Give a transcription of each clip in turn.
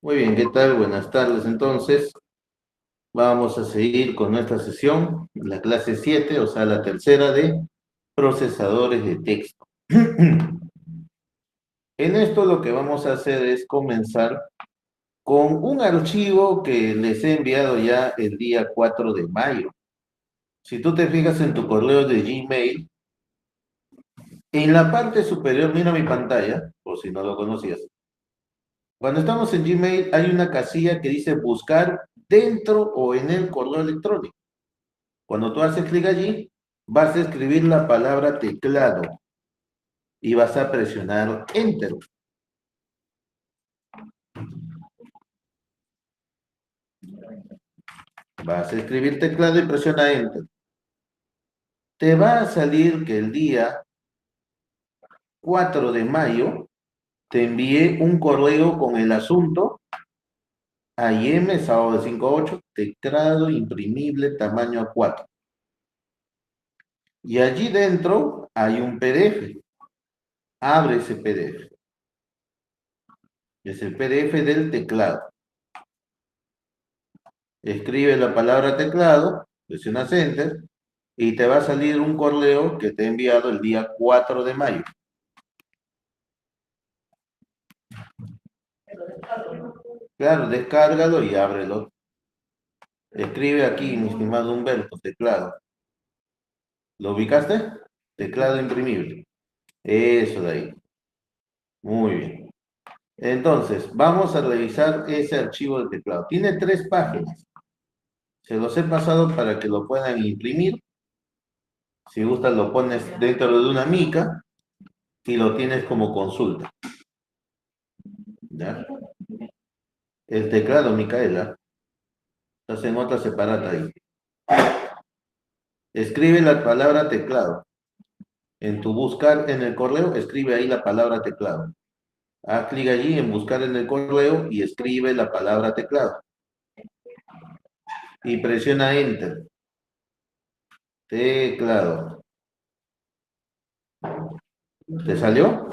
Muy bien, ¿qué tal? Buenas tardes. Entonces, vamos a seguir con nuestra sesión, la clase 7, o sea, la tercera de procesadores de texto. En esto lo que vamos a hacer es comenzar con un archivo que les he enviado ya el día 4 de mayo. Si tú te fijas en tu correo de Gmail, en la parte superior, mira mi pantalla, por si no lo conocías. Cuando estamos en Gmail hay una casilla que dice buscar dentro o en el correo electrónico. Cuando tú haces clic allí, vas a escribir la palabra teclado y vas a presionar Enter. Vas a escribir teclado y presiona Enter. Te va a salir que el día 4 de mayo te envié un correo con el asunto AIM, sábado de 5 a 8, teclado imprimible tamaño A4. Y allí dentro hay un PDF. Abre ese PDF. Es el PDF del teclado. Escribe la palabra teclado, presionas Enter y te va a salir un correo que te he enviado el día 4 de mayo. Claro, descárgalo y ábrelo. Escribe aquí, mi estimado Humberto, teclado. ¿Lo ubicaste? Teclado imprimible. Eso de ahí. Muy bien. Entonces, vamos a revisar ese archivo de teclado. Tiene 3 páginas. Se los he pasado para que lo puedan imprimir. Si gustas, lo pones dentro de una mica y lo tienes como consulta. ¿Ya? El teclado, Micaela, estás en otra separata ahí. Escribe la palabra teclado. En tu buscar en el correo, escribe ahí la palabra teclado. Haz clic allí en buscar en el correo y escribe la palabra teclado. Y presiona Enter. Teclado. ¿Te salió?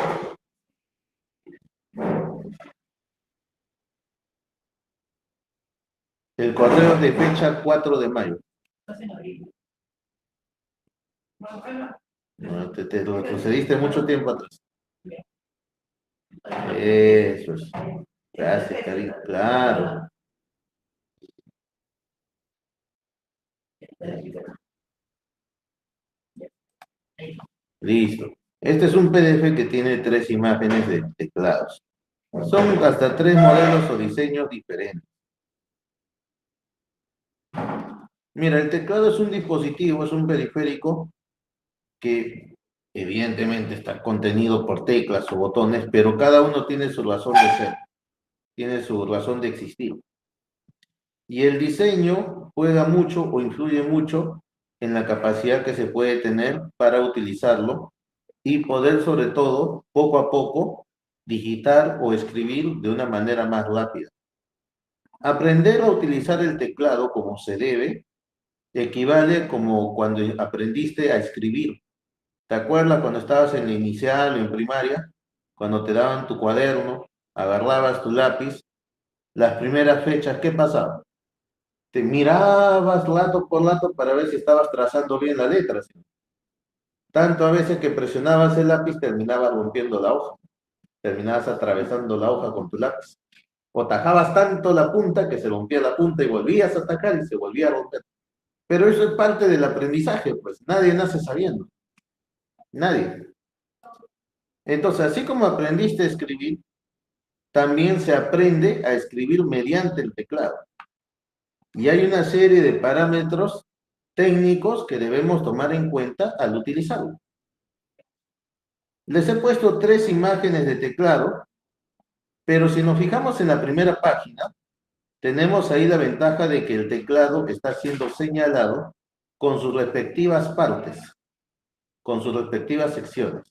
El correo es de fecha 4 de mayo. No, te retrocediste mucho tiempo atrás. Eso es. Gracias, cariño. Claro. Listo. Este es un PDF que tiene 3 imágenes de teclados. Son hasta 3 modelos o diseños diferentes. Mira, el teclado es un dispositivo, es un periférico que evidentemente está contenido por teclas o botones, pero cada uno tiene su razón de ser, tiene su razón de existir. Y el diseño juega mucho o influye mucho en la capacidad que se puede tener para utilizarlo y poder, sobre todo, poco a poco, digitar o escribir de una manera más rápida. Aprender a utilizar el teclado como se debe equivale como cuando aprendiste a escribir. ¿Te acuerdas cuando estabas en la inicial o en primaria? Cuando te daban tu cuaderno, agarrabas tu lápiz, las primeras fechas, ¿qué pasaba? Te mirabas lato por lato para ver si estabas trazando bien la letra, ¿sí? Tanto a veces que presionabas el lápiz, terminabas rompiendo la hoja, terminabas atravesando la hoja con tu lápiz. O tajabas tanto la punta que se rompía la punta y volvías a atacar y se volvía a romper. Pero eso es parte del aprendizaje, pues nadie nace sabiendo, nadie. Entonces, así como aprendiste a escribir, también se aprende a escribir mediante el teclado. Y hay una serie de parámetros técnicos que debemos tomar en cuenta al utilizarlo. Les he puesto 3 imágenes de teclado, pero si nos fijamos en la primera página, tenemos ahí la ventaja de que el teclado está siendo señalado con sus respectivas partes, con sus respectivas secciones.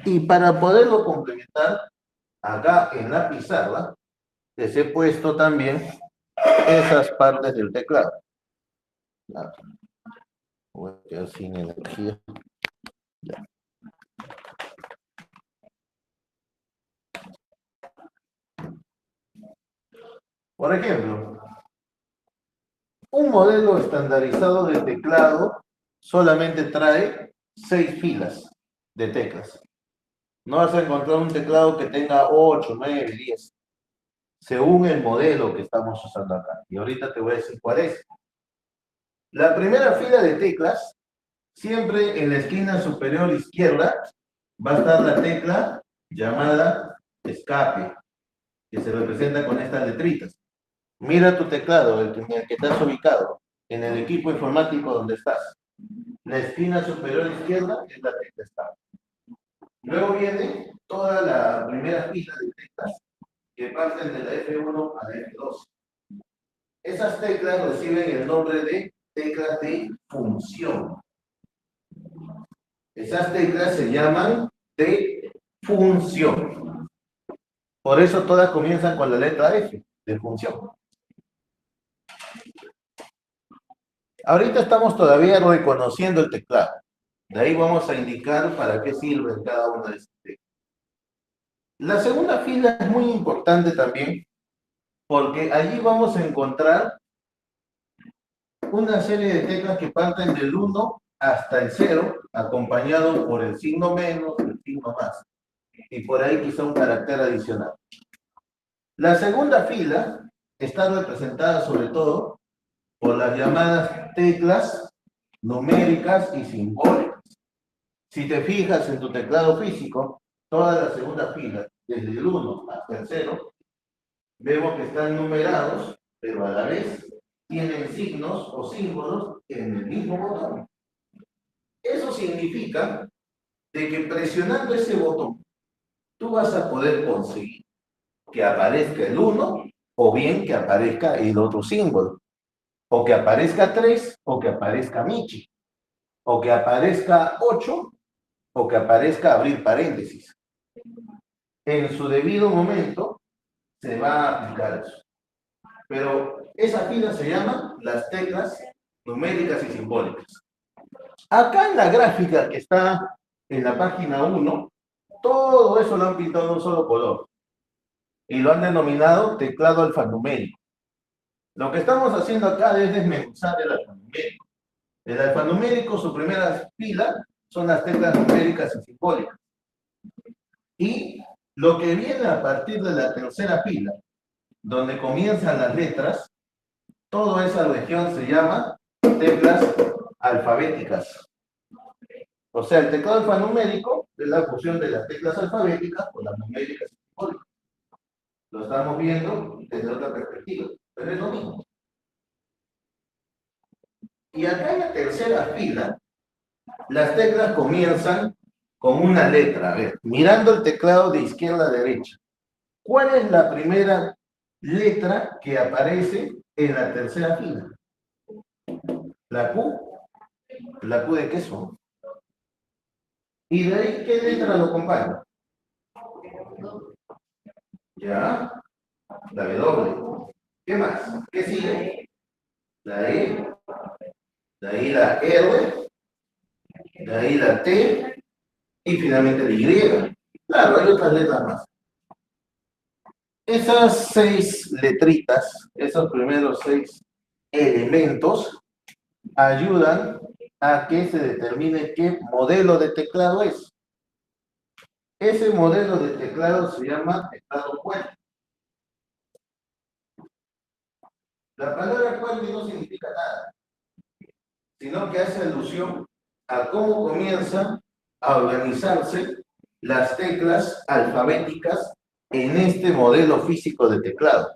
Y para poderlo complementar, acá en la pizarra, les he puesto también esas partes del teclado. Ya. Voy a quedar sin energía. Ya. Por ejemplo, un modelo estandarizado de teclado solamente trae 6 filas de teclas. No vas a encontrar un teclado que tenga 8, 9, 10, según el modelo que estamos usando acá. Y ahorita te voy a decir cuál es. La primera fila de teclas, siempre en la esquina superior izquierda, va a estar la tecla llamada escape, que se representa con estas letritas. Mira tu teclado, en el que estás ubicado, en el equipo informático donde estás. La esquina superior izquierda es la tecla escape. Luego viene toda la primera fila de teclas que parten de la F1 a la F2. Esas teclas reciben el nombre de teclas de función. Esas teclas se llaman de función. Por eso todas comienzan con la letra F, de función. Ahorita estamos todavía reconociendo el teclado. De ahí vamos a indicar para qué sirve cada una de estas teclas. La segunda fila es muy importante también, porque allí vamos a encontrar una serie de teclas que parten del 1 hasta el 0, acompañado por el signo menos, el signo más. Y por ahí quizá un carácter adicional. La segunda fila está representada sobre todo por las llamadas teclas numéricas y simbólicas. Si te fijas en tu teclado físico, toda la segunda fila, desde el 1 hasta el 0, vemos que están numerados, pero a la vez tienen signos o símbolos en el mismo botón. Eso significa de que presionando ese botón, tú vas a poder conseguir que aparezca el 1 o bien que aparezca el otro símbolo. O que aparezca 3 o que aparezca Michi. O que aparezca 8 o que aparezca abrir paréntesis. En su debido momento se va a aplicar eso. Pero esa fila se llama las teclas numéricas y simbólicas. Acá en la gráfica que está en la página 1, todo eso lo han pintado de un solo color. Y lo han denominado teclado alfanumérico. Lo que estamos haciendo acá es desmenuzar el alfanumérico. El alfanumérico, su primera fila, son las teclas numéricas y simbólicas. Y lo que viene a partir de la tercera fila, donde comienzan las letras, toda esa región se llama teclas alfabéticas. O sea, el teclado alfanumérico es la fusión de las teclas alfabéticas con las numéricas y simbólicas. Lo estamos viendo desde otra perspectiva, pero es lo mismo. Y acá en la tercera fila, las teclas comienzan con una letra. A ver, mirando el teclado de izquierda a derecha, ¿cuál es la primera letra que aparece en la tercera fila? La Q. ¿La Q de qué son? ¿Y de ahí qué letra lo acompaña? Ya, la W. ¿Qué más? ¿Qué sigue? La E, de ahí la R, de ahí la T y finalmente la Y. Claro, hay otras letras más. Esas 6 letritas, esos primeros 6 elementos, ayudan a que se determine qué modelo de teclado es. Ese modelo de teclado se llama teclado QWERTY. La palabra QWERTY no significa nada, sino que hace alusión a cómo comienzan a organizarse las teclas alfabéticas en este modelo físico de teclado.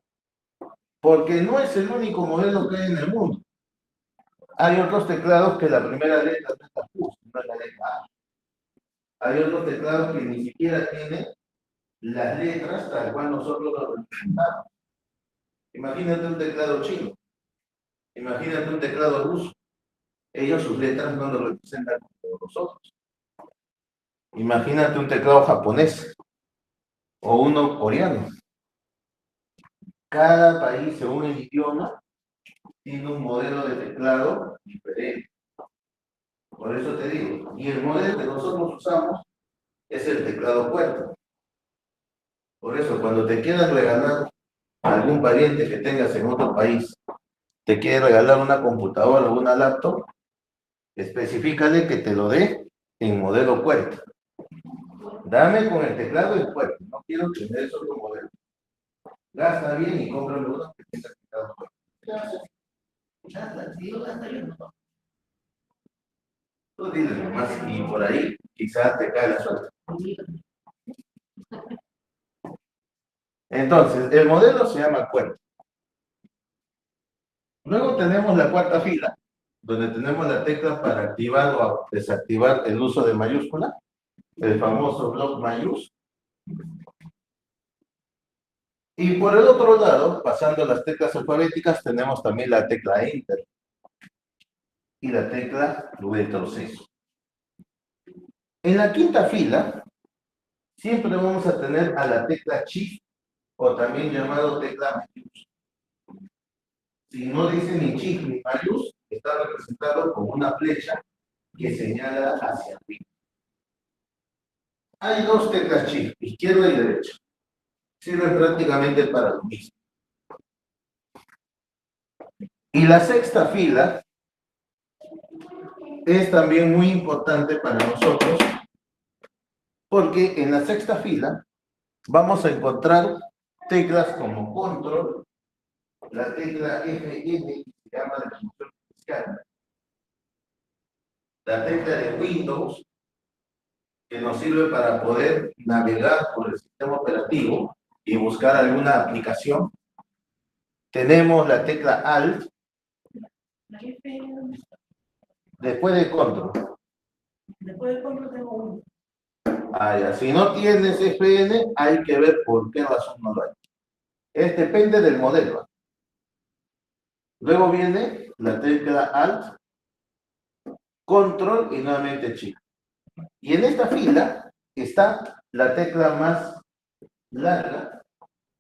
Porque no es el único modelo que hay en el mundo. Hay otros teclados que la primera letra no está justa, no es la letra A. Hay otros teclados que ni siquiera tienen las letras tal cual nosotros lo representamos. Imagínate un teclado chino. Imagínate un teclado ruso. Ellos sus letras no lo representan como nosotros. Imagínate un teclado japonés o uno coreano. Cada país, según el idioma, tiene un modelo de teclado diferente. Por eso te digo, y el modelo que nosotros usamos es el teclado QWERTY. Por eso, cuando te quieras regalar algún pariente que tengas en otro país te quiere regalar una computadora o una laptop, especifícale que te lo dé en modelo QWERTY. Dame con el teclado y QWERTY, no quiero tener otro modelo. Gasta bien y cómprame uno que tenga teclado QWERTY. Tú diles nomás y por ahí quizás te cae la suerte. Entonces, el modelo se llama QWERTY. Luego tenemos la cuarta fila, donde tenemos la tecla para activar o desactivar el uso de mayúscula, el famoso bloc mayús. Y por el otro lado, pasando las teclas alfabéticas, tenemos también la tecla Enter y la tecla retroceso. En la quinta fila, siempre vamos a tener a la tecla Shift, o también llamado tecla mayús. Si no dice ni Shift ni mayús, está representado con una flecha que señala hacia arriba. Hay dos teclas Shift, izquierda y derecha. Sirven prácticamente para lo mismo. Y la sexta fila es también muy importante para nosotros, porque en la sexta fila vamos a encontrar teclas como control, la tecla FN, que se llama de función especial, la tecla de Windows, que nos sirve para poder navegar por el sistema operativo y buscar alguna aplicación. Tenemos la tecla Alt, después de Control. Después de Control tengo uno. Ah, ya. Si no tienes FN, hay que ver por qué razón no lo hay. Depende del modelo. Luego viene la tecla Alt, Control y nuevamente Shift. Y en esta fila está la tecla más larga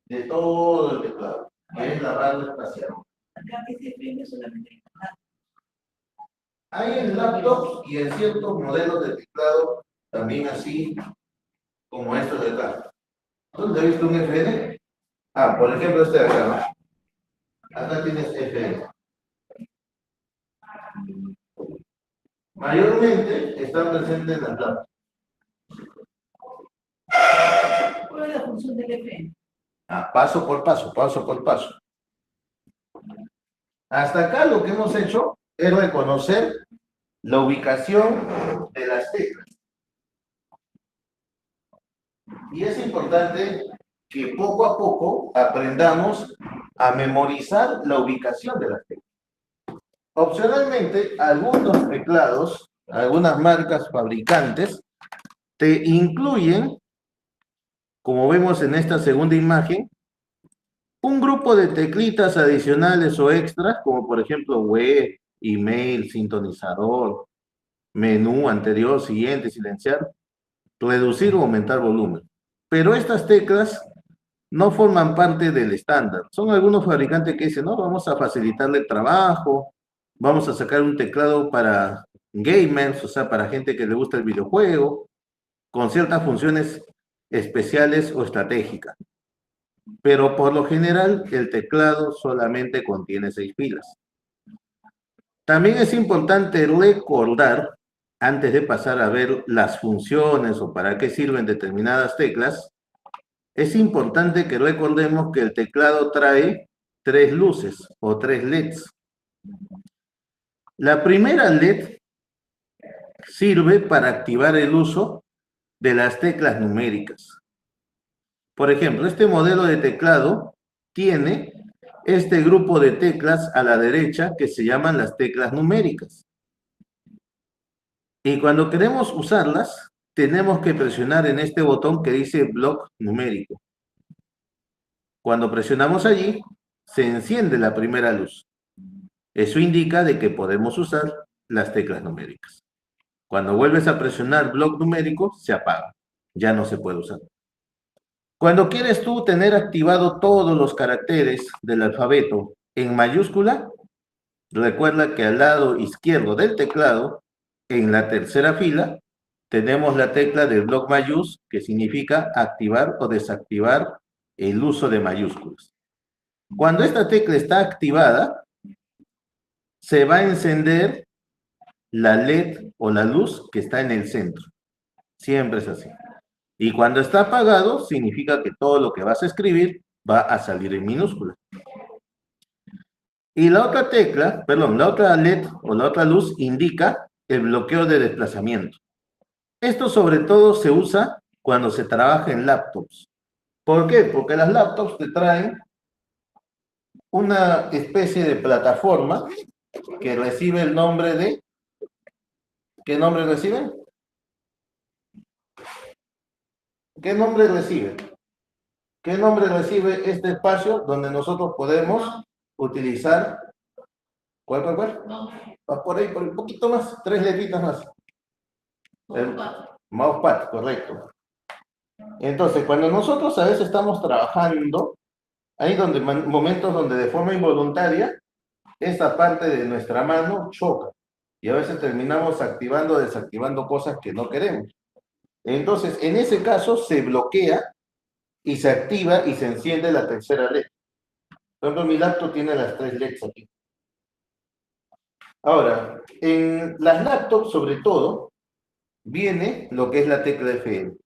de todo el teclado, que es la barra espacial. Acá dice FM solamente. Hay en laptops y en ciertos modelos de teclado también así como estos de acá. ¿Dónde has visto un FN? Ah, por ejemplo este de acá, ¿no? Acá tienes FN. Mayormente están presentes en las laptops. ¿Cuál es la función del FM? Ah, paso por paso, paso por paso. Hasta acá lo que hemos hecho es reconocer la ubicación de las teclas. Y es importante que poco a poco aprendamos a memorizar la ubicación de las teclas. Opcionalmente, algunos teclados, algunas marcas fabricantes, te incluyen, como vemos en esta segunda imagen, un grupo de teclitas adicionales o extras, como por ejemplo web, email, sintonizador, menú anterior, siguiente, silenciar, reducir o aumentar volumen. Pero estas teclas no forman parte del estándar. Son algunos fabricantes que dicen, no, vamos a facilitarle el trabajo, vamos a sacar un teclado para gamers, o sea, para gente que le gusta el videojuego, con ciertas funciones especiales o estratégicas. Pero por lo general, el teclado solamente contiene 6 filas. También es importante recordar, antes de pasar a ver las funciones o para qué sirven determinadas teclas, es importante que recordemos que el teclado trae 3 luces o 3 LEDs. La primera LED sirve para activar el uso de las teclas numéricas. Por ejemplo, este modelo de teclado tiene este grupo de teclas a la derecha que se llaman las teclas numéricas. Y cuando queremos usarlas, tenemos que presionar en este botón que dice bloc numérico. Cuando presionamos allí, se enciende la primera luz. Eso indica de que podemos usar las teclas numéricas. Cuando vuelves a presionar bloc numérico, se apaga. Ya no se puede usar. Cuando quieres tú tener activado todos los caracteres del alfabeto en mayúscula, recuerda que al lado izquierdo del teclado, en la tercera fila, tenemos la tecla del bloc mayús, que significa activar o desactivar el uso de mayúsculas. Cuando esta tecla está activada, se va a encender la LED o la luz que está en el centro. Siempre es así. Y cuando está apagado, significa que todo lo que vas a escribir va a salir en minúscula. Y la otra tecla, perdón, la otra LED o la otra luz indica el bloqueo de desplazamiento. Esto sobre todo se usa cuando se trabaja en laptops. ¿Por qué? Porque las laptops te traen una especie de plataforma que recibe el nombre de... ¿Qué nombre recibe? ¿Qué nombre recibe? ¿Qué nombre recibe este espacio donde nosotros podemos utilizar? ¿Cuál? No, Va por ahí, por un poquito más, 3 letritas más. El mousepad, correcto. Entonces, cuando nosotros a veces estamos trabajando, hay momentos donde de forma involuntaria, esta parte de nuestra mano choca. Y a veces terminamos activando o desactivando cosas que no queremos. Entonces, en ese caso, se bloquea y se activa y se enciende la tercera LED. Por ejemplo, mi laptop tiene las 3 LEDs aquí. Ahora, en las laptops, sobre todo, viene lo que es la tecla FM.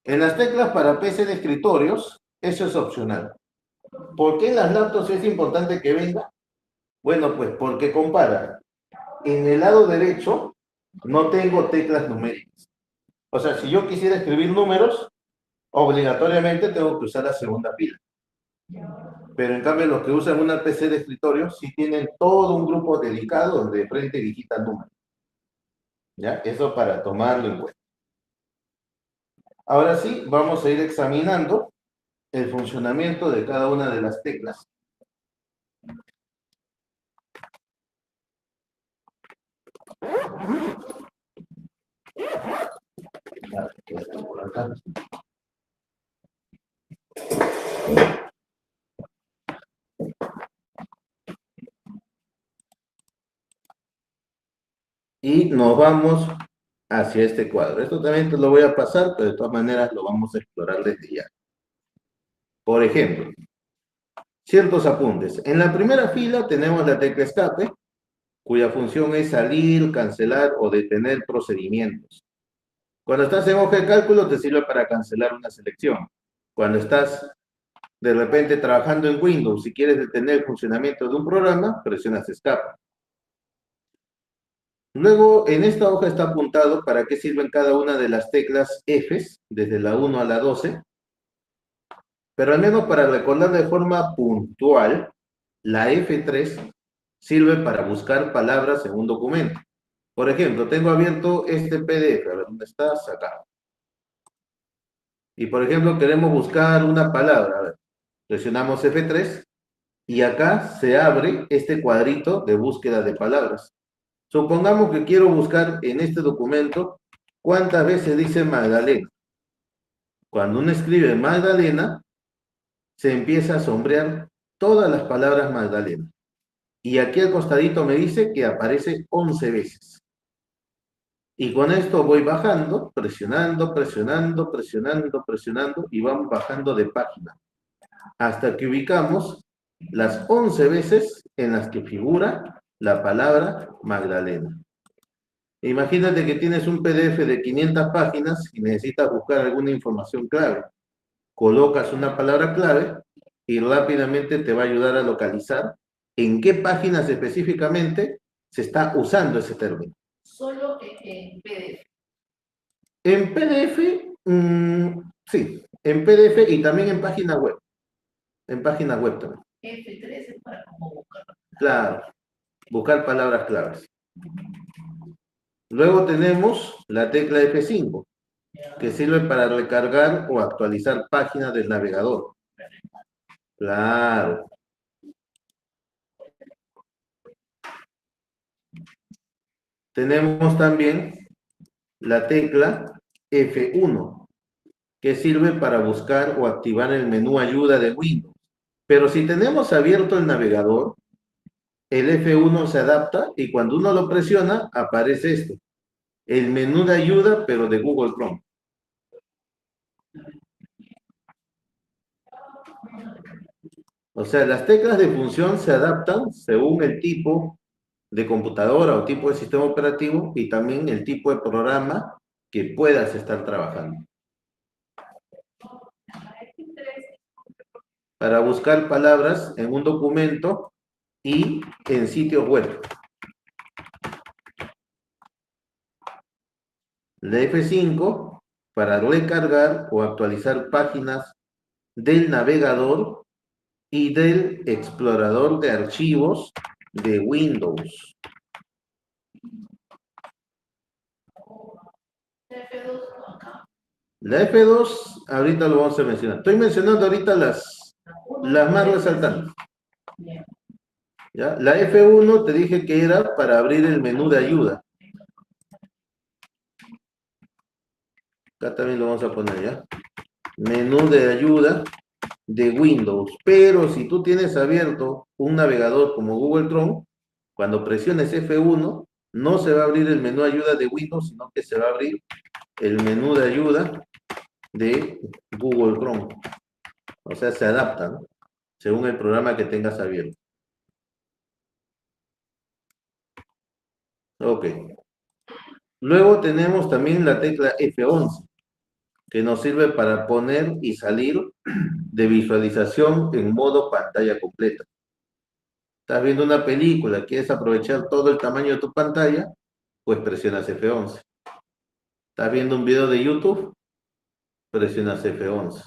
En las teclas para PC de escritorios, eso es opcional. ¿Por qué en las laptops es importante que venga? Bueno, pues porque compara. En el lado derecho no tengo teclas numéricas. O sea, si yo quisiera escribir números, obligatoriamente tengo que usar la segunda fila. Pero en cambio los que usan una PC de escritorio sí tienen todo un grupo dedicado donde de frente digitan números. ¿Ya? Eso para tomarlo en cuenta. Ahora sí, vamos a ir examinando el funcionamiento de cada una de las teclas. Por acá. Y nos vamos hacia este cuadro. Esto también te lo voy a pasar, pero de todas maneras lo vamos a explorar desde ya. Por ejemplo, ciertos apuntes. En la primera fila tenemos la tecla escape, cuya función es salir, cancelar o detener procedimientos. Cuando estás en hoja de cálculo te sirve para cancelar una selección. Cuando estás de repente trabajando en Windows, si quieres detener el funcionamiento de un programa, presionas escape. Luego, en esta hoja está apuntado para qué sirven cada una de las teclas Fs, desde la 1 a la 12, pero al menos para recordar de forma puntual, la F3 sirve para buscar palabras en un documento. Por ejemplo, tengo abierto este PDF, a ver, ¿dónde estás? Acá. Y por ejemplo, queremos buscar una palabra, a ver, presionamos F3 y acá se abre este cuadrito de búsqueda de palabras. Supongamos que quiero buscar en este documento cuántas veces dice Magdalena. Cuando uno escribe Magdalena, se empieza a sombrear todas las palabras Magdalena. Y aquí al costadito me dice que aparece 11 veces. Y con esto voy bajando, presionando, y vamos bajando de página. Hasta que ubicamos las 11 veces en las que figura la palabra Magdalena. Imagínate que tienes un PDF de 500 páginas y necesitas buscar alguna información clave. Colocas una palabra clave y rápidamente te va a ayudar a localizar en qué páginas específicamente se está usando ese término. solo en PDF. En PDF, sí, en PDF y también en página web. En página web también. F3 es para como buscar. Claro, buscar palabras claves. Luego tenemos la tecla F5, que sirve para recargar o actualizar páginas del navegador. Claro. Tenemos también la tecla F1, que sirve para buscar o activar el menú ayuda de Windows. Pero si tenemos abierto el navegador, el F1 se adapta y cuando uno lo presiona, aparece esto. El menú de ayuda, pero de Google Chrome. O sea, las teclas de función se adaptan según el tipo de computadora o tipo de sistema operativo y también el tipo de programa que puedas estar trabajando. Para buscar palabras en un documento y en sitios web. La F5 para recargar o actualizar páginas del navegador y del explorador de archivos de Windows. La F2, ahorita lo vamos a mencionar. Estoy mencionando ahorita las más resaltantes. ¿Ya? La F1 te dije que era para abrir el menú de ayuda. Acá también lo vamos a poner, ¿ya? Menú de ayuda de Windows. Pero si tú tienes abierto un navegador como Google Chrome, cuando presiones F1, no se va a abrir el menú de ayuda de Windows, sino que se va a abrir el menú de ayuda de Google Chrome. O sea, se adapta, ¿no? Según el programa que tengas abierto. Ok. Luego tenemos también la tecla F11, que nos sirve para poner y salir de visualización en modo pantalla completa. Estás viendo una película, quieres aprovechar todo el tamaño de tu pantalla, pues presionas F11. Estás viendo un video de YouTube, presionas F11.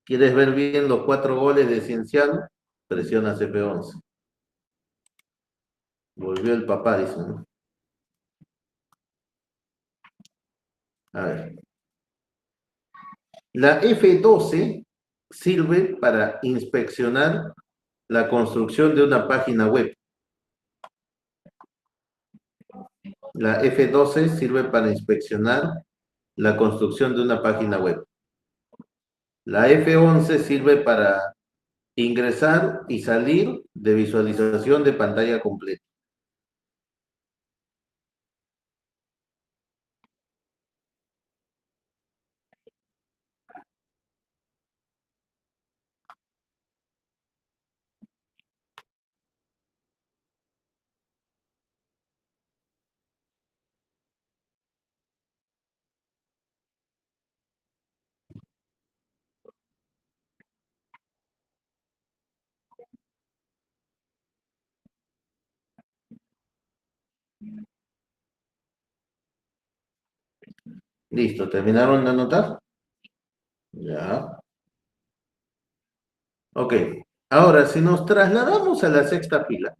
¿Quieres ver bien los 4 goles de Cienciano? Presionas F11. Volvió el papá, dice, ¿no? A ver. La F12 sirve para inspeccionar la construcción de una página web. La F12 sirve para inspeccionar la construcción de una página web. La F11 sirve para ingresar y salir de visualización de pantalla completa. Listo, ¿terminaron de anotar? Ya. Ok. Ahora, si nos trasladamos a la sexta fila,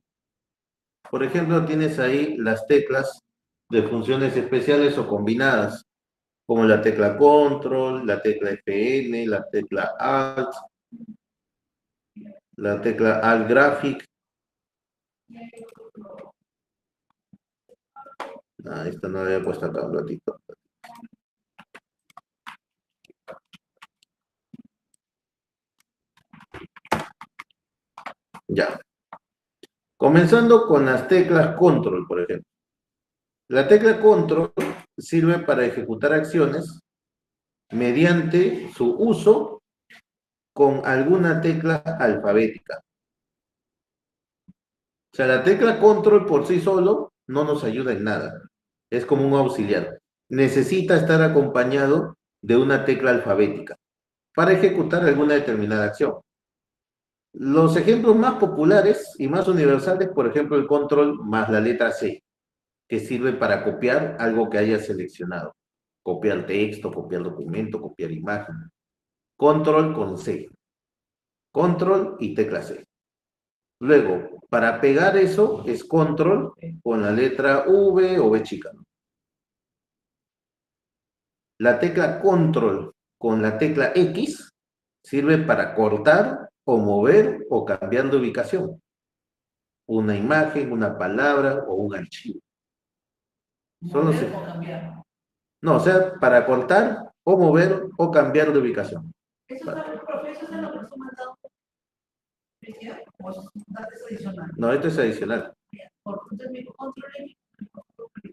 por ejemplo, tienes ahí las teclas de funciones especiales o combinadas, como la tecla Control, la tecla Fn, la tecla Alt, la tecla Alt Graphic. Ah, esta no la había puesto acá un ratito. Ya. Comenzando con las teclas Control, por ejemplo. La tecla Control sirve para ejecutar acciones mediante su uso con alguna tecla alfabética. O sea, la tecla Control por sí solo no nos ayuda en nada. Es como un auxiliar. Necesita estar acompañado de una tecla alfabética para ejecutar alguna determinada acción. Los ejemplos más populares y más universales, por ejemplo, el Control más la letra C, que sirve para copiar algo que hayas seleccionado. Copiar texto, copiar documento, copiar imagen. Control con C. Control y tecla C. Luego, para pegar eso es control con la letra V o V chica. La tecla control con la tecla X sirve para cortar o mover o cambiar de ubicación. Una imagen, una palabra o un archivo. Solo Mover se... o cambiar. No, o sea, para cortar o mover o cambiar de ubicación. Eso es el proceso de lo que nos mandado. ¿O es adicional? No, esto es adicional. Entonces, mi control X.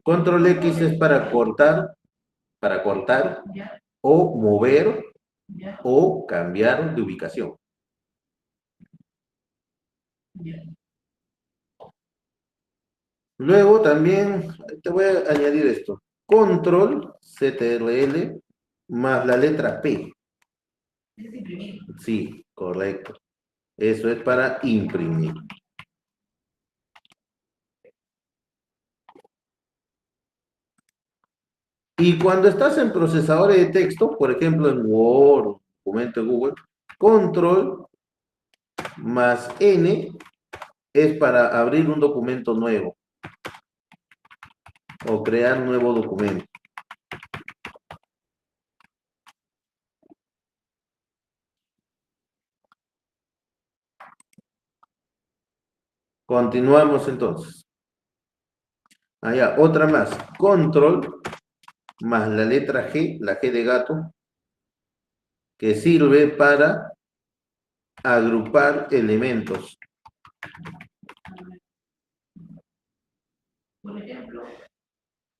Control X es para cortar Ya. o mover Ya, o cambiar de ubicación. ya. Luego también te voy a añadir esto. Control, CTRL, más la letra P. Es imprimir. Sí, correcto. Eso es para imprimir. Y cuando estás en procesadores de texto, por ejemplo en Word, documento en Google, Control más N es para abrir un documento nuevo o crear un nuevo documento. Continuamos entonces. Allá, otra más. Control más la letra G, la G de gato, que sirve para agrupar elementos. Por ejemplo,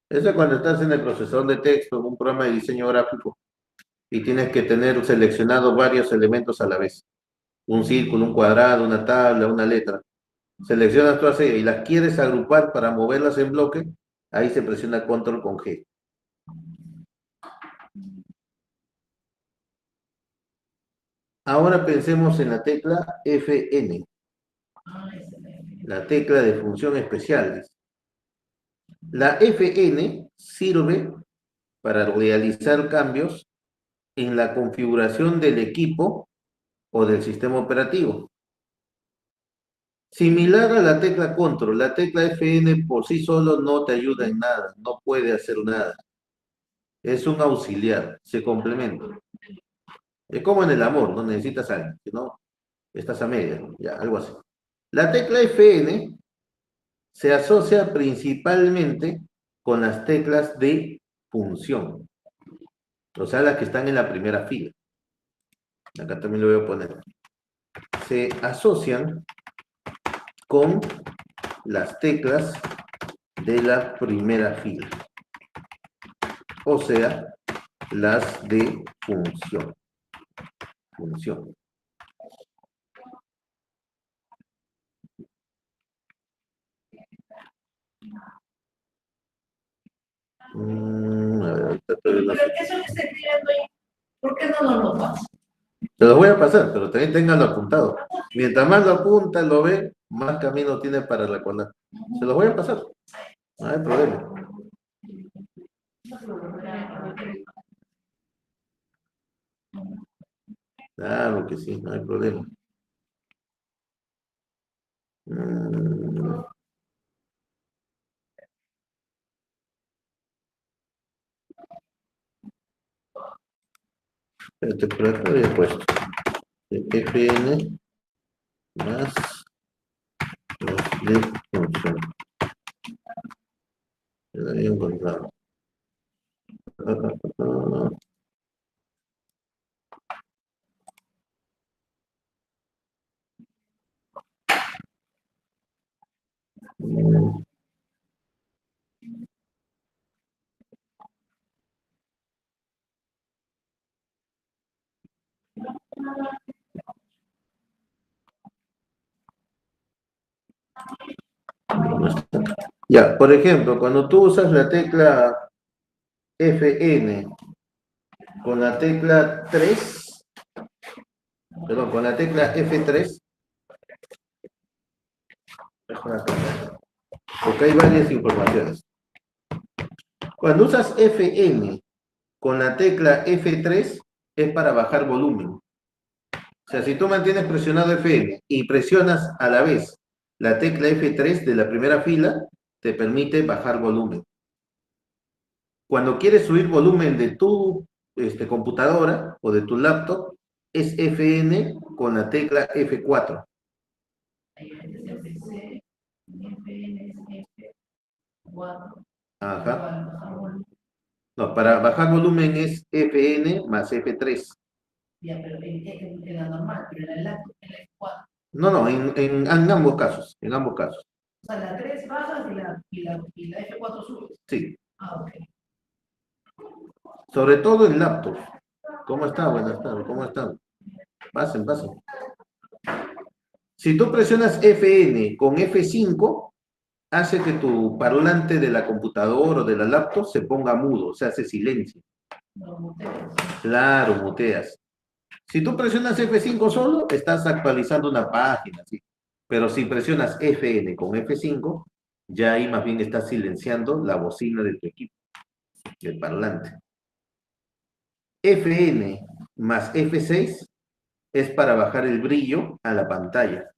Eso es cuando estás en el procesador de texto, en un programa de diseño gráfico, y tienes que tener seleccionado varios elementos a la vez. Un círculo, un cuadrado, una tabla, una letra. Seleccionas todas ellas y las quieres agrupar para moverlas en bloque, ahí se presiona control con G. Ahora pensemos en la tecla Fn, la tecla de función especial. La Fn sirve para realizar cambios en la configuración del equipo o del sistema operativo. Similar a la tecla control, la tecla Fn por sí solo no te ayuda en nada, no puede hacer nada. Es un auxiliar, se complementa. Es como en el amor, no necesitas a alguien, no estás a media, ya, algo así. La tecla Fn se asocia principalmente con las teclas de función, o sea, las que están en la primera fila. Acá también lo voy a poner. Se asocian con las teclas de la primera fila, o sea, las de función. Función. A ver, ahorita todavía no pero sé. eso que está escribiendo ahí, ¿por qué no lo notas? Te lo voy a pasar, pero también ténganlo apuntado. Mientras más lo apunta, lo ve, más camino tiene para recordar. Se los voy a pasar. No hay problema. Claro que sí, no hay problema. Mm, Espérate, por acá había puesto. Fn más los de función. Lo había encontrado. Mm, no está. Ya, por ejemplo, cuando tú usas la tecla Fn con la tecla 3, perdón, con la tecla F3, porque hay varias informaciones. Cuando usas Fn con la tecla F3 es para bajar volumen. O sea, si tú mantienes presionado Fn y presionas a la vez la tecla F3 de la primera fila, te permite bajar volumen. Cuando quieres subir volumen de tu computadora o de tu laptop, es Fn con la tecla F4. Ajá. No, para bajar volumen es Fn más F3. Ya, pero en la normal, pero en la F4. No, no, en ambos casos, en ambos casos. O sea, la 3 bajas y la F4 subes. Sí, Ah, ok. sobre todo en laptops. ¿Cómo está? Buenas tardes, ¿cómo están? Pasen, pasen. Si tú presionas Fn con F5, hace que tu parlante de la computadora o de la laptop se ponga mudo, se hace silencio. Claro, muteas. Si tú presionas F5 solo, estás actualizando una página, ¿sí? Pero si presionas Fn con F5, ya ahí más bien estás silenciando la bocina de tu equipo, del parlante. Fn más F6 es para bajar el brillo a la pantalla.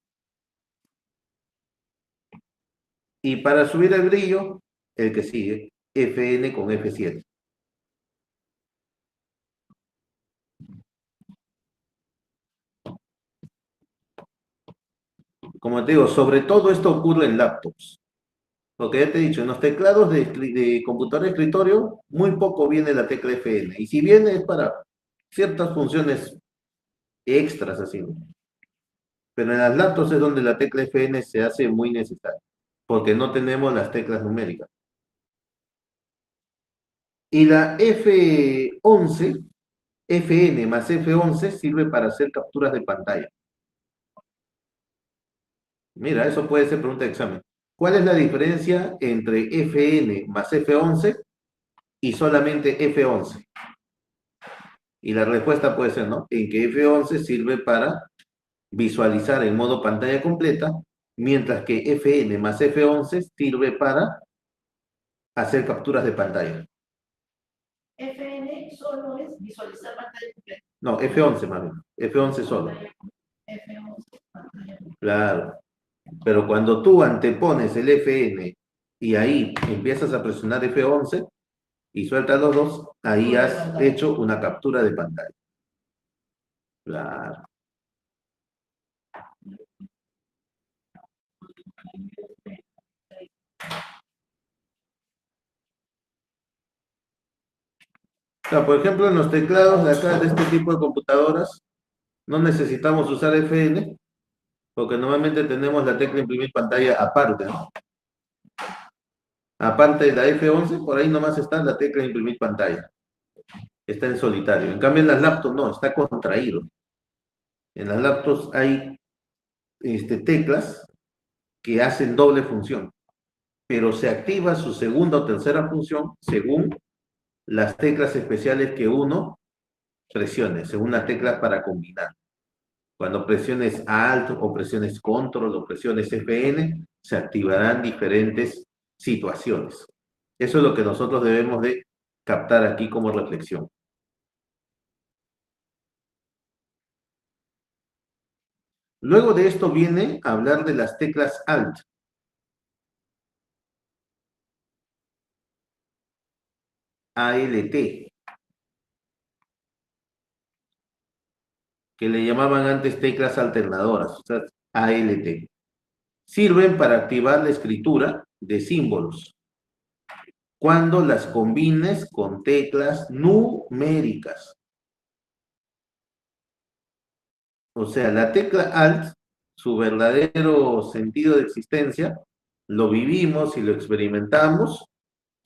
Y para subir el brillo, el que sigue, Fn con F7. Como te digo, sobre todo esto ocurre en laptops. Porque ya te he dicho, en los teclados de computador de escritorio, muy poco viene la tecla Fn. Y si viene es para ciertas funciones extras, así, ¿no? Pero en las laptops es donde la tecla Fn se hace muy necesaria, porque no tenemos las teclas numéricas. Y la F11, Fn más F11 sirve para hacer capturas de pantalla. Mira, eso puede ser pregunta de examen. ¿Cuál es la diferencia entre Fn más F11 y solamente F11? Y la respuesta puede ser, ¿no? En que F11 sirve para visualizar en modo pantalla completa, mientras que Fn más F11 sirve para hacer capturas de pantalla. FN solo es visualizar pantalla completa. No, F11 más bien. F11 solo. F11, pantalla completa. Claro. Pero cuando tú antepones el Fn y ahí empiezas a presionar F11 y sueltas los dos, ahí has hecho una captura de pantalla. Claro. O sea, por ejemplo, en los teclados de acá, de este tipo de computadoras, no necesitamos usar Fn, porque normalmente tenemos la tecla imprimir pantalla aparte, ¿no? Aparte de la F11, por ahí nomás está la tecla imprimir pantalla. Está en solitario. En cambio, en las laptops no, está contraído. En las laptops hay teclas que hacen doble función, pero se activa su segunda o tercera función según las teclas especiales que uno presione, según las teclas para combinar. Cuando presiones Alt o presiones Control o presiones Fn, se activarán diferentes situaciones. Eso es lo que nosotros debemos de captar aquí como reflexión. Luego de esto viene a hablar de las teclas Alt. ALT, que le llamaban antes teclas alternadoras, o sea, ALT. Sirven para activar la escritura de símbolos cuando las combines con teclas numéricas. O sea, la tecla Alt, su verdadero sentido de existencia, lo vivimos y lo experimentamos,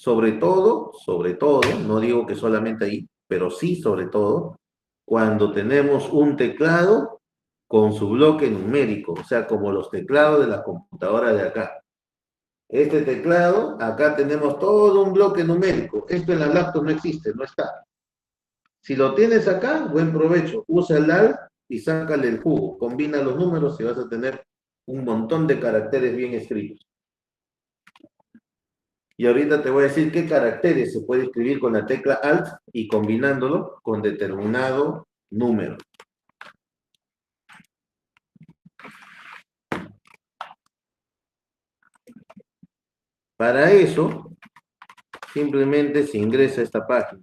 sobre todo, no digo que solamente ahí, pero sí sobre todo, cuando tenemos un teclado con su bloque numérico, o sea, como los teclados de la computadora de acá. Este teclado, acá tenemos todo un bloque numérico. Esto en la laptop no existe, no está. Si lo tienes acá, buen provecho. Usa el Alt y sácale el jugo. Combina los números y vas a tener un montón de caracteres bien escritos. Y ahorita te voy a decir qué caracteres se puede escribir con la tecla Alt y combinándolo con determinado número. Para eso, simplemente se ingresa a esta página.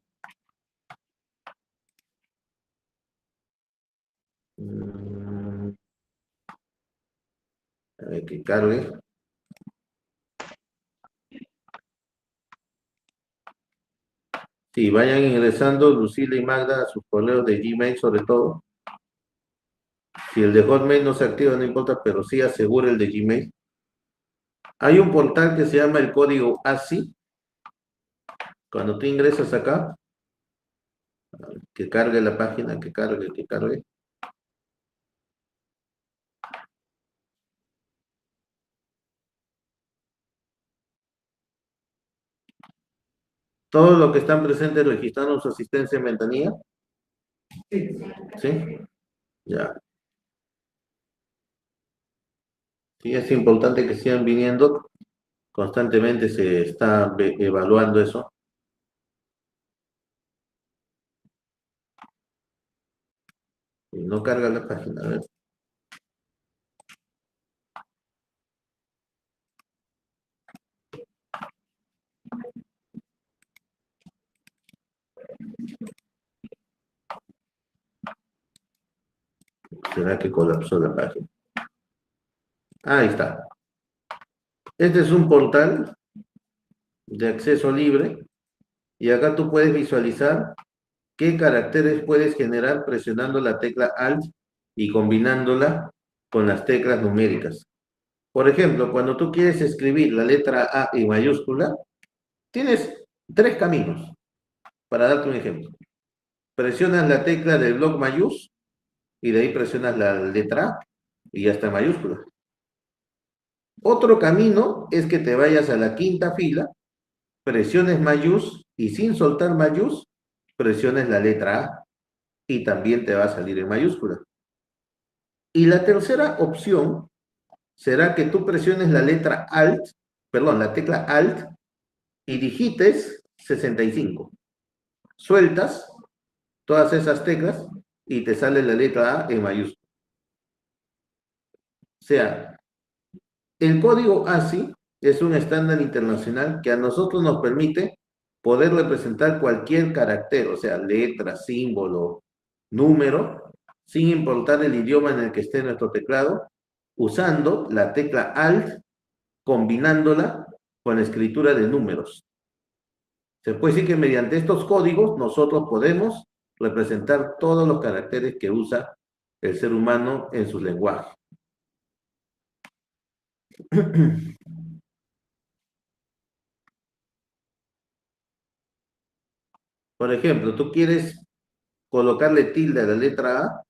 A ver que cargue. Sí, vayan ingresando Lucila y Magda a sus correos de Gmail sobre todo. Si el de Hotmail no se activa, no importa, pero sí asegura el de Gmail. Hay un portal que se llama el código ASCII. Cuando tú ingresas acá, Que cargue la página, que cargue, que cargue. Todos los que están presentes registrando su asistencia en ventanilla. Sí. ¿Sí? Ya. Sí, es importante que sigan viniendo. Constantemente se está evaluando eso. Y no carga la página. A ver. ¿Será que colapsó la página? Ahí está. Este es un portal de acceso libre y acá tú puedes visualizar qué caracteres puedes generar presionando la tecla Alt y combinándola con las teclas numéricas. Por ejemplo, cuando tú quieres escribir la letra A en mayúscula, tienes tres caminos. Para darte un ejemplo, presionas la tecla del bloc mayús y de ahí presionas la letra A y ya está en mayúscula. Otro camino es que te vayas a la quinta fila, presiones mayús y sin soltar mayús, presiones la letra A y también te va a salir en mayúscula. Y la tercera opción será que tú presiones la letra Alt, perdón, la tecla Alt y digites 65. Sueltas todas esas teclas y te sale la letra A en mayúscula. O sea, el código ASCII es un estándar internacional que a nosotros nos permite poder representar cualquier carácter, o sea, letra, símbolo, número, sin importar el idioma en el que esté nuestro teclado, usando la tecla Alt, combinándola con la escritura de números. Se puede decir que mediante estos códigos nosotros podemos representar todos los caracteres que usa el ser humano en su lenguaje. Por ejemplo, tú quieres colocarle tilde a la letra A,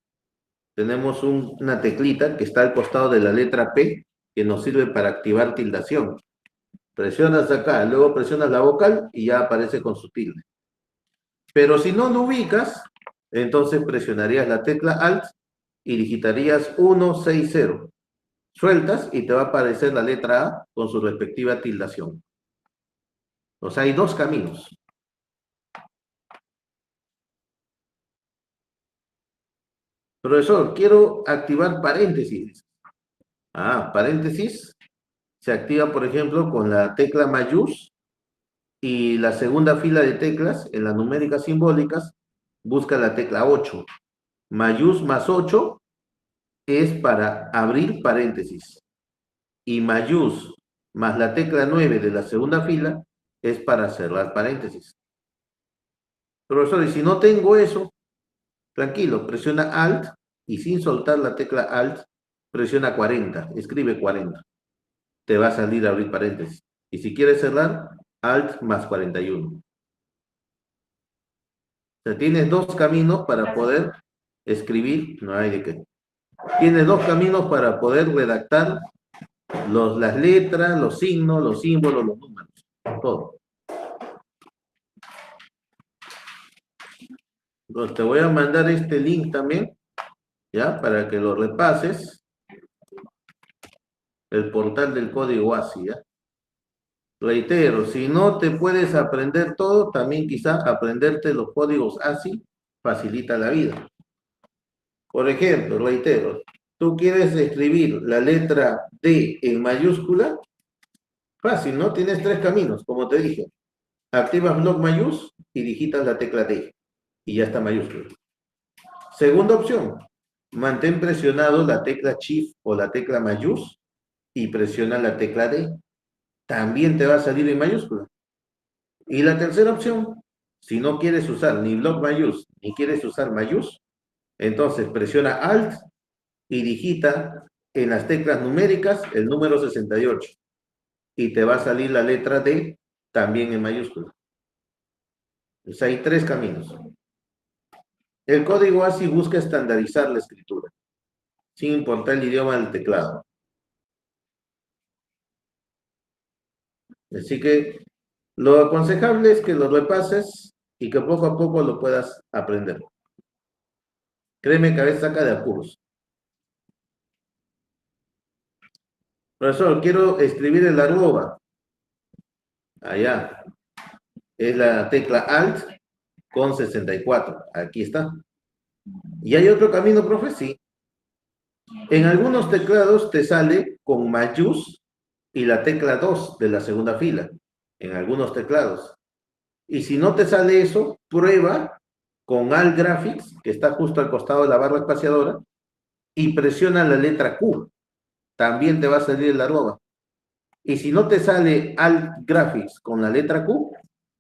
tenemos una teclita que está al costado de la letra P que nos sirve para activar tildación. Presionas acá, luego presionas la vocal y ya aparece con su tilde. Pero si no lo ubicas, entonces presionarías la tecla Alt y digitarías 160. Sueltas y te va a aparecer la letra A con su respectiva tildación. O sea, hay dos caminos. Profesor, quiero activar paréntesis. Paréntesis se activa, por ejemplo, con la tecla mayús y la segunda fila de teclas en las numéricas simbólicas busca la tecla 8. Mayús más 8 es para abrir paréntesis y mayús más la tecla 9 de la segunda fila es para cerrar paréntesis. Profesor, y si no tengo eso, tranquilo, presiona Alt y sin soltar la tecla Alt, presiona 40, escribe 40. Te va a salir a abrir paréntesis. Y si quieres cerrar, Alt más 41. O sea, tienes dos caminos para poder escribir, no hay de qué. Tienes dos caminos para poder redactar las letras, los signos, los símbolos, los números, todo. Entonces te voy a mandar este link también, ¿ya? Para que lo repases. El portal del código ASCII, ¿ya? Reitero, si no te puedes aprender todo, también quizá aprenderte los códigos ASCII facilita la vida. Por ejemplo, reitero, tú quieres escribir la letra D en mayúscula, fácil, ¿no? Tienes tres caminos, como te dije. Activas bloc mayús y digitas la tecla D y ya está mayúscula. Segunda opción, mantén presionado la tecla Shift o la tecla mayús y presiona la tecla D. También te va a salir en mayúscula. Y la tercera opción, si no quieres usar ni bloc mayús ni quieres usar mayús, entonces presiona Alt y digita en las teclas numéricas el número 68 y te va a salir la letra D también en mayúscula. Entonces hay tres caminos. El código ASCII busca estandarizar la escritura, sin importar el idioma del teclado. Así que lo aconsejable es que lo repases y que poco a poco lo puedas aprender. Créeme que a veces saca de apuros. Profesor, quiero escribir el arroba. Allá. Es la tecla Alt con 64. Aquí está. ¿Y hay otro camino, profe? Sí. En algunos teclados te sale con mayús y la tecla 2 de la segunda fila. En algunos teclados. Y si no te sale eso, prueba con Alt Graphics, que está justo al costado de la barra espaciadora, y presiona la letra Q. También te va a salir el arroba. Y si no te sale Alt Graphics con la letra Q,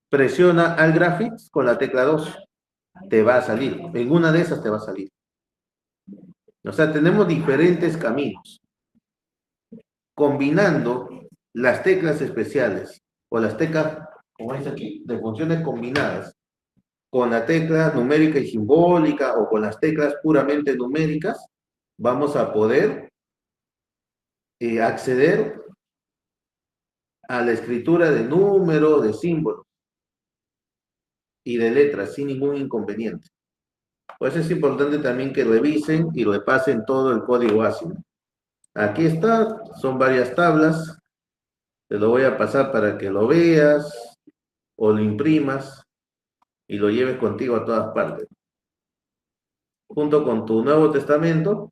presiona Alt Graphics con la tecla 2. Te va a salir. En una de esas te va a salir. O sea, tenemos diferentes caminos. Combinando las teclas especiales o las teclas, como es aquí, de funciones combinadas, con la tecla numérica y simbólica o con las teclas puramente numéricas, vamos a poder acceder a la escritura de números, de símbolos y de letras sin ningún inconveniente. Pues es importante también que revisen y repasen todo el código ASCII. Aquí está, son varias tablas. Te lo voy a pasar para que lo veas o lo imprimas y lo lleves contigo a todas partes. Junto con tu Nuevo Testamento,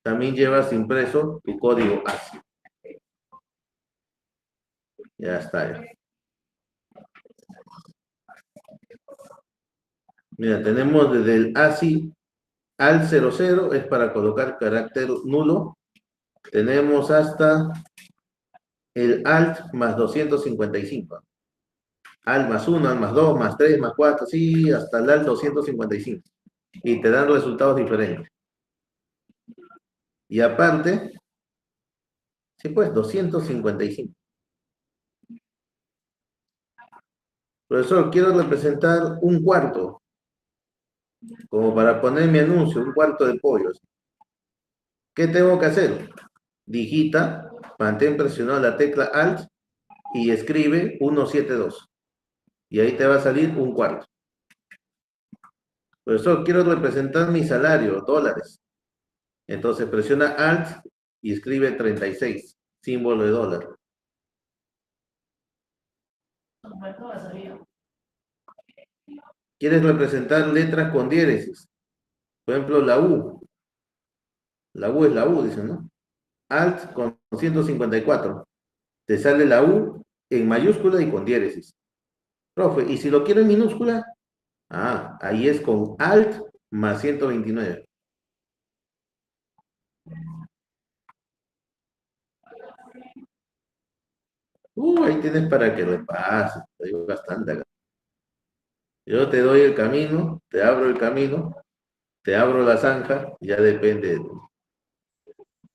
también llevas impreso tu código ASCII. Ya está. Mira, tenemos desde el ASCII al 00, es para colocar carácter nulo. Tenemos hasta el Alt más 255. Alt más 1, Alt más 2, más 3, más 4, sí, hasta el Alt 255. Y te dan resultados diferentes. Y aparte, sí, pues 255. Profesor, quiero representar un cuarto, como para poner mi anuncio, un cuarto de pollo. ¿Qué tengo que hacer? Digita, mantén presionada la tecla Alt y escribe 172. Y ahí te va a salir un cuarto. Profesor, quiero representar mi salario, dólares. Entonces presiona Alt y escribe 36, símbolo de dólar. ¿Quieres representar letras con diéresis? Por ejemplo, la U. La U es la U, dicen, ¿no? Alt con 154. Te sale la U en mayúscula y con diéresis. Profe, ¿y si lo quiero en minúscula? Ah, ahí es con Alt más 129. Ahí tienes para que repases. Te digo bastante acá. Yo te doy el camino, te abro el camino, te abro la zanja, ya depende de ti.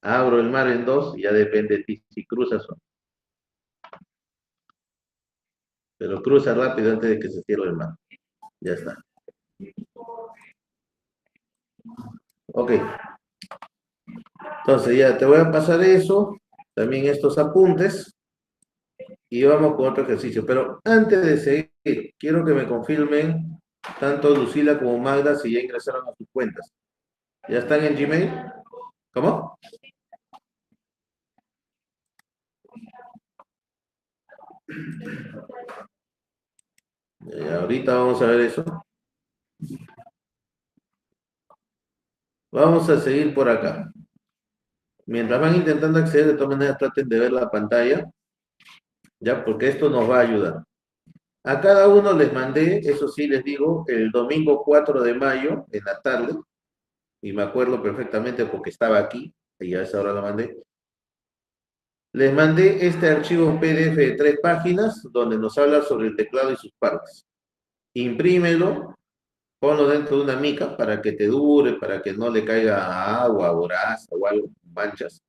Abro el mar en dos, ya depende de ti si cruzas o no. Pero cruza rápido antes de que se cierre el mar. Ya está. Ok. Entonces ya te voy a pasar eso, también estos apuntes, y vamos con otro ejercicio. Pero antes de seguir, quiero que me confirmen tanto Lucila como Magda si ya ingresaron a sus cuentas. ¿Ya están en Gmail? ¿Cómo? Ahorita vamos a ver eso. Vamos a seguir por acá. Mientras van intentando acceder, de todas maneras traten de ver la pantalla, ya, porque esto nos va a ayudar. A cada uno les mandé, eso sí les digo, el domingo 4 de mayo, en la tarde, y me acuerdo perfectamente porque estaba aquí, y a esa hora lo mandé. Les mandé este archivo PDF de 3 páginas, donde nos habla sobre el teclado y sus partes. Imprímelo, ponlo dentro de una mica para que te dure, para que no le caiga agua o grasa o algo, manchas.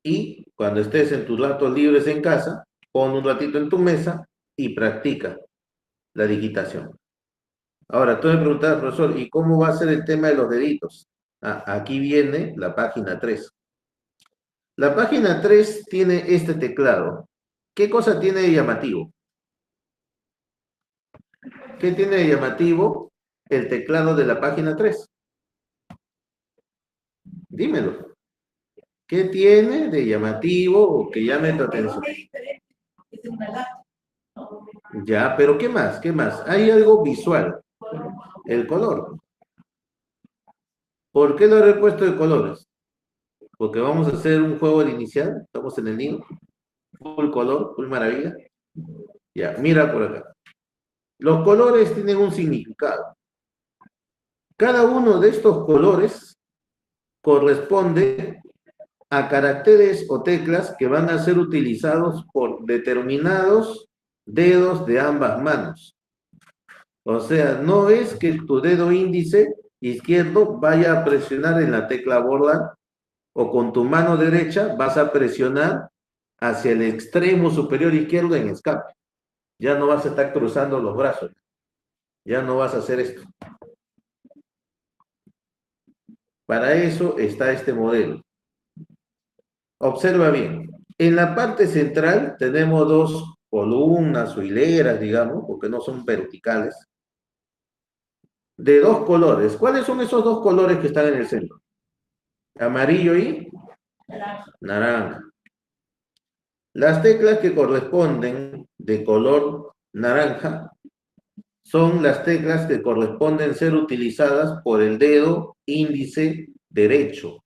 Y cuando estés en tus ratos libres en casa, pon un ratito en tu mesa y practica la digitación. Ahora, tú me preguntabas, profesor, ¿y cómo va a ser el tema de los deditos? Ah, aquí viene la página 3. La página 3 tiene este teclado. ¿Qué cosa tiene de llamativo? ¿Qué tiene de llamativo el teclado de la página 3? Dímelo. ¿Qué tiene de llamativo o que llame tu atención? Es una lata, ¿no? Ya, pero ¿qué más? ¿Qué más? Hay algo visual, el color. ¿Por qué lo he repuesto de colores? Porque vamos a hacer un juego de inicial, estamos en el nido, full color, full maravilla. Ya, mira por acá. Los colores tienen un significado. Cada uno de estos colores corresponde a caracteres o teclas que van a ser utilizados por determinados dedos de ambas manos. O sea, no es que tu dedo índice izquierdo vaya a presionar en la tecla borda o con tu mano derecha vas a presionar hacia el extremo superior izquierdo en escape. Ya no vas a estar cruzando los brazos. Ya no vas a hacer esto. Para eso está este modelo. Observa bien. En la parte central tenemos dos columnas o hileras, digamos, porque no son verticales, de dos colores. ¿Cuáles son esos dos colores que están en el centro? Amarillo y naranja. Las teclas que corresponden de color naranja son las teclas que corresponden ser utilizadas por el dedo índice derecho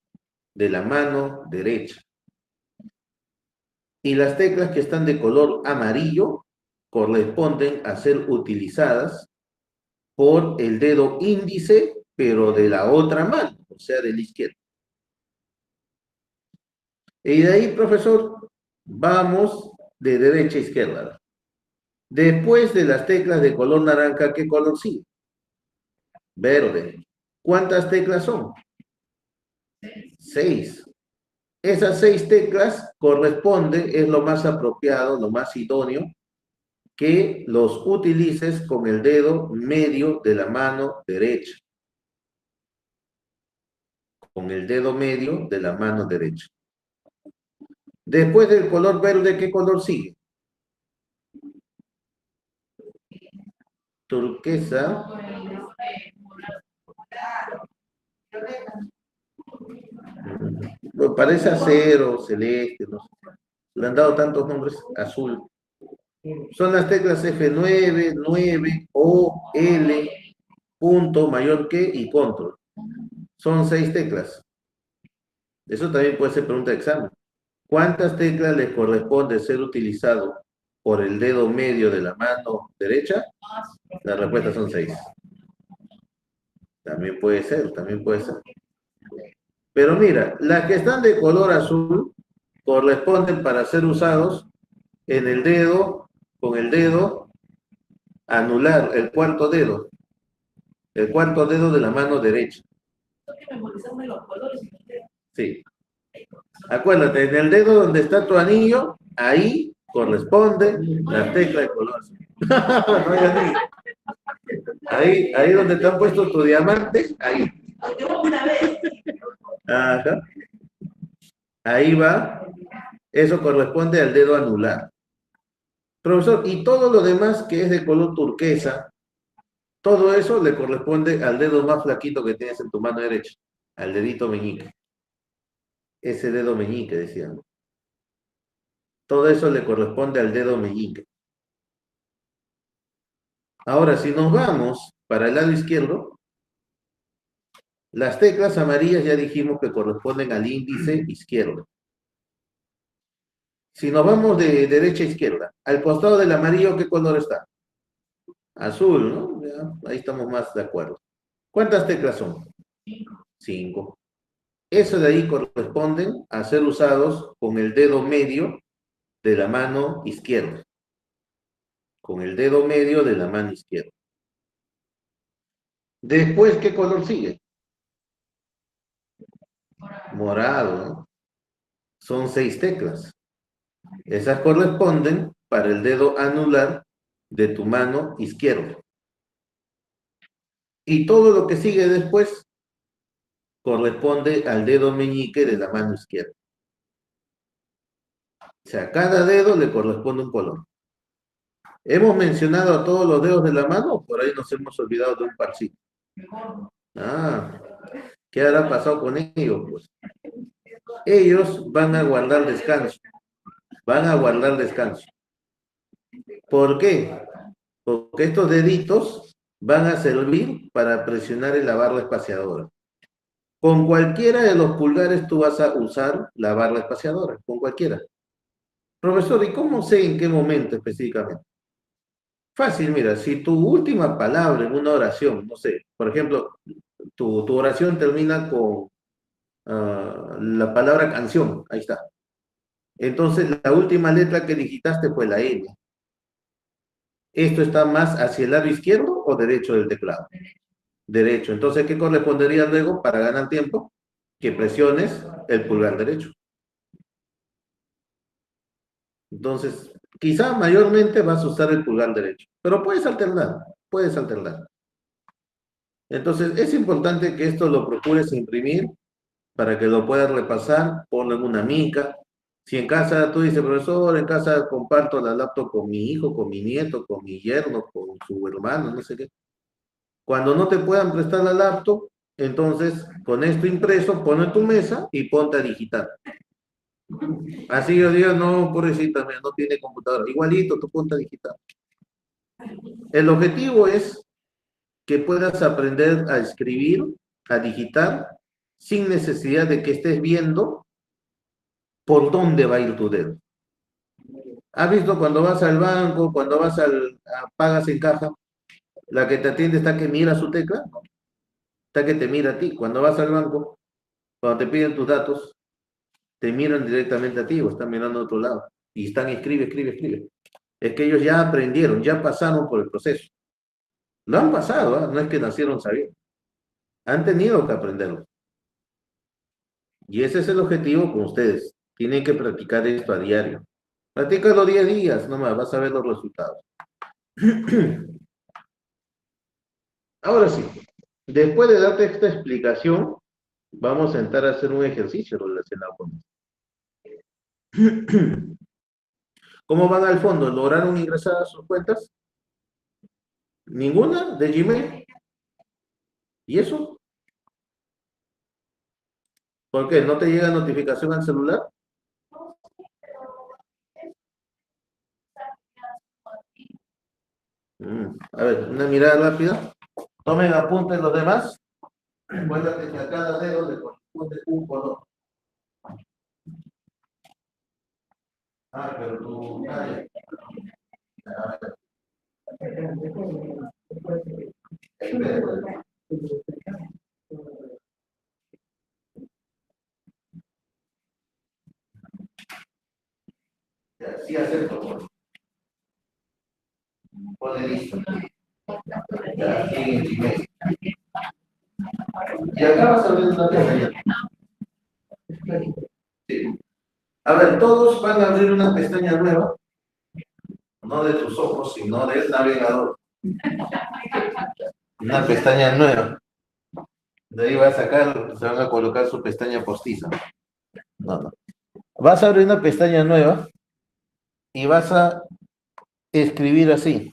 de la mano derecha. Y las teclas que están de color amarillo corresponden a ser utilizadas por el dedo índice, pero de la otra mano, o sea, de la izquierda. Y de ahí, profesor, vamos de derecha a izquierda. Después de las teclas de color naranja, ¿qué color sigue? Verde. ¿Cuántas teclas son? 6. Esas 6 teclas corresponden, es lo más apropiado, lo más idóneo, que los utilices con el dedo medio de la mano derecha. Con el dedo medio de la mano derecha. Después del color verde, ¿qué color sigue? Turquesa. Parece acero, celeste, no sé. Le han dado tantos nombres, azul. Son las teclas F9, 9, O, L, punto, mayor que y control. Son 6 teclas. Eso también puede ser pregunta de examen. ¿Cuántas teclas le corresponde ser utilizado por el dedo medio de la mano derecha? La respuesta son 6. También puede ser, también puede ser. Pero mira, las que están de color azul corresponden para ser usados en el dedo, con el dedo anular, el cuarto dedo de la mano derecha. Sí. Acuérdate, en el dedo donde está tu anillo, ahí corresponde la tecla de color azul. No hay anillo. Ahí donde te han puesto tu diamante, ahí. Ajá. Ahí va. Eso corresponde al dedo anular. Profesor, y todo lo demás que es de color turquesa, todo eso le corresponde al dedo más flaquito que tienes en tu mano derecha, al dedito meñique. Ese dedo meñique, decían. Todo eso le corresponde al dedo meñique. Ahora, si nos vamos para el lado izquierdo, las teclas amarillas ya dijimos que corresponden al índice izquierdo. Si nos vamos de derecha a izquierda, al costado del amarillo, ¿qué color está? Azul, ¿no? Ya, ahí estamos más de acuerdo. ¿Cuántas teclas son? 5. Eso de ahí corresponden a ser usados con el dedo medio de la mano izquierda. Con el dedo medio de la mano izquierda. Después, ¿qué color sigue? Morado, ¿no? Son 6 teclas. Esas corresponden para el dedo anular de tu mano izquierda. Y todo lo que sigue después corresponde al dedo meñique de la mano izquierda. O sea, cada dedo le corresponde un color. ¿Hemos mencionado a todos los dedos de la mano? Por ahí nos hemos olvidado de un parcito. Ah, ¿qué habrá pasado con ellos? Pues ellos van a guardar descanso. Van a guardar descanso. ¿Por qué? Porque estos deditos van a servir para presionar en la barra espaciadora. Con cualquiera de los pulgares tú vas a usar la barra espaciadora, con cualquiera. Profesor, ¿y cómo sé en qué momento específicamente? Fácil, mira, si tu última palabra en una oración, no sé, por ejemplo, tu oración termina con la palabra canción, ahí está. Entonces, la última letra que digitaste fue la N. ¿Esto está más hacia el lado izquierdo o derecho del teclado? Derecho. Entonces, ¿qué correspondería luego para ganar tiempo? Que presiones el pulgar derecho. Entonces, quizá mayormente vas a usar el pulgar derecho, pero puedes alternar, puedes alternar. Entonces, es importante que esto lo procures imprimir para que lo puedas repasar, ponlo en una mica. Si en casa tú dices, profesor, en casa comparto la laptop con mi hijo, con mi nieto, con mi yerno, con su hermano, no sé qué. Cuando no te puedan prestar la laptop, entonces con esto impreso, ponlo en tu mesa y ponte a digitar. Así yo digo, no, pobrecita, mira, no tiene computadora. Igualito, tú ponte a digitar. El objetivo es que puedas aprender a escribir, a digitar, sin necesidad de que estés viendo por dónde va a ir tu dedo. ¿Has visto cuando vas al banco, cuando vas pagas en caja, la que te atiende está que mira su tecla? Está que te mira a ti. Cuando vas al banco, cuando te piden tus datos, te miran directamente a ti o están mirando a otro lado. Y están escribe, escribe, escribe. Es que ellos ya aprendieron, ya pasaron por el proceso. Lo han pasado, ¿eh? No es que nacieron sabiendo. Han tenido que aprenderlo. Y ese es el objetivo con ustedes. Tienen que practicar esto a diario. Practícalo día a día, nomás vas a ver los resultados. Ahora sí, después de darte esta explicación, vamos a entrar a hacer un ejercicio relacionado con esto. ¿Cómo van al fondo? ¿Lograron ingresar a sus cuentas? ¿Ninguna de Gmail? ¿Y eso? ¿Por qué? ¿No te llega notificación al celular? A ver, una mirada rápida. Tomen apuntes los demás. Recuérdate que a cada dedo le corresponde un color. Pero tú... Sí, acepto. Pone listo. Ya, sigue en Gmail. Y acá vas a ver una pestaña. Sí. A ver, todos van a abrir una pestaña nueva, no de tus ojos, sino del navegador. Una pestaña nueva. De ahí va a sacar, se van a colocar su pestaña postiza. No, no. Vas a abrir una pestaña nueva y vas a escribir así.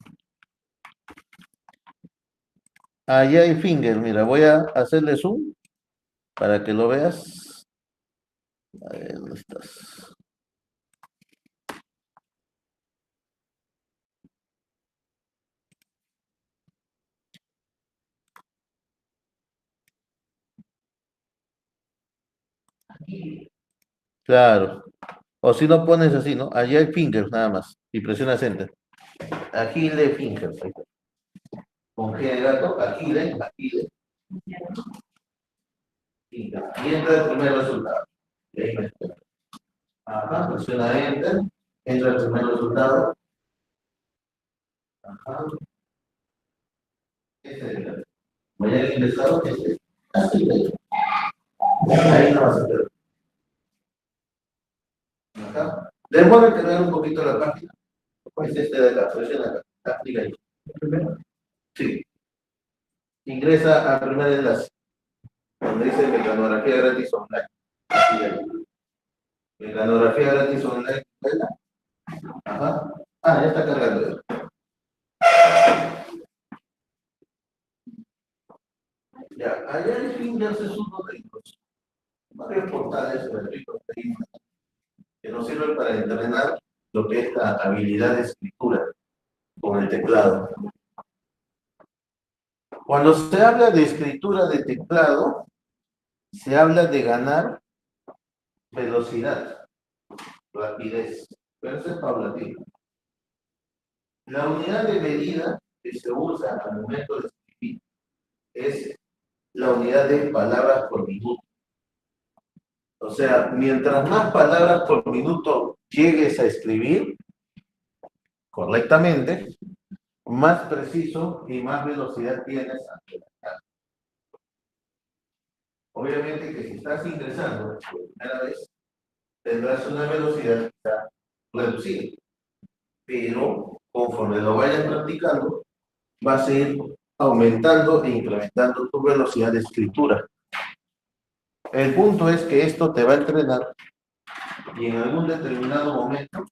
Allá hay finger, mira, voy a hacerle zoom para que lo veas. A ver, ¿dónde estás? Claro. O si no pones así, ¿no? Allá hay fingers nada más. Y presionas enter. Agile fingers. Ahí está. Con G de gato, agile, agile. Fingers. Y entra el primer resultado. Y ahí me espera. Ajá, presiona enter. Entra el primer resultado. Ajá. Este es el. Voy a ingresar este. Así de. Ahí no vas a ver. Acá. Demora cargar un poquito la página. Es este de acá, presiona acá. Aplica ahí. Sí. Ingresa a primer enlace, donde dice mecanografía gratis online. Así ahí. Mecanografía gratis online. Ajá. Ah, ya está cargando. Ya, allá el Fingers es uno de los varios portales gratuitos que nos sirven para entrenar lo que es la habilidad de escritura con el teclado. Cuando se habla de escritura de teclado, se habla de ganar velocidad, rapidez, pero eso es paulatino. La unidad de medida que se usa al momento de escribir es la unidad de palabras por minuto. O sea, mientras más palabras por minuto llegues a escribir correctamente, más preciso y más velocidad tienes ante la cara. Obviamente que si estás ingresando por primera vez, tendrás una velocidad quizá reducida, pero conforme lo vayas practicando, vas a ir aumentando e incrementando tu velocidad de escritura. El punto es que esto te va a entrenar y en algún determinado momento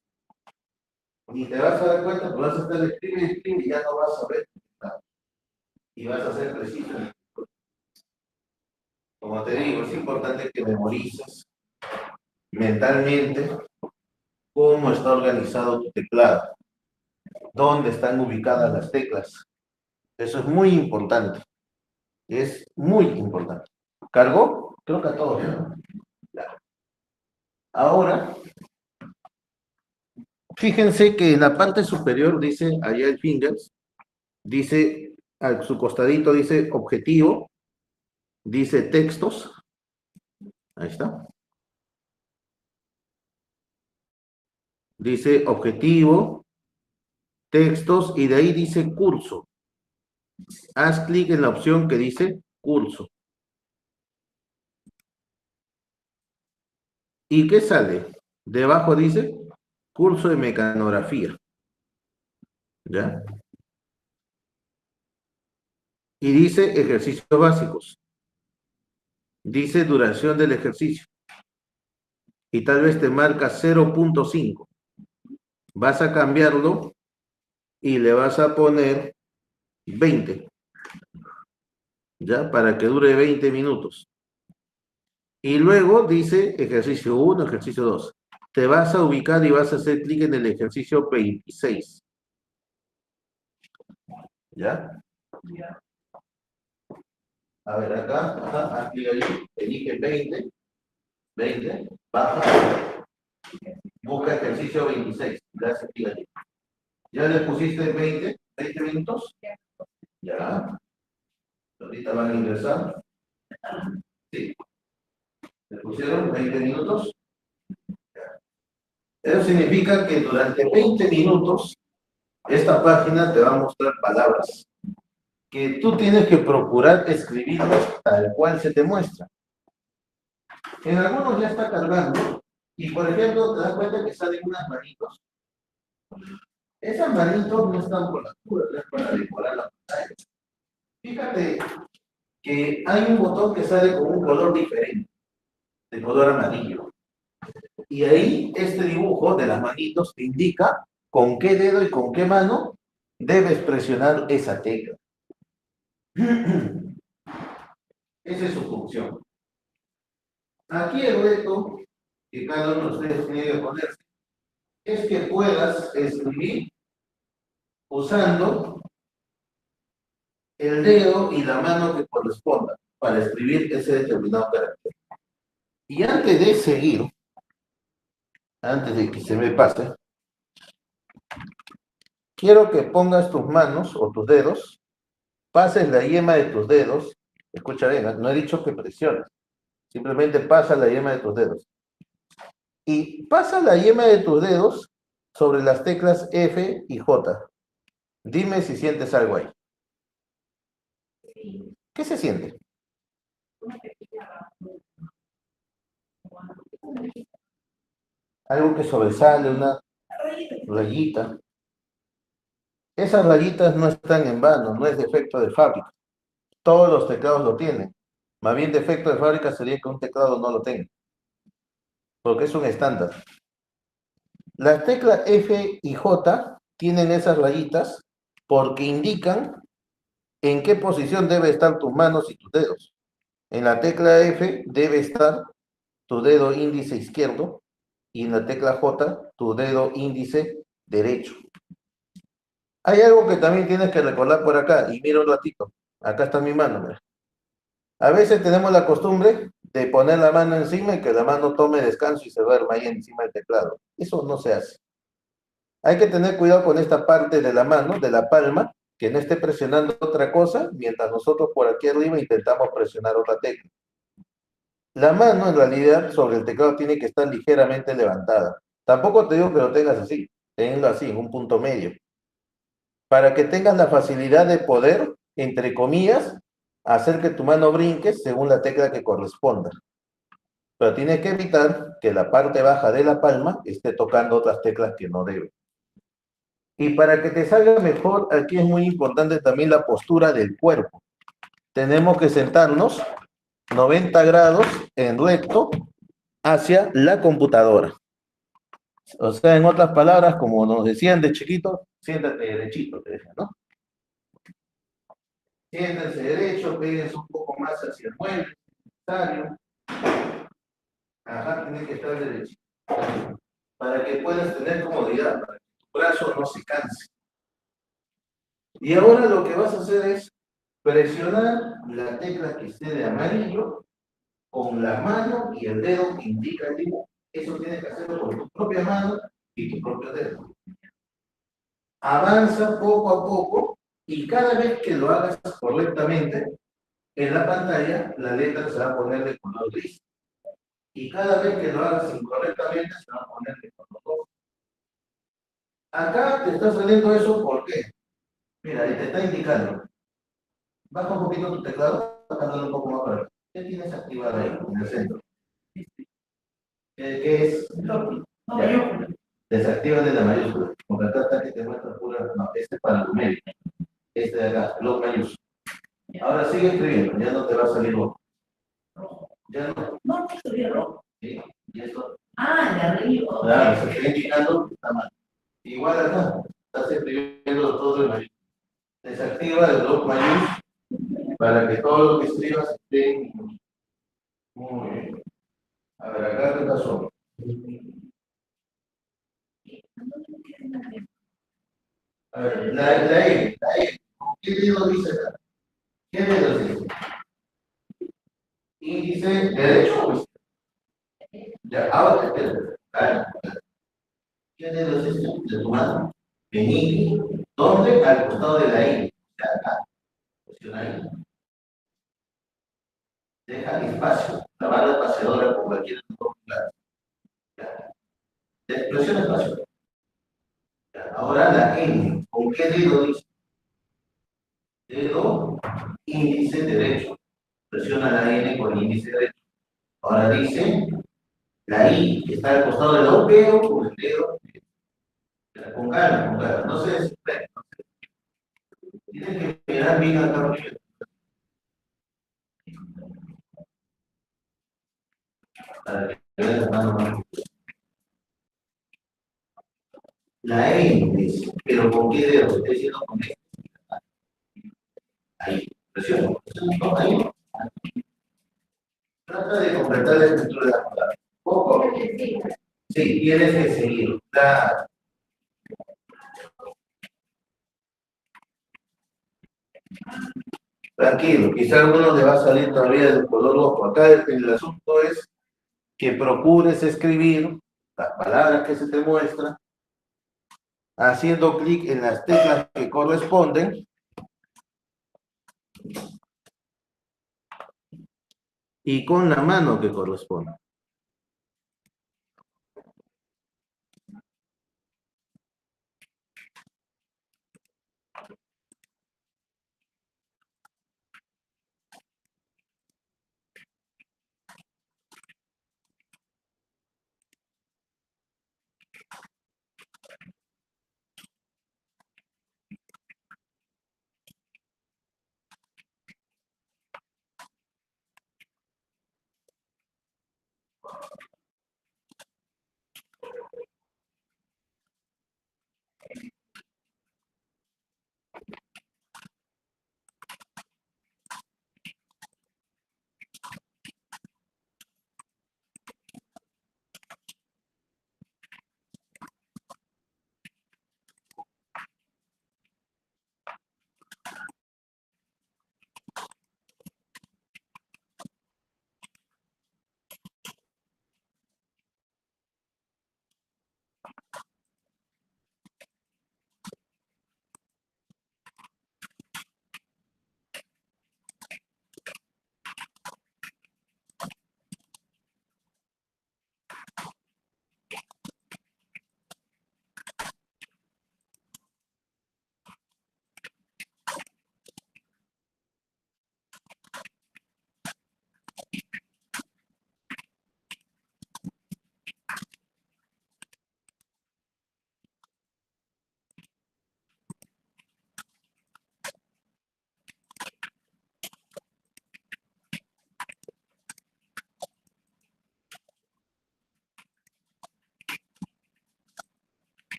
ni te vas a dar cuenta, que vas a estar escribe y ya no vas a ver y vas a ser preciso. Como te digo, es importante que memorices mentalmente cómo está organizado tu teclado, dónde están ubicadas las teclas. Eso es muy importante. Es muy importante. ¿Cargó? Creo que a todos, ¿no? Ya. Ahora, fíjense que en la parte superior dice, allá el Fingers, dice, a su costadito dice objetivo, dice textos, ahí está. Dice objetivo, textos, y de ahí dice curso. Haz clic en la opción que dice curso. ¿Y qué sale? Debajo dice curso de mecanografía. ¿Ya? Y dice ejercicios básicos. Dice duración del ejercicio. Y tal vez te marca 0.5. Vas a cambiarlo y le vas a poner 20. ¿Ya? Para que dure 20 minutos. Y luego dice ejercicio 1, ejercicio 2. Te vas a ubicar y vas a hacer clic en el ejercicio 26. ¿Ya? A ver, acá, haz clic ahí, elige 20, baja, busca ejercicio 26, le haces clic ahí. ¿Ya le pusiste 20 minutos? Ya. Ahorita van a ingresar. Sí. ¿Le pusieron 20 minutos? Eso significa que durante 20 minutos esta página te va a mostrar palabras que tú tienes que procurar escribirlas tal cual se te muestra. En algunos ya está cargando y, por ejemplo, te das cuenta que salen unas manitos. Esas manitos no están por la cura, es para decorar la pantalla. Fíjate que hay un botón que sale con un color diferente, de color amarillo. Y ahí este dibujo de las manitos te indica con qué dedo y con qué mano debes presionar esa tecla. Esa es su función. Aquí el reto que cada uno de ustedes tiene que ponerse es que puedas escribir usando el dedo y la mano que corresponda para escribir ese determinado carácter. Y antes de seguir, antes de que se me pase, quiero que pongas tus manos o tus dedos, pases la yema de tus dedos, escucha bien, no he dicho que presiones, simplemente pasa la yema de tus dedos. Y pasa la yema de tus dedos sobre las teclas F y J. Dime si sientes algo ahí. ¿Qué se siente? Algo que sobresale, una rayita. Esas rayitas no están en vano, no es defecto de fábrica. Todos los teclados lo tienen. Más bien defecto de fábrica sería que un teclado no lo tenga, porque es un estándar. Las teclas F y J tienen esas rayitas porque indican en qué posición debe estar tus manos y tus dedos. En la tecla F debe estar tu dedo índice izquierdo y en la tecla J tu dedo índice derecho. Hay algo que también tienes que recordar por acá, y mira un ratito. Acá está mi mano, mira. A veces tenemos la costumbre de poner la mano encima y que la mano tome descanso y se duerma ahí encima del teclado. Eso no se hace. Hay que tener cuidado con esta parte de la mano, de la palma, que no esté presionando otra cosa, mientras nosotros por aquí arriba intentamos presionar otra tecla. La mano en realidad sobre el teclado tiene que estar ligeramente levantada. Tampoco te digo que lo tengas así, tenlo así, en un punto medio, para que tengas la facilidad de poder, entre comillas, hacer que tu mano brinque según la tecla que corresponda. Pero tienes que evitar que la parte baja de la palma esté tocando otras teclas que no debe. Y para que te salga mejor, aquí es muy importante también la postura del cuerpo. Tenemos que sentarnos 90 grados en recto hacia la computadora. O sea, en otras palabras, como nos decían de chiquito, siéntate derechito, te decían, ¿no? Siéntense derecho, péguense un poco más hacia el mueble, necesario. Ajá, tiene que estar derechito. Para que puedas tener comodidad, para que tu brazo no se canse. Y ahora lo que vas a hacer es presionar la tecla que esté de amarillo con la mano y el dedo que indica el dibujo. Eso tienes que hacerlo con tu propia mano y tu propio dedo. Avanza poco a poco y cada vez que lo hagas correctamente, en la pantalla la letra se va a poner de color gris. Y cada vez que lo hagas incorrectamente, se va a poner de color rojo. Acá te está saliendo eso, ¿por qué? Mira, y te está indicando. Baja un poquito tu teclado, bajándolo un poco más para acá. ¿Qué tienes activado ahí, en el centro? ¿Qué es? Ya. Desactiva de la mayúscula. Porque acá está que te muestra pura. No, este es para numérico. Este de acá, los mayúsculas. Ahora sigue escribiendo, ya no te va a salir rojo. Ya no. No, te salió rojo. Sí, y esto. Ah, de arriba. Claro, se está indicando que está mal. Igual acá, estás escribiendo todo el mayúscula. Desactiva el bloc mayúscula para que todo lo que escribas esté en minúscula. Muy bien. A ver, acá qué pasó. A ver, la E, ¿con qué dedo dice acá? ¿Qué dedo dice? Índice derecho o izquierdo. Ya, ahora, espera. ¿Qué dedo es este? De tu mano. Meñique. ¿Dónde? Al costado de la I. O sea, acá. Presiona ahí. Deja espacio. La barra espaciadora por cualquier otro lado. Presiona espacio. Ya. Ahora la N. ¿Con qué dedo dice? Dedo índice derecho. Presiona la N con el índice derecho. Ahora dice la I que está al costado de la O, pero con el dedo. Con calma. No se desespere. Tienes que mirar bien acá arriba. Para que veas la mano más. La N dice, pero ¿con qué dedo? Estoy diciendo con este. Ahí. Presiona. No, ahí. Trata de completar la estructura de la palabra. Poco. Sí, tienes que seguir. Tranquilo, quizá a alguno le va a salir todavía de color rojo. Acá el asunto es que procures escribir las palabras que se te muestran, haciendo clic en las teclas que corresponden y con la mano que corresponde.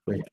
Fue.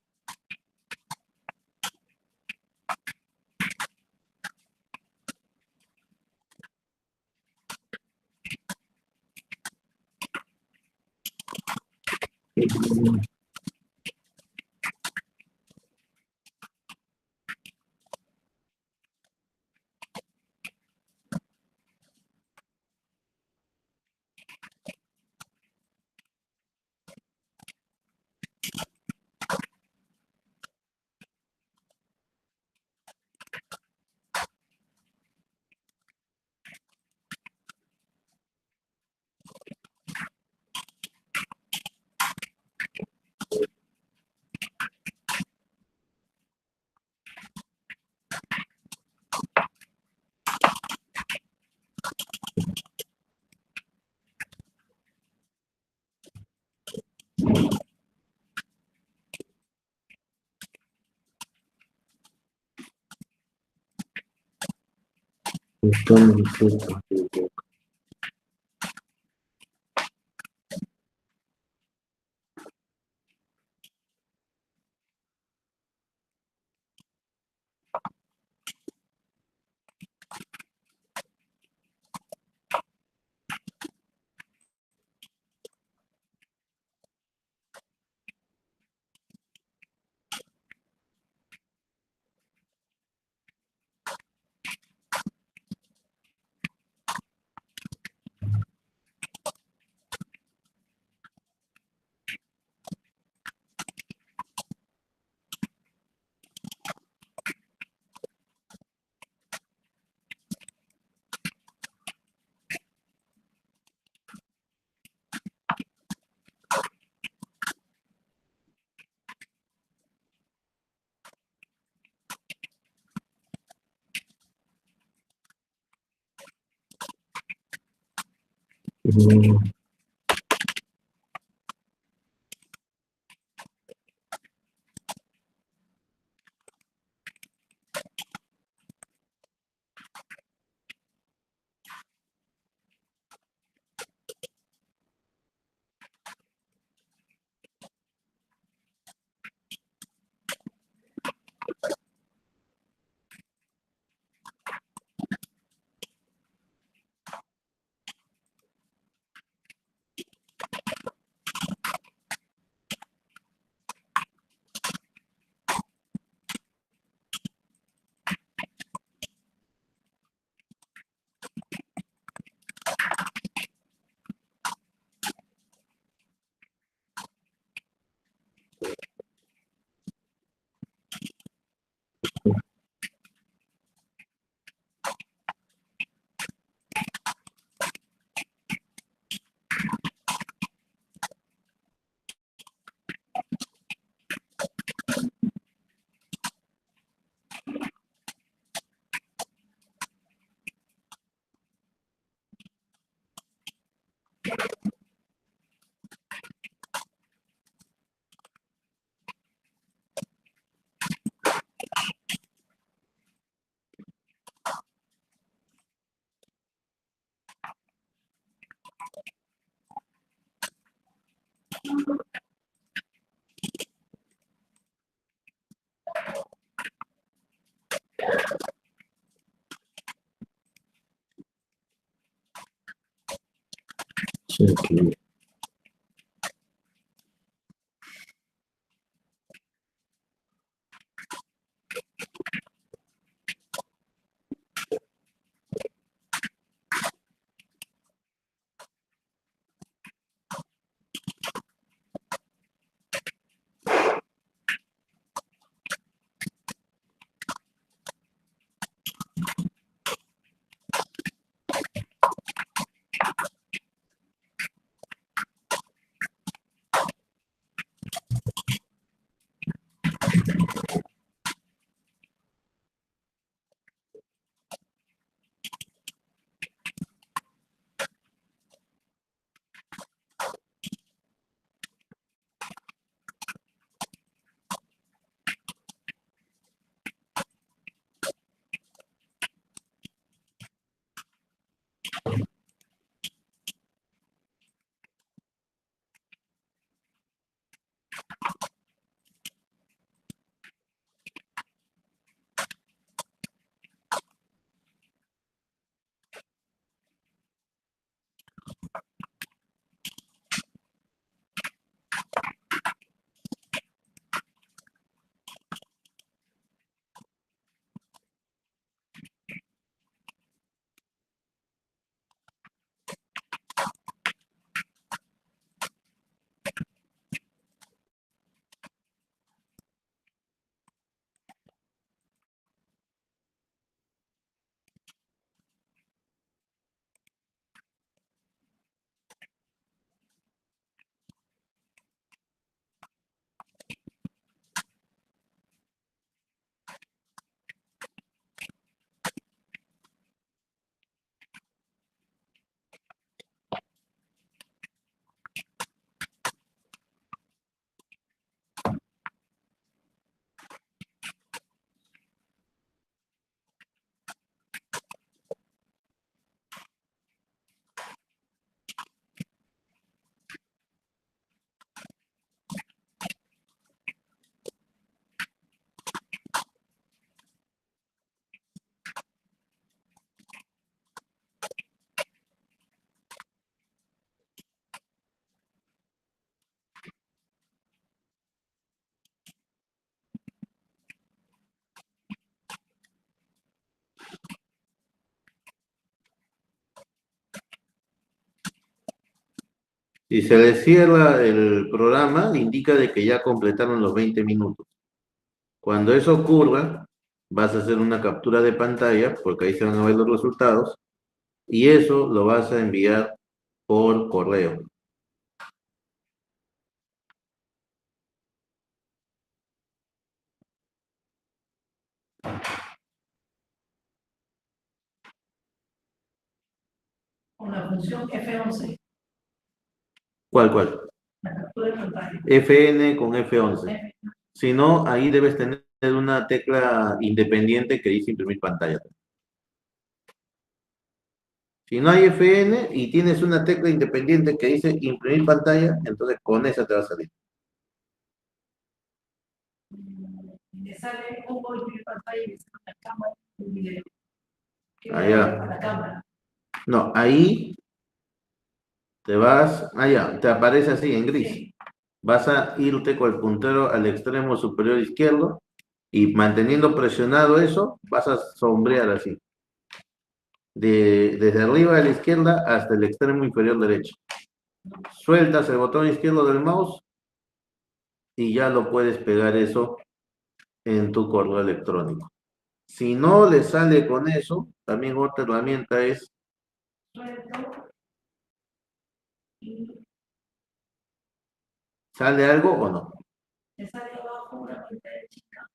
Sí. Si se les cierra el programa, indica de que ya completaron los 20 minutos. Cuando eso ocurra, vas a hacer una captura de pantalla, porque ahí se van a ver los resultados, y eso lo vas a enviar por correo. Con la función F11, ¿Cuál? la captura de pantalla. FN con F11. Si no, ahí debes tener una tecla independiente que dice imprimir pantalla. Si no hay FN y tienes una tecla independiente que dice imprimir pantalla, entonces con esa te va a salir. Me sale un imprimir pantalla y me sale la cámara un video. Allá. A la cámara. No, ahí te vas, allá, te aparece así en gris. Sí. Vas a irte con el puntero al extremo superior izquierdo y manteniendo presionado eso, vas a sombrear así. Desde arriba a la izquierda hasta el extremo inferior derecho. Sueltas el botón izquierdo del mouse y ya lo puedes pegar eso en tu correo electrónico. Si no le sale con eso, también otra herramienta es... ¿Sale algo o no? Me sale abajo una pantalla chica.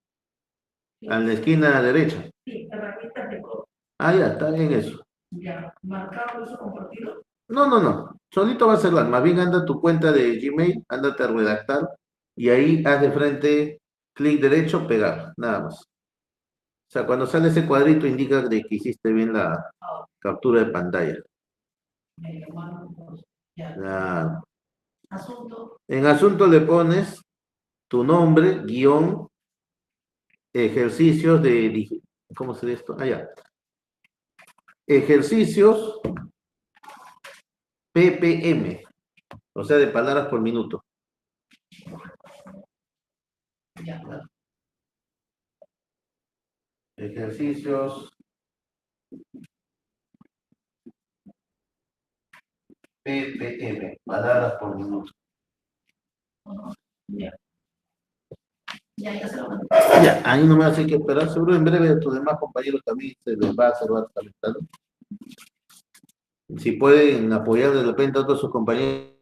A la esquina derecha. Sí, herramientas de código. Ah, ya, está bien eso. Ya, marcado eso compartido. No. Solito va a cerrar. Más bien anda a tu cuenta de Gmail, ándate a redactar y ahí haz de frente, clic derecho, pegar, nada más. O sea, cuando sale ese cuadrito indica de que hiciste bien la captura de pantalla. Claro. Asunto. En asunto le pones tu nombre, guión, ejercicios de... ¿Cómo se dice esto? Ah, ya. Ejercicios ppm, o sea, de palabras por minuto. Ya. Ejercicios ppm, palabras por minuto. Ya. Ya se lo mandé. Ya, ahí nomás hay que esperar. Seguro en breve a tus demás compañeros también se les va a hacer calentando. Si pueden apoyar de repente a otros sus compañeros.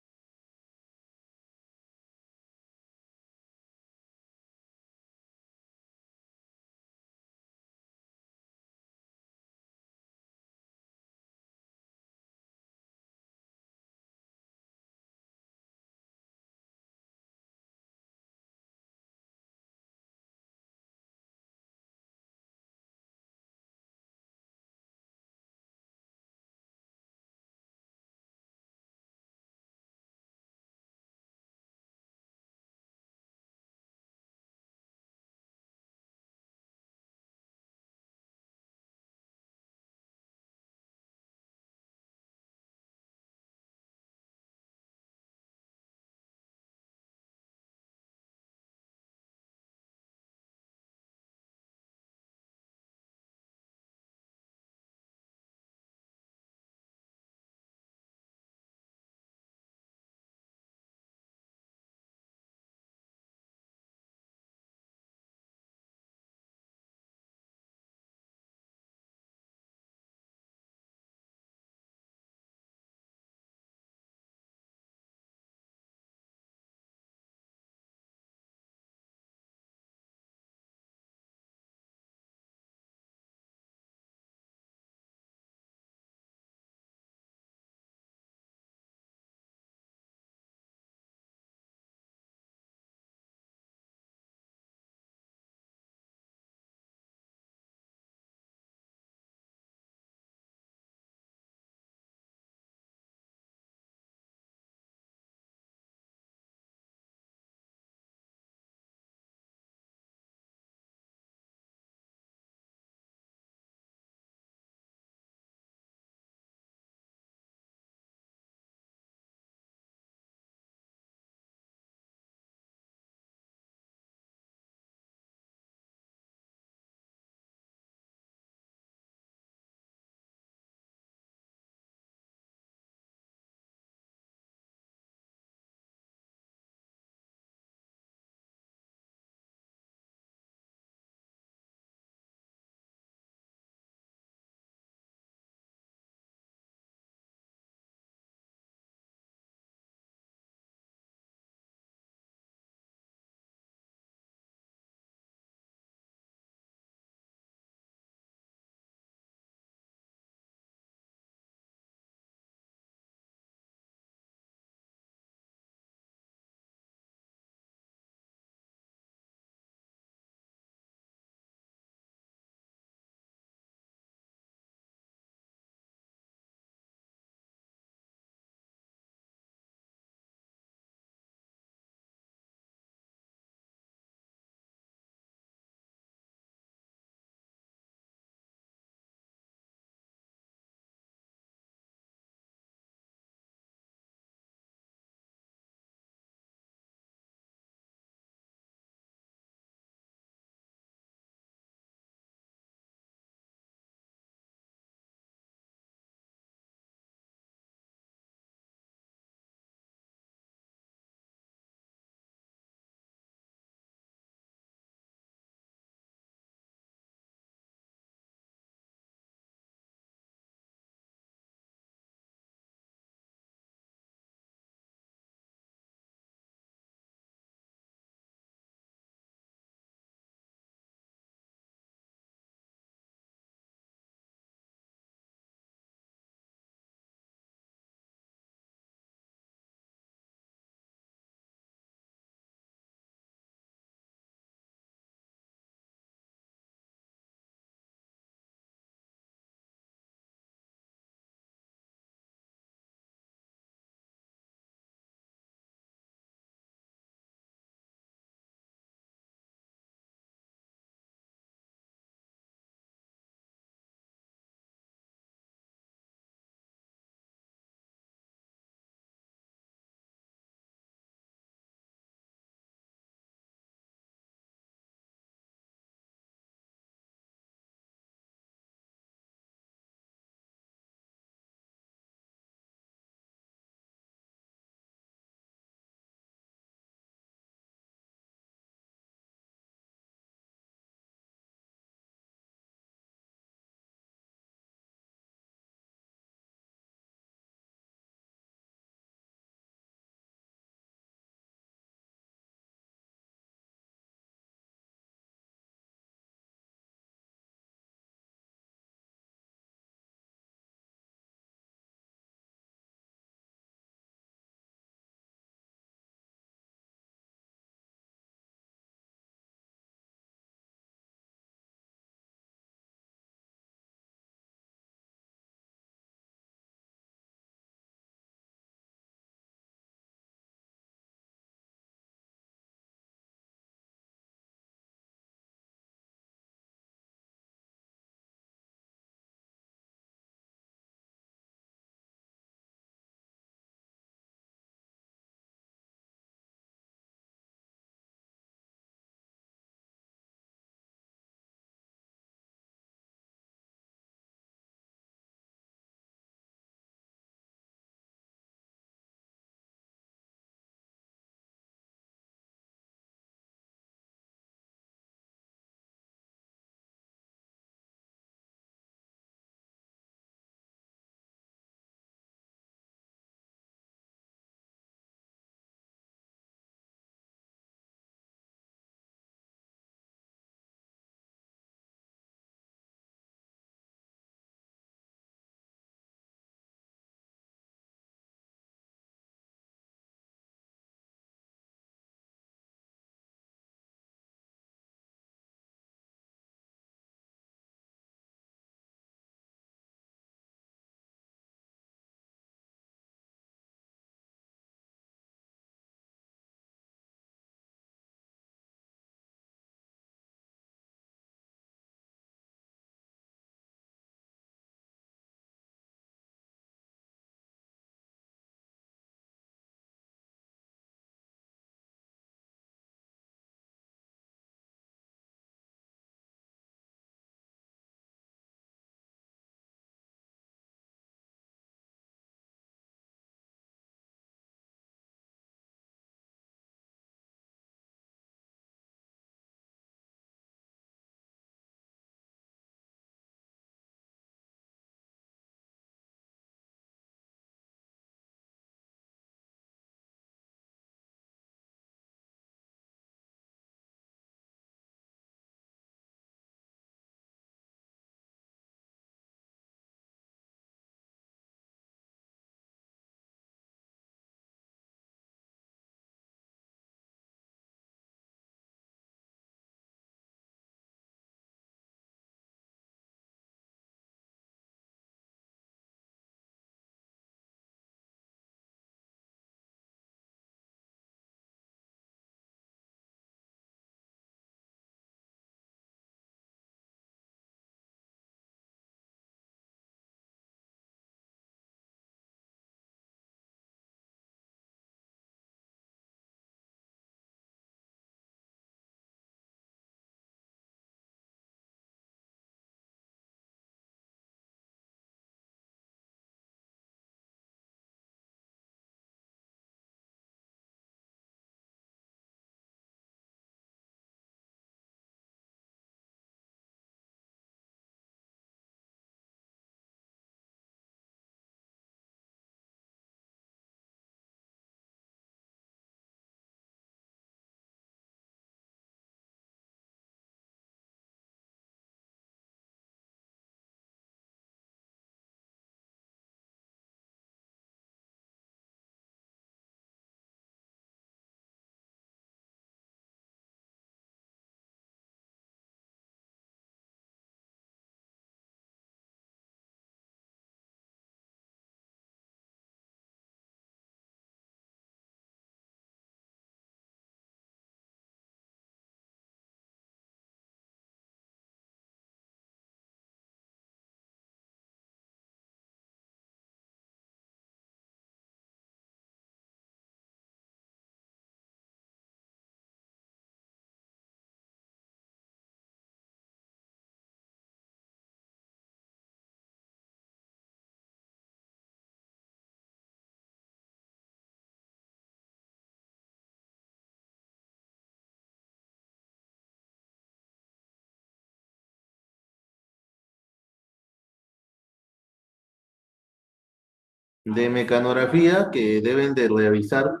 de mecanografía que deben de revisar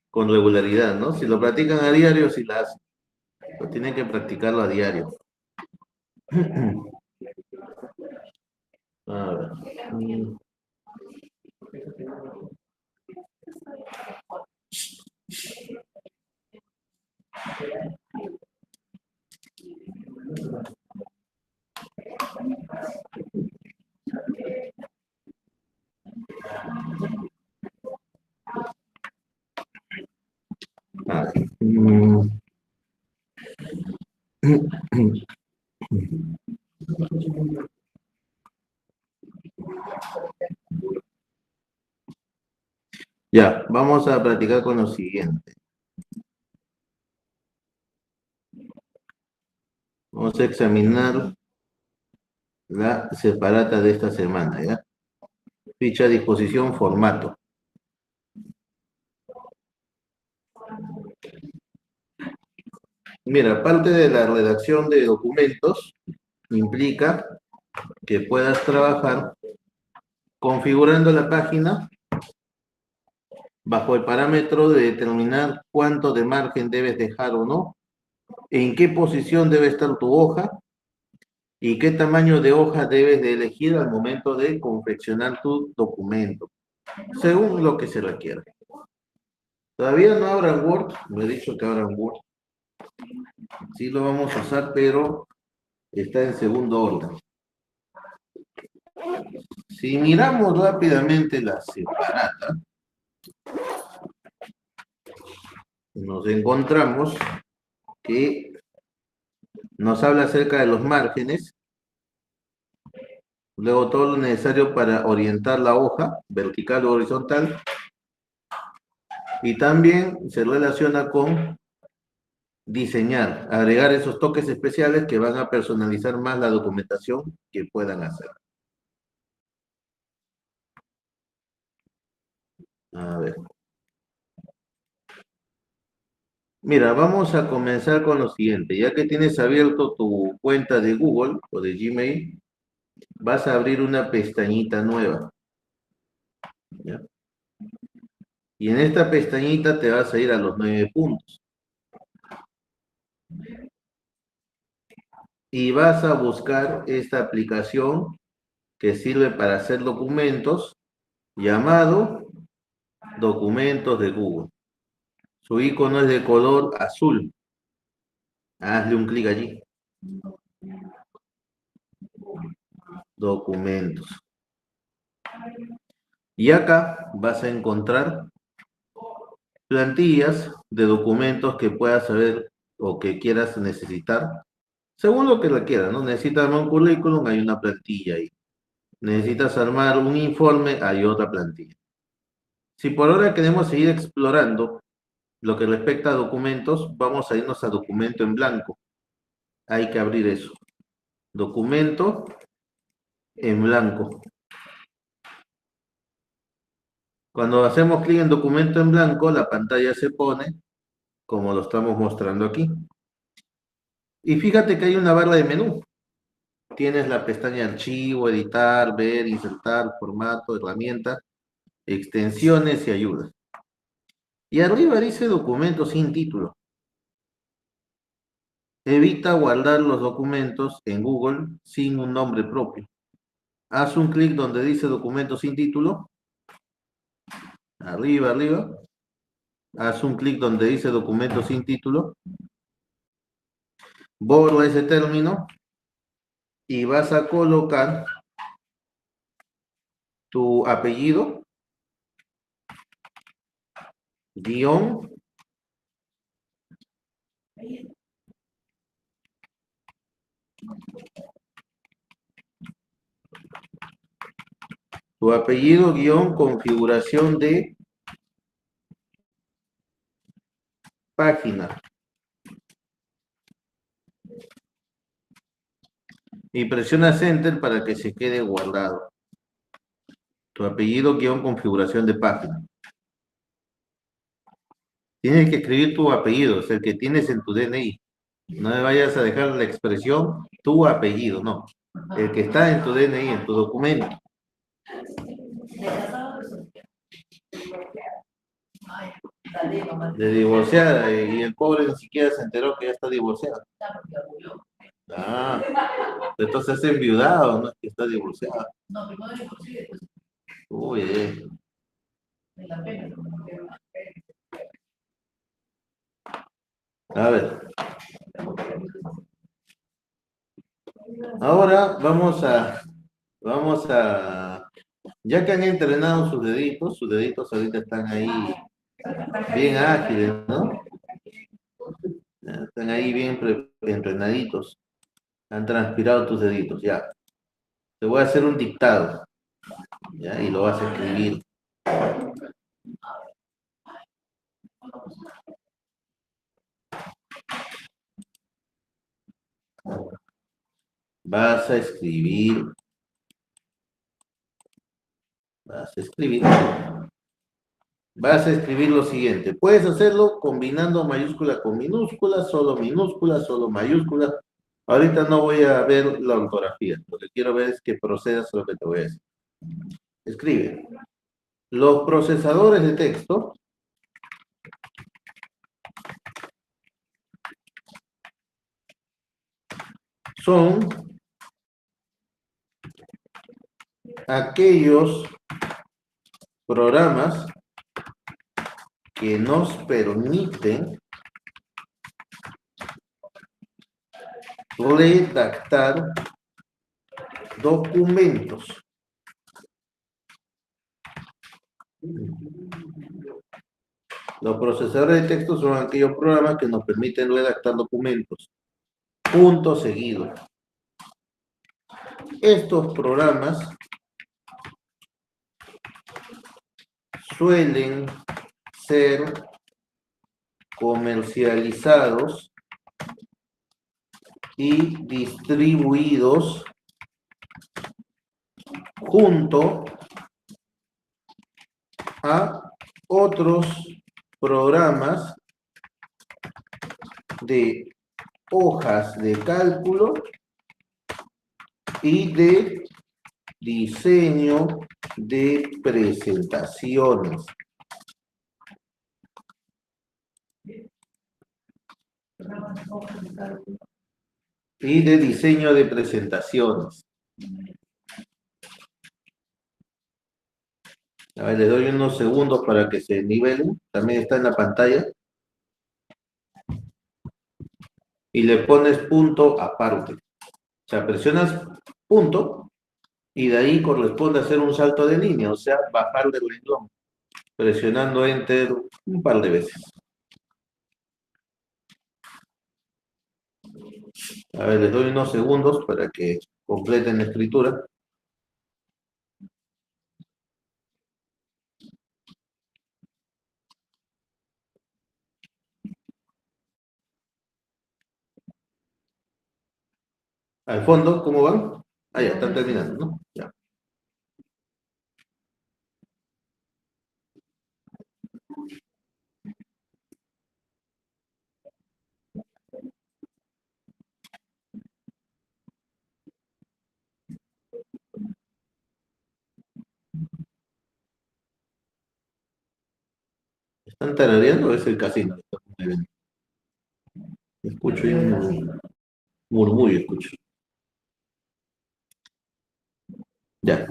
con regularidad, ¿no? Si lo practican a diario, sí la hacen. Pero tienen que practicarlo a diario. A ver. A ver. Ya, vamos a practicar con lo siguiente. Vamos a examinar la separata de esta semana, ¿ya? Ficha, disposición, formato. Mira, parte de la redacción de documentos implica que puedas trabajar configurando la página bajo el parámetro de determinar cuánto de margen debes dejar o no, en qué posición debe estar tu hoja y qué tamaño de hoja debes de elegir al momento de confeccionar tu documento, según lo que se requiera. Todavía no abran Word, me he dicho que abran Word. Sí lo vamos a usar, pero está en segundo orden. Si miramos rápidamente la separata, nos encontramos que nos habla acerca de los márgenes, luego todo lo necesario para orientar la hoja, vertical o horizontal, y también se relaciona con diseñar, agregar esos toques especiales que van a personalizar más la documentación que puedan hacer. A ver. Mira, vamos a comenzar con lo siguiente. Ya que tienes abierto tu cuenta de Google o de Gmail, vas a abrir una pestañita nueva. ¿Ya? Y en esta pestañita te vas a ir a los 9 puntos. Y vas a buscar esta aplicación que sirve para hacer documentos, llamado Documentos de Google. Su icono es de color azul. Hazle un clic allí. Documentos. Y acá vas a encontrar plantillas de documentos que puedas saber o que quieras necesitar, según lo que requieras, ¿no? Necesitas armar un currículum, hay una plantilla ahí. Necesitas armar un informe, hay otra plantilla. Si por ahora queremos seguir explorando lo que respecta a documentos, vamos a irnos a documento en blanco. Hay que abrir eso. Documento en blanco. Cuando hacemos clic en documento en blanco, la pantalla se pone como lo estamos mostrando aquí. Y fíjate que hay una barra de menú. Tienes la pestaña archivo, editar, ver, insertar, formato, herramienta, extensiones y ayudas. Y arriba dice documento sin título. Evita guardar los documentos en Google sin un nombre propio. Haz un clic donde dice documento sin título. Arriba, arriba. Haz un clic donde dice documento sin título. Borra ese término. Y vas a colocar tu apellido, guión, tu apellido, guión, configuración de página. Y presionas Enter para que se quede guardado. Tu apellido, guión, configuración de página. Tienes que escribir tu apellido, es el que tienes en tu DNI. No me vayas a dejar la expresión tu apellido, no. El que está en tu DNI, en tu documento. Dale, mamá. De divorciada, y el pobre ni siquiera se enteró que ya está divorciada. Está porque aburrió. Ah, entonces es enviudado, no es que está divorciada. No, primero es imposible, después Uy, me la pena. a ver, ahora ya que han entrenado sus deditos ahorita están ahí bien ágiles, ¿no? Ya, están ahí bien entrenaditos. Han transpirado tus deditos, ya. Te voy a hacer un dictado, ya, y lo vas a escribir. Vas a escribir, vas a escribir, vas a escribir lo siguiente. Puedes hacerlo combinando mayúscula con minúscula, solo mayúscula. Ahorita no voy a ver la ortografía. Lo que quiero ver es que procedas a lo que te voy a decir. Escribe. Los procesadores de texto son aquellos programas que nos permiten redactar documentos. Los procesadores de texto son aquellos programas que nos permiten redactar documentos. Punto seguido. Estos programas suelen ser comercializados y distribuidos junto a otros programas de hojas de cálculo y de diseño de presentaciones. Y de diseño de presentaciones. A ver, les doy unos segundos para que se nivelen. También está en la pantalla. Y le pones punto aparte. O sea, presionas punto y de ahí corresponde hacer un salto de línea, o sea, bajar del renglón, presionando Enter un par de veces. A ver, les doy unos segundos para que completen la escritura. Al fondo, ¿cómo van? Ah, ya, están terminando, ¿no? Ya. ¿Están tarareando o es el casino? Escucho ahí un murmullo, escucho. Ya.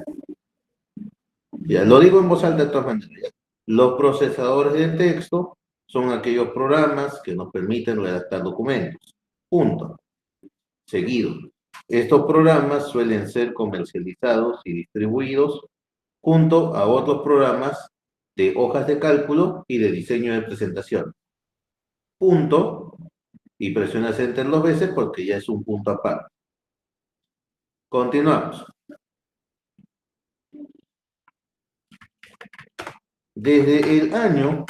Ya, lo digo en voz alta de todas maneras. Ya. Los procesadores de texto son aquellos programas que nos permiten redactar documentos. Punto. Seguido. Estos programas suelen ser comercializados y distribuidos junto a otros programas de hojas de cálculo y de diseño de presentación. Punto. Y presionas Enter dos veces porque ya es un punto aparte. Continuamos. Desde el año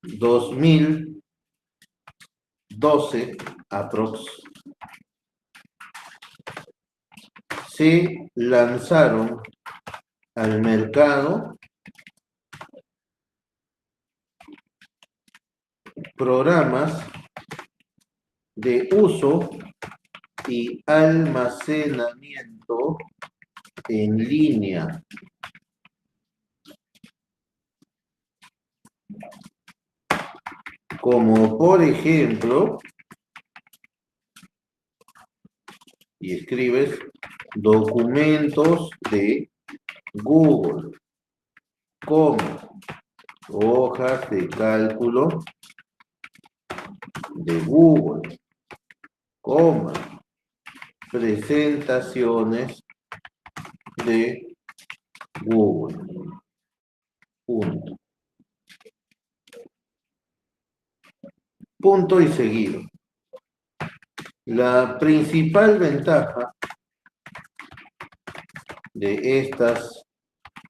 2012 aprox, se lanzaron al mercado programas de uso y almacenamiento en línea como por ejemplo, y escribes documentos de Google, coma, hojas de cálculo de Google, coma, presentaciones de Google, punto. Punto y seguido. La principal ventaja de estas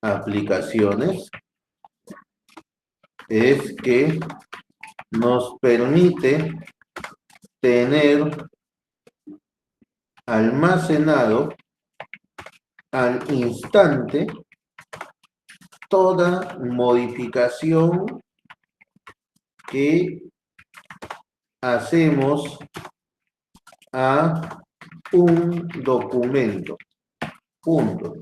aplicaciones es que nos permite tener almacenado al instante toda modificación que hacemos a un documento. Punto.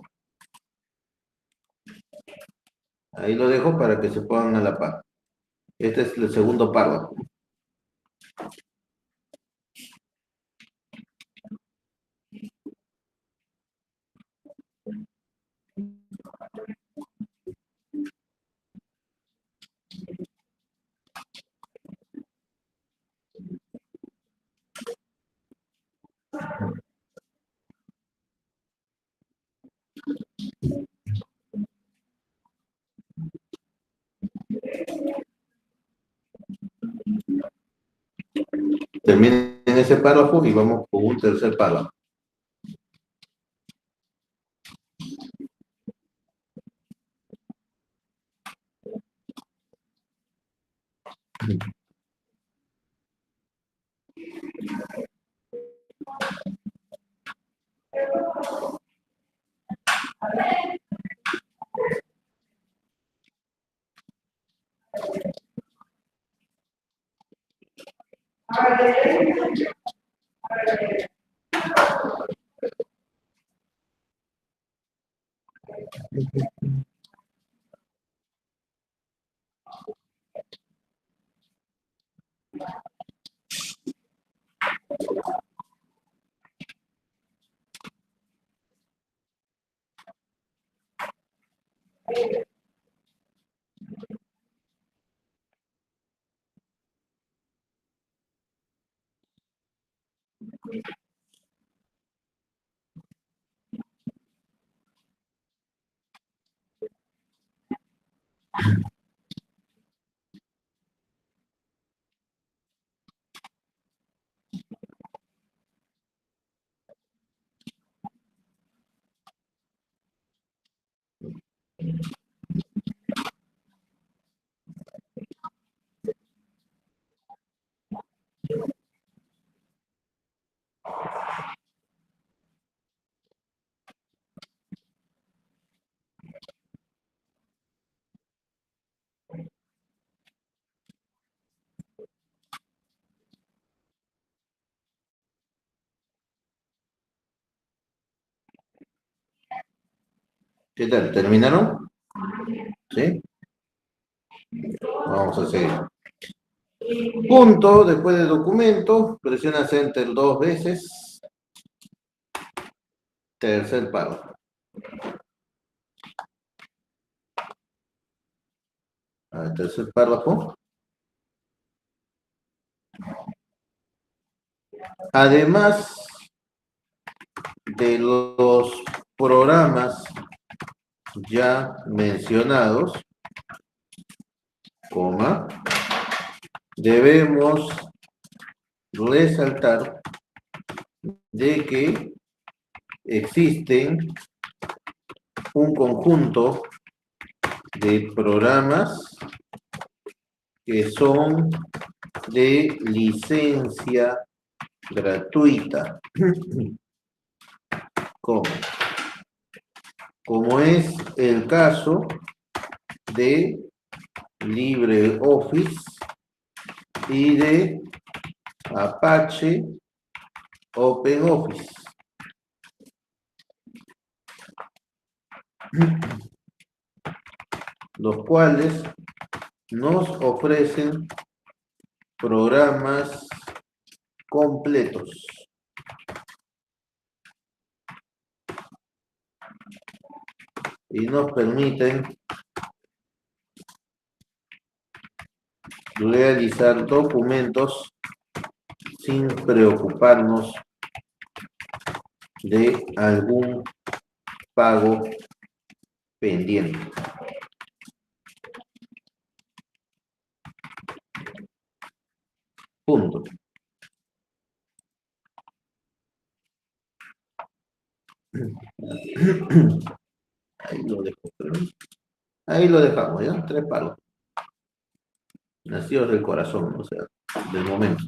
Ahí lo dejo para que se pongan a la par. Este es el segundo párrafo. Terminen ese párrafo y vamos con un tercer párrafo. ¿Qué tal? ¿Terminaron? ¿Sí? Vamos a seguir. Punto, después de documento, presionas Enter 2 veces. Tercer párrafo. Tercer párrafo. Además de los programas ya mencionados, coma, debemos resaltar de que existen un conjunto de programas que son de licencia gratuita, como es el caso de LibreOffice y de Apache OpenOffice. Los cuales nos ofrecen programas completos. Y nos permiten realizar documentos sin preocuparnos de algún pago pendiente. Punto. Ahí lo dejo. Ahí lo dejamos, ¿ya? 3 palos. Nacidos del corazón, o sea, del momento.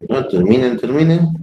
No, terminen.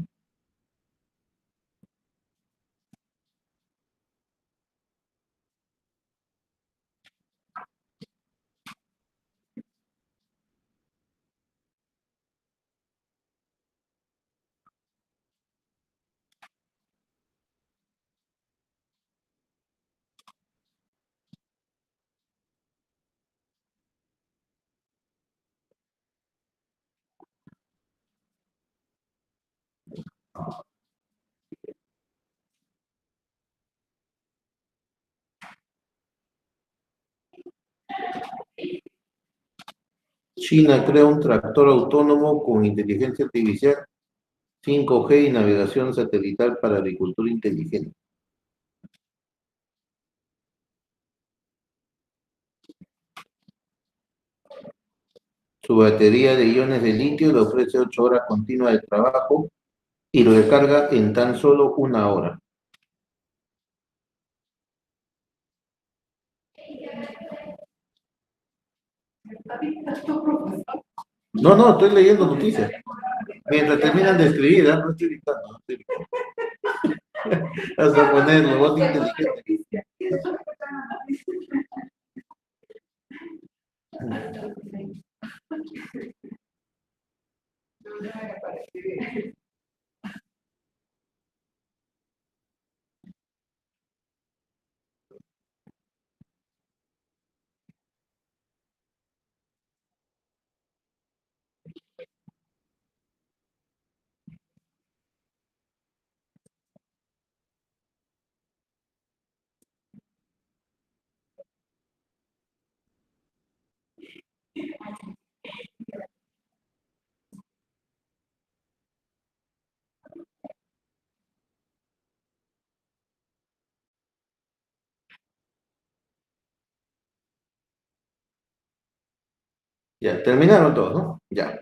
China crea un tractor autónomo con inteligencia artificial, 5G y navegación satelital para agricultura inteligente. Su batería de iones de litio le ofrece 8 horas continuas de trabajo y lo recarga en tan solo 1 hora. No, estoy leyendo noticias. Mientras terminan de escribir, no estoy dictando, no estoy dictando. Hasta poner robot inteligente. Ya, terminaron todos, ¿no? Ya.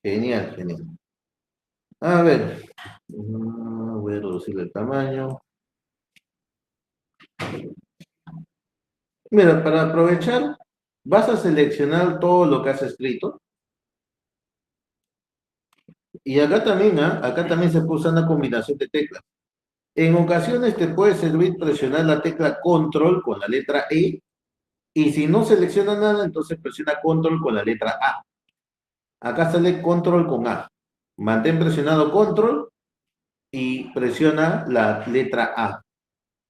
Genial. A ver. Voy a reducir el tamaño. Mira, para aprovechar, vas a seleccionar todo lo que has escrito. Y acá también, acá también se puede usar una combinación de teclas. En ocasiones te puede servir presionar la tecla control con la letra E. Y si no selecciona nada, entonces presiona control con la letra A. Acá sale control con A. Mantén presionado control y presiona la letra A.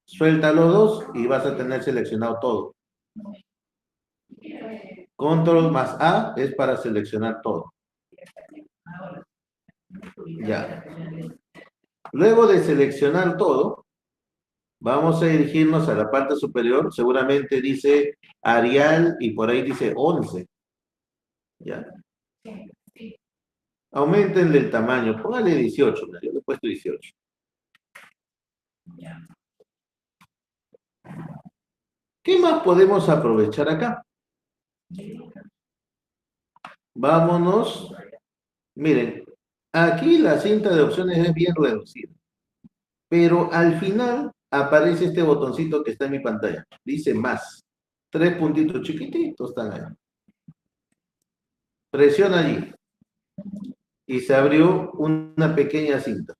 Suelta los dos y vas a tener seleccionado todo. Control más A es para seleccionar todo. Ya. Luego de seleccionar todo, vamos a dirigirnos a la parte superior. Seguramente dice Arial y por ahí dice 11. ¿Ya? Aumentenle el tamaño. Póngale 18. Yo le he puesto 18. ¿Qué más podemos aprovechar acá? Vámonos. Miren, aquí la cinta de opciones es bien reducida. Pero al final aparece este botoncito que está en mi pantalla. Dice más. 3 puntitos chiquititos están ahí. Presiona allí. Y se abrió una pequeña cinta.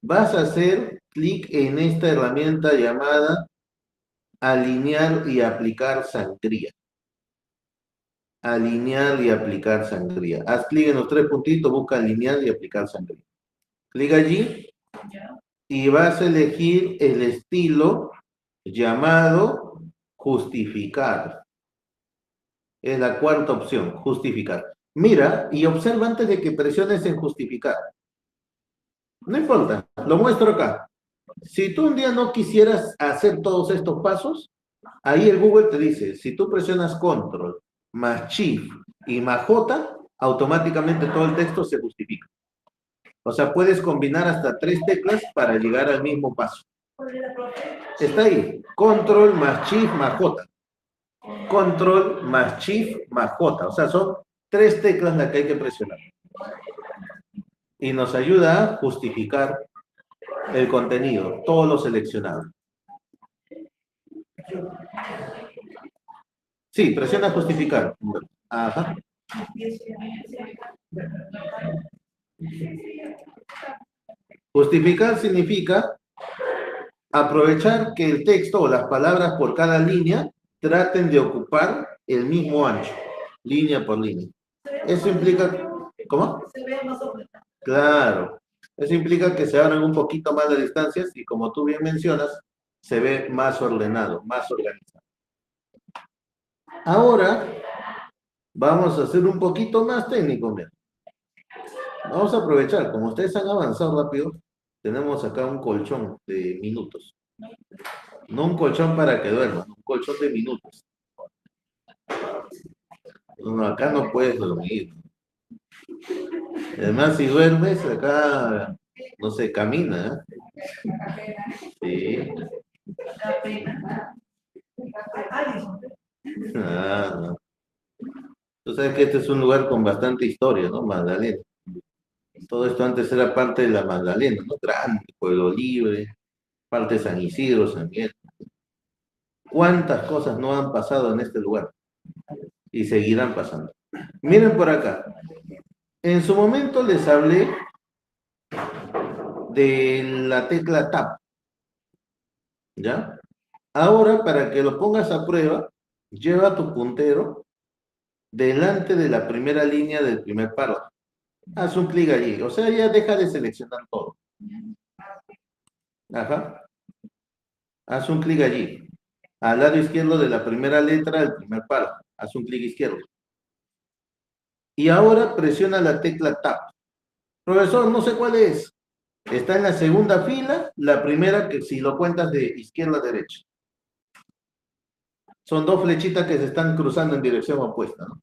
Vas a hacer clic en esta herramienta llamada alinear y aplicar sangría. Alinear y aplicar sangría. Haz clic en los 3 puntitos, busca alinear y aplicar sangría. Clic allí y vas a elegir el estilo llamado justificar. Es la cuarta opción, justificar. Mira y observa antes de que presiones en justificar. No importa, lo muestro acá. Si tú un día no quisieras hacer todos estos pasos, ahí el Google te dice, si tú presionas Control más Shift y más J, automáticamente todo el texto se justifica. O sea, puedes combinar hasta 3 teclas para llegar al mismo paso. Está ahí, Control más Shift más J. Control más Shift más J. O sea, son 3 teclas las que hay que presionar. Y nos ayuda a justificar el contenido, todo lo seleccionado. Sí, presiona justificar. Ajá. Justificar significa aprovechar que el texto o las palabras por cada línea traten de ocupar el mismo ancho, línea por línea. Eso implica... ¿Cómo? Claro. Eso implica que se abran un poquito más las distancias y como tú bien mencionas, se ve más ordenado, más organizado. Ahora, vamos a hacer un poquito más técnico, mira. Vamos a aprovechar, como ustedes han avanzado rápido, tenemos acá un colchón de minutos. No un colchón para que duerman, un colchón de minutos. No, acá no puedes dormir. Además, si duermes, acá, no se camina. Sí. Ah, no. Tú sabes que este es un lugar con bastante historia, ¿no? Magdalena. Todo esto antes era parte de la Magdalena, ¿no? Grande, Pueblo Libre, parte de San Isidro, San Miguel. ¿Cuántas cosas no han pasado en este lugar? Y seguirán pasando. Miren por acá. En su momento les hablé de la tecla Tab. ¿Ya? Ahora, para que lo pongas a prueba, lleva tu puntero delante de la primera línea del primer párrafo. Haz un clic allí. O sea, ya deja de seleccionar todo. Ajá. Haz un clic allí. Al lado izquierdo de la primera letra del primer párrafo. Haz un clic izquierdo. Y ahora presiona la tecla Tab. Profesor, no sé cuál es. Está en la segunda fila, la primera que si lo cuentas de izquierda a derecha. Son 2 flechitas que se están cruzando en dirección opuesta, ¿no?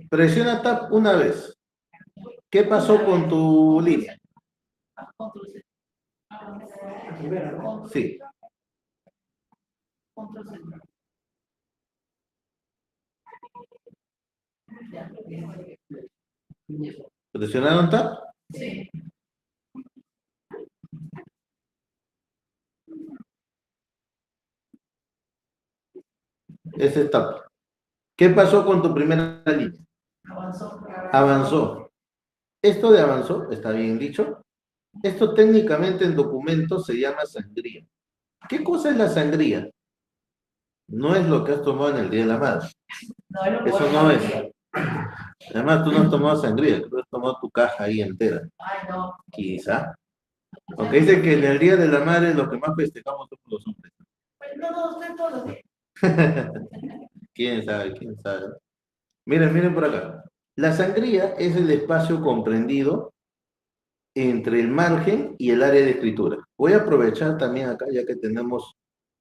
Presiona Tab una vez. ¿Qué pasó con tu línea? Sí. ¿Presionaron Tab? Sí. Ese es Tab. ¿Qué pasó con tu primera línea? Avanzó. Esto de avanzó, está bien dicho. Esto técnicamente en documentos se llama sangría. ¿Qué cosa es la sangría? No es lo que has tomado en el Día de la Madre. Eso no es. Además, tú no has tomado sangría, tú has tomado tu caja ahí entera. Quizá. Aunque dice que en el Día de la Madre lo que más festejamos somos los hombres. ¿Quién sabe? ¿Quién sabe? Miren, miren por acá. La sangría es el espacio comprendido entre el margen y el área de escritura. Voy a aprovechar también acá, ya que tenemos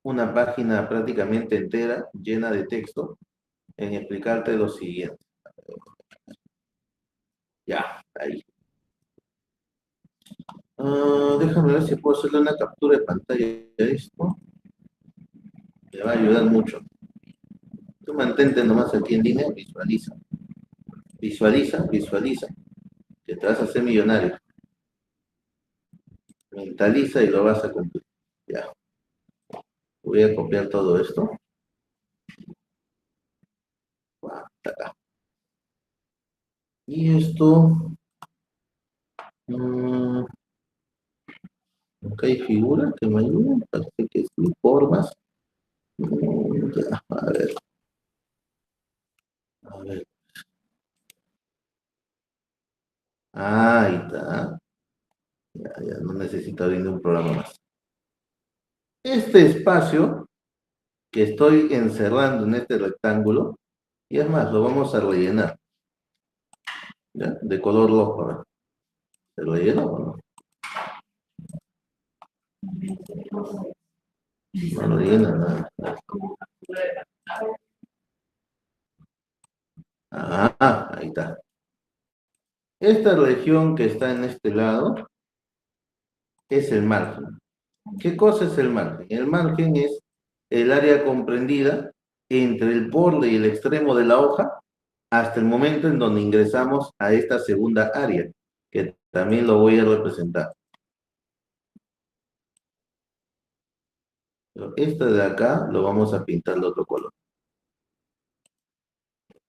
una página prácticamente entera llena de texto, en explicarte lo siguiente. Ya, ahí. Déjame ver si puedo hacerle una captura de pantalla de esto. Me va a ayudar mucho. Tú mantente nomás aquí en línea, visualiza. Visualiza, visualiza, que te vas a hacer millonario. Mentaliza y lo vas a cumplir. Ya. Voy a copiar todo esto. Hasta acá. Y esto. mm, Acá hay figuras que me ayudan. Parece que sí. Formas. Ya, a ver. A ver. Ahí está. Ya, ya no necesito abrir un programa más. Este espacio que estoy encerrando en este rectángulo, y es más, lo vamos a rellenar. ¿Ya? De color rojo. A ver. ¿Se rellena o no? No lo llena nada. Ah, ahí está. Esta región que está en este lado es el margen. ¿Qué cosa es el margen? El margen es el área comprendida entre el borde y el extremo de la hoja hasta el momento en donde ingresamos a esta segunda área, que también lo voy a representar. Pero este de acá lo vamos a pintar de otro color.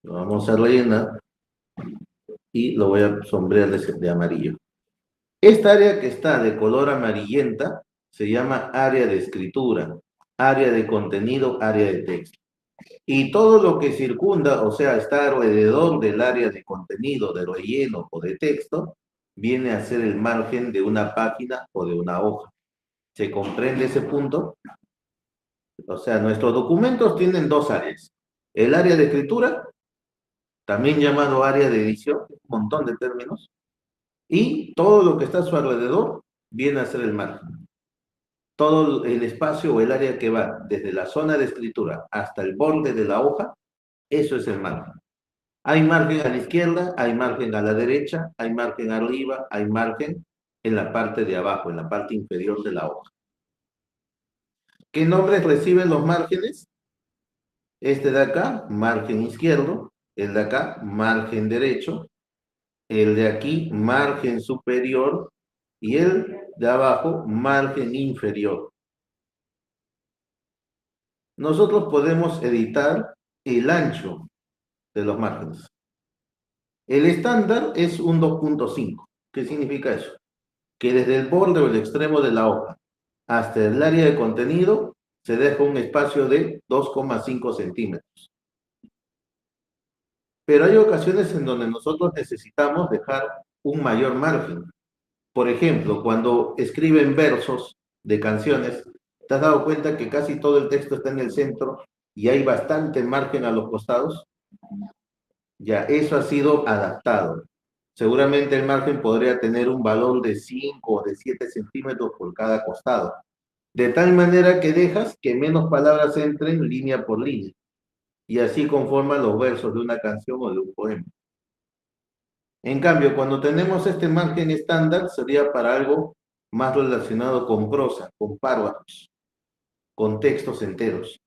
Lo vamos a rellenar y lo voy a sombrear de amarillo. Esta área que está de color amarillenta se llama área de escritura, área de contenido, área de texto. Y todo lo que circunda, o sea, está alrededor del área de contenido, de relleno o de texto, viene a ser el margen de una página o de una hoja. ¿Se comprende ese punto? O sea, nuestros documentos tienen dos áreas. El área de escritura, también llamado área de edición, un montón de términos, y todo lo que está a su alrededor viene a ser el margen. Todo el espacio o el área que va desde la zona de escritura hasta el borde de la hoja, eso es el margen. Hay margen a la izquierda, hay margen a la derecha, hay margen arriba, hay margen en la parte de abajo, en la parte inferior de la hoja. ¿Qué nombres reciben los márgenes? Este de acá, margen izquierdo, el de acá, margen derecho, el de aquí, margen superior, y el de abajo, margen inferior. Nosotros podemos editar el ancho de los márgenes. El estándar es un 2.5. ¿Qué significa eso? Que desde el borde o el extremo de la hoja hasta el área de contenido se deja un espacio de 2,5 centímetros. Pero hay ocasiones en donde nosotros necesitamos dejar un mayor margen. Por ejemplo, cuando escriben versos de canciones, ¿te has dado cuenta que casi todo el texto está en el centro y hay bastante margen a los costados? Ya, eso ha sido adaptado. Seguramente el margen podría tener un valor de 5 o de 7 centímetros por cada costado. De tal manera que dejas que menos palabras entren línea por línea. Y así conforman los versos de una canción o de un poema. En cambio, cuando tenemos este margen estándar, sería para algo más relacionado con prosa, con párrafos, con textos enteros.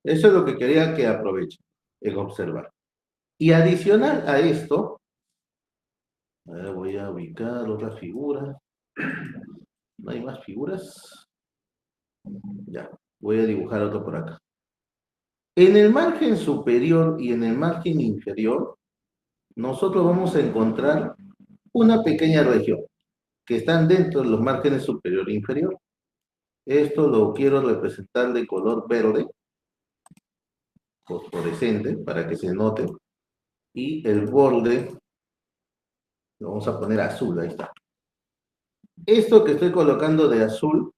Eso es lo que quería que aprovechen en observar. Y adicional a esto, voy a ubicar otra figura. ¿No hay más figuras? Ya, voy a dibujar otro por acá. En el margen superior y en el margen inferior, nosotros vamos a encontrar una pequeña región que están dentro de los márgenes superior e inferior. Esto lo quiero representar de color verde, fosforescente, para que se note. Y el borde lo vamos a poner azul, ahí está. Esto que estoy colocando de azul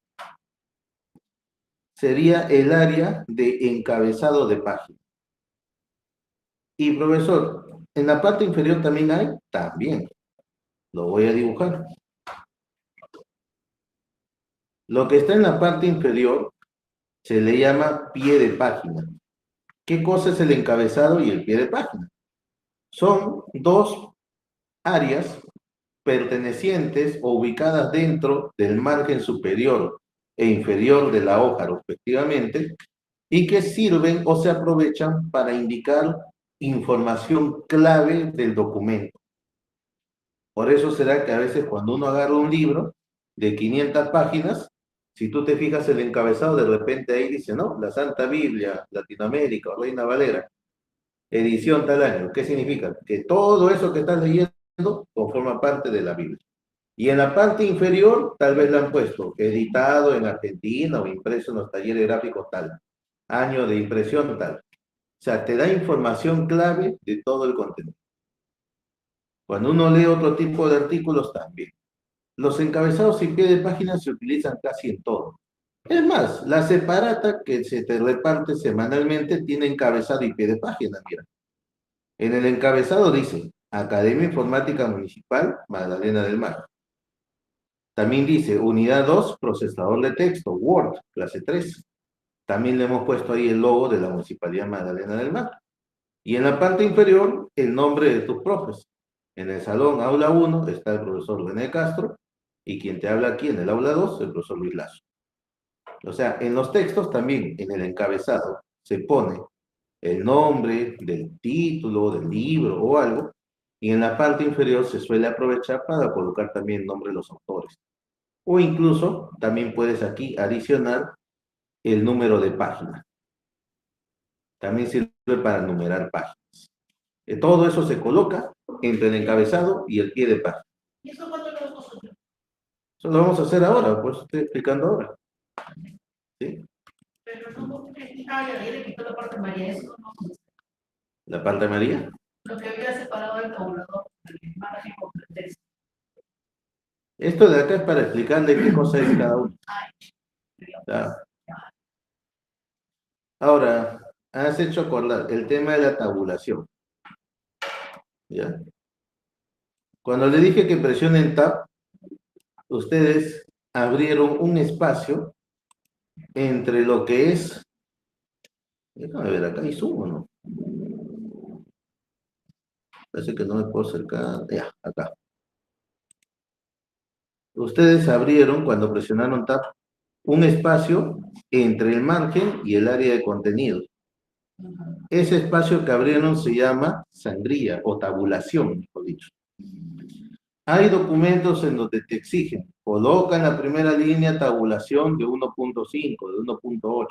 sería el área de encabezado de página. Y profesor, ¿en la parte inferior también hay? También. Lo voy a dibujar. Lo que está en la parte inferior se le llama pie de página. ¿Qué cosa es el encabezado y el pie de página? Son dos áreas pertenecientes o ubicadas dentro del margen superior e inferior de la hoja, respectivamente, y que sirven o se aprovechan para indicar información clave del documento. Por eso será que a veces cuando uno agarra un libro de 500 páginas, si tú te fijas el encabezado, de repente ahí dice, ¿no? La Santa Biblia, Latinoamérica, o Reina Valera, edición tal año. ¿Qué significa? Que todo eso que estás leyendo conforma parte de la Biblia. Y en la parte inferior, tal vez le han puesto editado en Argentina o impreso en los talleres gráficos tal, año de impresión tal. O sea, te da información clave de todo el contenido. Cuando uno lee otro tipo de artículos también. Los encabezados y pie de página se utilizan casi en todo. Es más, la separata que se te reparte semanalmente tiene encabezado y pie de página, mira. En el encabezado dice, Academia Informática Municipal Magdalena del Mar. También dice, Unidad 2, Procesador de Texto, Word, clase 3. También le hemos puesto ahí el logo de la Municipalidad Magdalena del Mar. Y en la parte inferior, el nombre de tus profes. En el salón aula 1 está el profesor René Castro, y quien te habla aquí en el aula 2, el profesor Luis Lazo. O sea, en los textos también, en el encabezado, se pone el nombre del título, del libro o algo, y en la parte inferior se suele aprovechar para colocar también el nombre de los autores. O incluso también puedes aquí adicionar el número de página. También sirve para numerar páginas. Todo eso se coloca entre el encabezado y el pie de página. ¿Y eso cuánto lo vamos a hacer? Eso lo vamos a hacer ahora, pues estoy explicando ahora. ¿Sí? Pero no, ya le quitó la parte María, eso no. La parte María. Lo que había separado el tabulador, el margen con el texto. Esto de acá es para explicarle qué cosa es cada uno. ¿Ya? Ahora, has hecho acordar el tema de la tabulación. ¿Ya? Cuando le dije que presionen Tab, ustedes abrieron un espacio entre lo que es... Déjame ver, acá hay zoom, ¿o no? Parece que no me puedo acercar. Ya, acá. Ustedes abrieron, cuando presionaron Tab, un espacio entre el margen y el área de contenido. Ese espacio que abrieron se llama sangría o tabulación, mejor dicho. Hay documentos en donde te exigen, coloca en la primera línea tabulación de 1.5, de 1.8.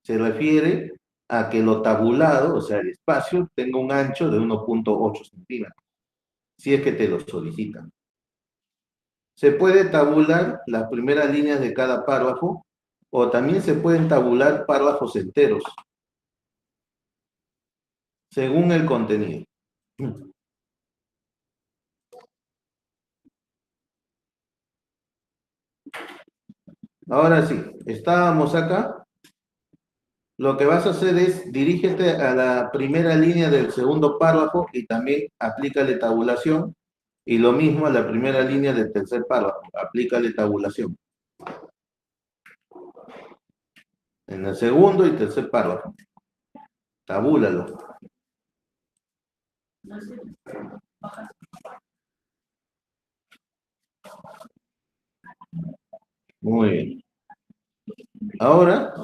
Se refiere a que lo tabulado, o sea, el espacio, tenga un ancho de 1.8 centímetros, si es que te lo solicitan. Se puede tabular las primeras líneas de cada párrafo, o también se pueden tabular párrafos enteros, según el contenido. Ahora sí, estábamos acá. Lo que vas a hacer es dirígete a la primera línea del segundo párrafo y también aplícale tabulación. Y lo mismo a la primera línea del tercer párrafo, aplícale tabulación. En el segundo y tercer párrafo, tabúlalo. Muy bien. Ahora,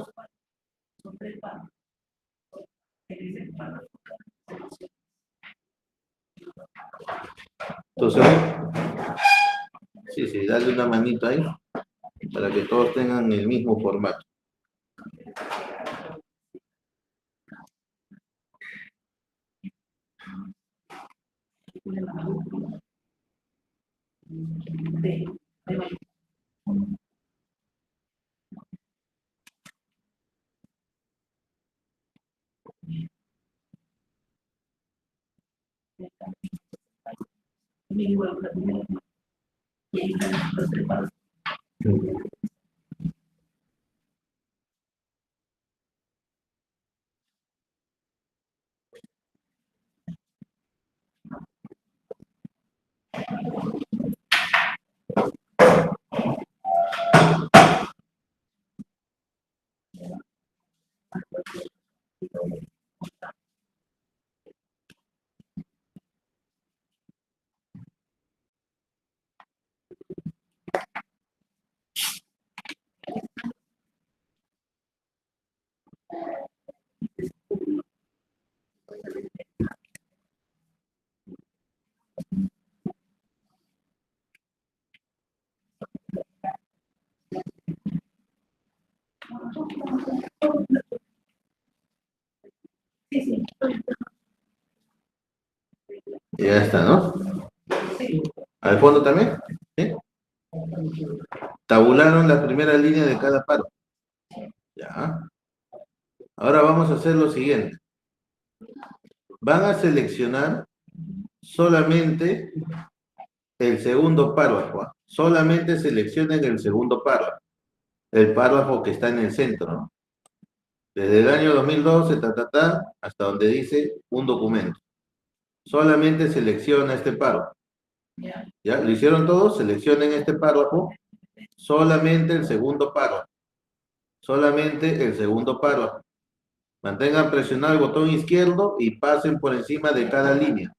entonces, sí, dale una manito ahí para que todos tengan el mismo formato. Sí, sí. Ya está, ¿no? ¿Al fondo también? ¿Sí? Tabularon la primera línea de cada párrafo. Ya. Ahora vamos a hacer lo siguiente. Van a seleccionar solamente el segundo párrafo. ¿Ah? Solamente seleccionen el segundo párrafo. El párrafo que está en el centro, ¿no? Desde el año 2012, hasta donde dice un documento. Solamente selecciona este párrafo. ¿Ya? ¿Lo hicieron todos? Seleccionen este párrafo. Solamente el segundo párrafo. Solamente el segundo párrafo. Mantengan presionado el botón izquierdo y pasen por encima de cada línea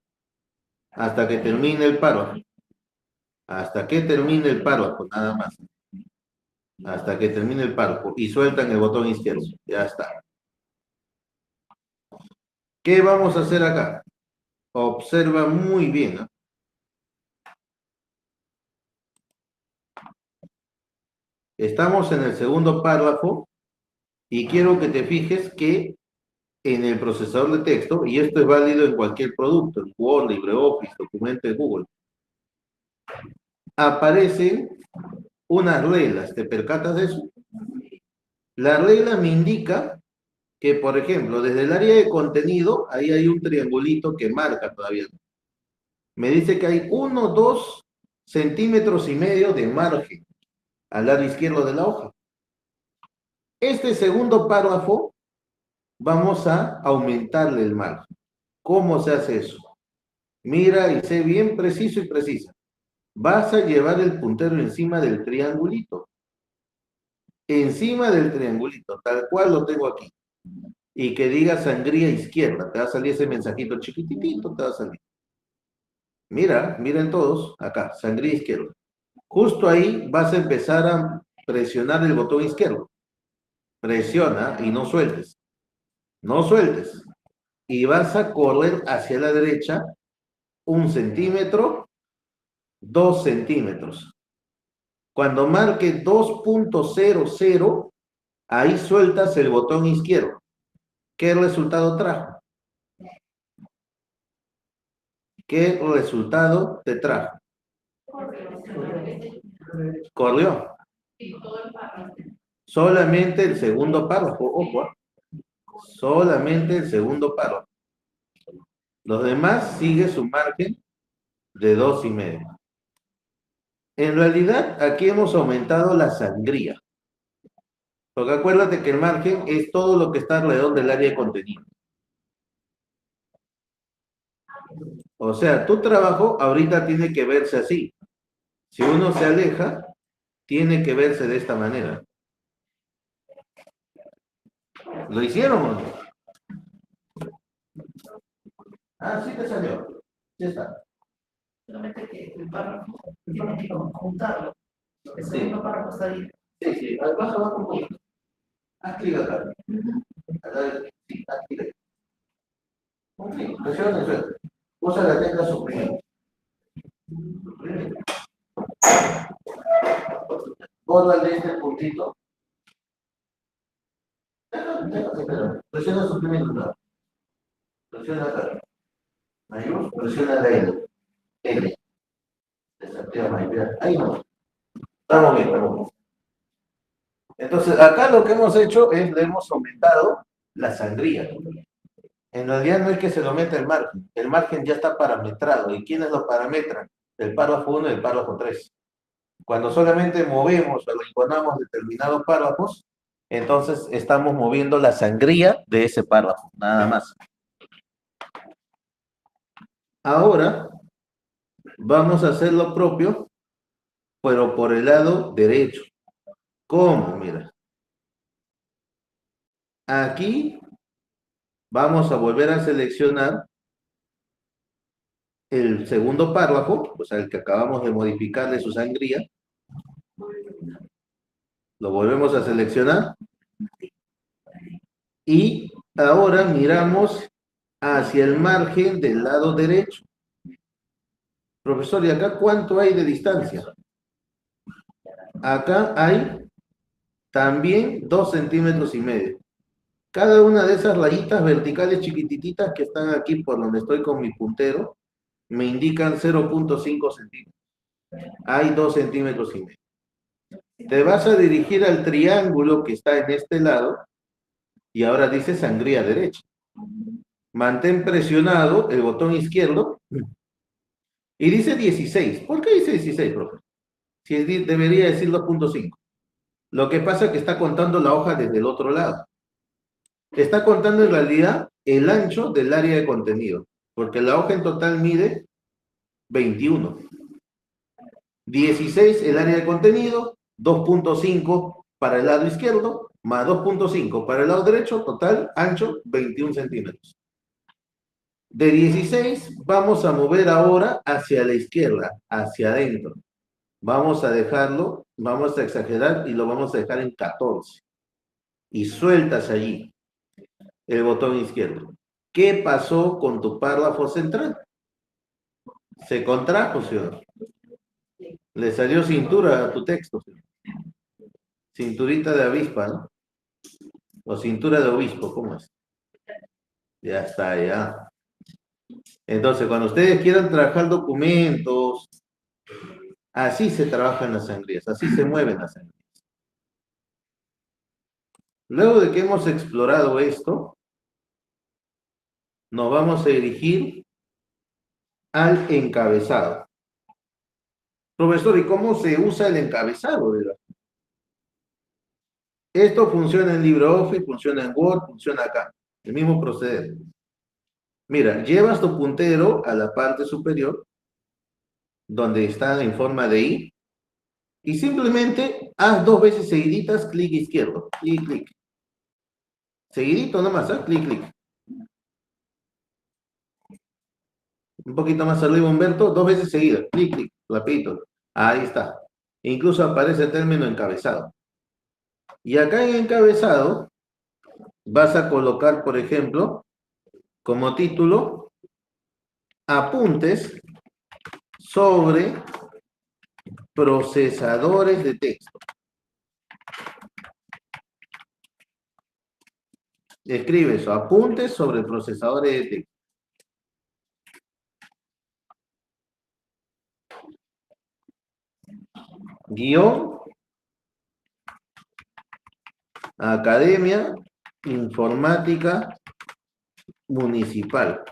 hasta que termine el párrafo. Hasta que termine el párrafo, nada más. Hasta que termine el párrafo y sueltan el botón izquierdo. Ya está. ¿Qué vamos a hacer acá? Observa muy bien, ¿no? Estamos en el segundo párrafo y quiero que te fijes que en el procesador de texto, y esto es válido en cualquier producto, en Word, LibreOffice, documento de Google, aparecen unas reglas. ¿Te percatas de eso? La regla me indica que, por ejemplo, desde el área de contenido, ahí hay un triangulito que marca todavía. Me dice que hay 1, 2 centímetros y medio de margen al lado izquierdo de la hoja. Este segundo párrafo vamos a aumentarle el margen. ¿Cómo se hace eso? Mira y sé bien preciso y precisa. Vas a llevar el puntero encima del triangulito. Encima del triangulito, tal cual lo tengo aquí. Y que diga sangría izquierda. Te va a salir ese mensajito chiquititito, te va a salir. Mira, miren todos, acá, sangría izquierda. Justo ahí vas a empezar a presionar el botón izquierdo. Presiona y no sueltes. No sueltes. Y vas a correr hacia la derecha 1 centímetro, 2 centímetros. Cuando marque 2.00, ahí sueltas el botón izquierdo. ¿Qué resultado trajo? ¿Qué resultado te trajo? Corrió. Solamente el segundo párrafo, ojo. Solamente el segundo párrafo. Los demás sigue su margen de 2,5. En realidad, aquí hemos aumentado la sangría. Porque acuérdate que el margen es todo lo que está alrededor del área de contenido. O sea, tu trabajo ahorita tiene que verse así. Si uno se aleja, tiene que verse de esta manera. ¿Lo hicieron o no? Ah, sí te salió. Ya está. Solamente que el párrafo tiene que juntarlo. El Sí. segundo párrafo está ahí. Sí, sí. Baja abajo un poquito. Haz clic acá. Acá, sí, haz clic. Un clic. Presiona y suelta. Usa la tecla suprimir. Bórrale este puntito. Presiona suprimir. Presiona acá. Mayor, presiona la L. L. Desactiva mayor. Ahí no. Estamos bien, estamos bien. Entonces, acá lo que hemos hecho es, le hemos aumentado la sangría. En realidad no es que se lo meta el margen ya está parametrado. ¿Y quiénes lo parametran? El párrafo 1 y el párrafo 3. Cuando solamente movemos o rinconamos determinados párrafos, entonces estamos moviendo la sangría de ese párrafo, nada más. Ahora vamos a hacer lo propio, pero por el lado derecho. ¿Cómo? Mira. Aquí vamos a volver a seleccionar el segundo párrafo, o sea, el que acabamos de modificarle su sangría. Lo volvemos a seleccionar. Y ahora miramos hacia el margen del lado derecho. Profesor, ¿y acá cuánto hay de distancia? Acá hay también 2 centímetros y medio. Cada una de esas rayitas verticales chiquititas que están aquí por donde estoy con mi puntero, me indican 0.5 centímetros. Hay 2 centímetros y medio. Te vas a dirigir al triángulo que está en este lado y ahora dice sangría derecha. Mantén presionado el botón izquierdo y dice 16. ¿Por qué dice 16, profe? Si debería decir 2.5. Lo que pasa es que está contando la hoja desde el otro lado. Está contando en realidad el ancho del área de contenido, porque la hoja en total mide 21. 16 el área de contenido, 2.5 para el lado izquierdo, más 2.5 para el lado derecho, total ancho 21 centímetros. De 16 vamos a mover ahora hacia la izquierda, hacia adentro. Vamos a dejarlo, vamos a exagerar y lo vamos a dejar en 14. Y sueltas allí el botón izquierdo. ¿Qué pasó con tu párrafo central? ¿Se contrajo, ¿sí o no? Le salió cintura a tu texto, ¿sí? Cinturita de avispa, ¿no? O cintura de obispo, ¿cómo es? Ya está, ya. Entonces, cuando ustedes quieran trabajar documentos, así se trabajan las sangrías, así se mueven las sangrías. Luego de que hemos explorado esto, nos vamos a dirigir al encabezado. Profesor, ¿y cómo se usa el encabezado? Esto funciona en LibreOffice, funciona en Word, funciona acá. El mismo proceder. Mira, llevas tu puntero a la parte superior, donde está en forma de I, y simplemente haz 2 veces seguiditas clic izquierdo, clic, clic. Seguidito nomás, ¿eh? Clic, clic. Un poquito más arriba, Humberto, 2 veces seguidas, clic, clic, rapidito. Ahí está. Incluso aparece el término encabezado. Y acá en encabezado vas a colocar, por ejemplo, como título, apuntes sobre procesadores de texto. Escribe eso, apuntes sobre procesadores de texto. Guión, Academia Informática Municipal.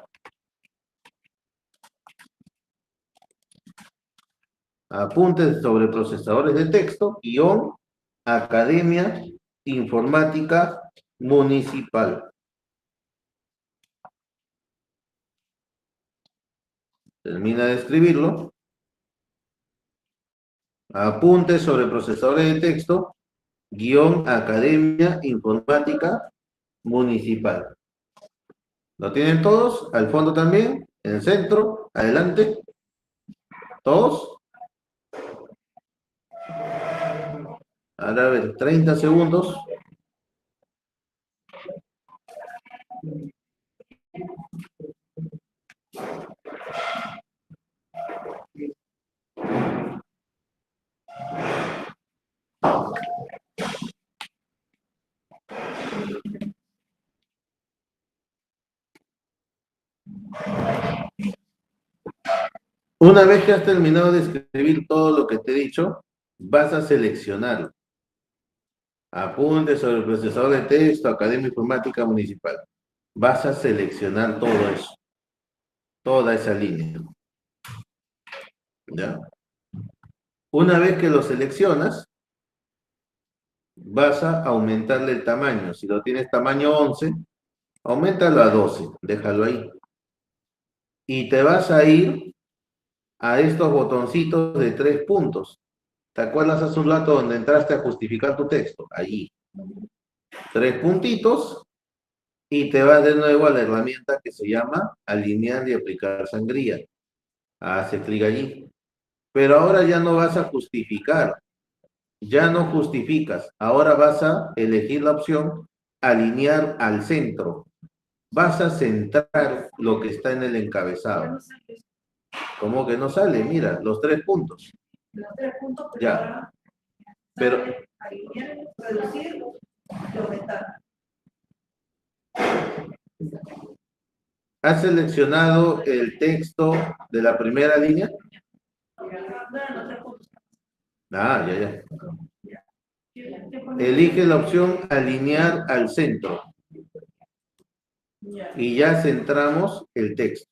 Apuntes sobre procesadores de texto, guión, Academia Informática Municipal. Termina de escribirlo. Apuntes sobre procesadores de texto, guión, Academia Informática Municipal. ¿Lo tienen todos? Al fondo también, en el centro, adelante. ¿Todos? Ahora a ver, 30 segundos. Una vez que has terminado de escribir todo lo que te he dicho, vas a seleccionar. Apuntes sobre el procesador de texto, Academia Informática Municipal. Vas a seleccionar todo eso. Toda esa línea. ¿Ya? Una vez que lo seleccionas, vas a aumentarle el tamaño. Si lo tienes tamaño 11, auméntalo a 12. Déjalo ahí. Y te vas a ir a estos botoncitos de 3 puntos. ¿Te acuerdas hace un rato donde entraste a justificar tu texto? Allí. 3 puntitos y te vas de nuevo a la herramienta que se llama alinear y aplicar sangría. Hace clic allí. Pero ahora ya no vas a justificar. Ya no justificas. Ahora vas a elegir la opción alinear al centro. Vas a centrar lo que está en el encabezado. ¿Cómo que no sale? Mira, los 3 puntos. Los 3 puntos. Ya. Pero alinear, reducir y aumentar. ¿Has seleccionado el texto de la primera línea? Ah, ya. Elige la opción alinear al centro. Y ya centramos el texto.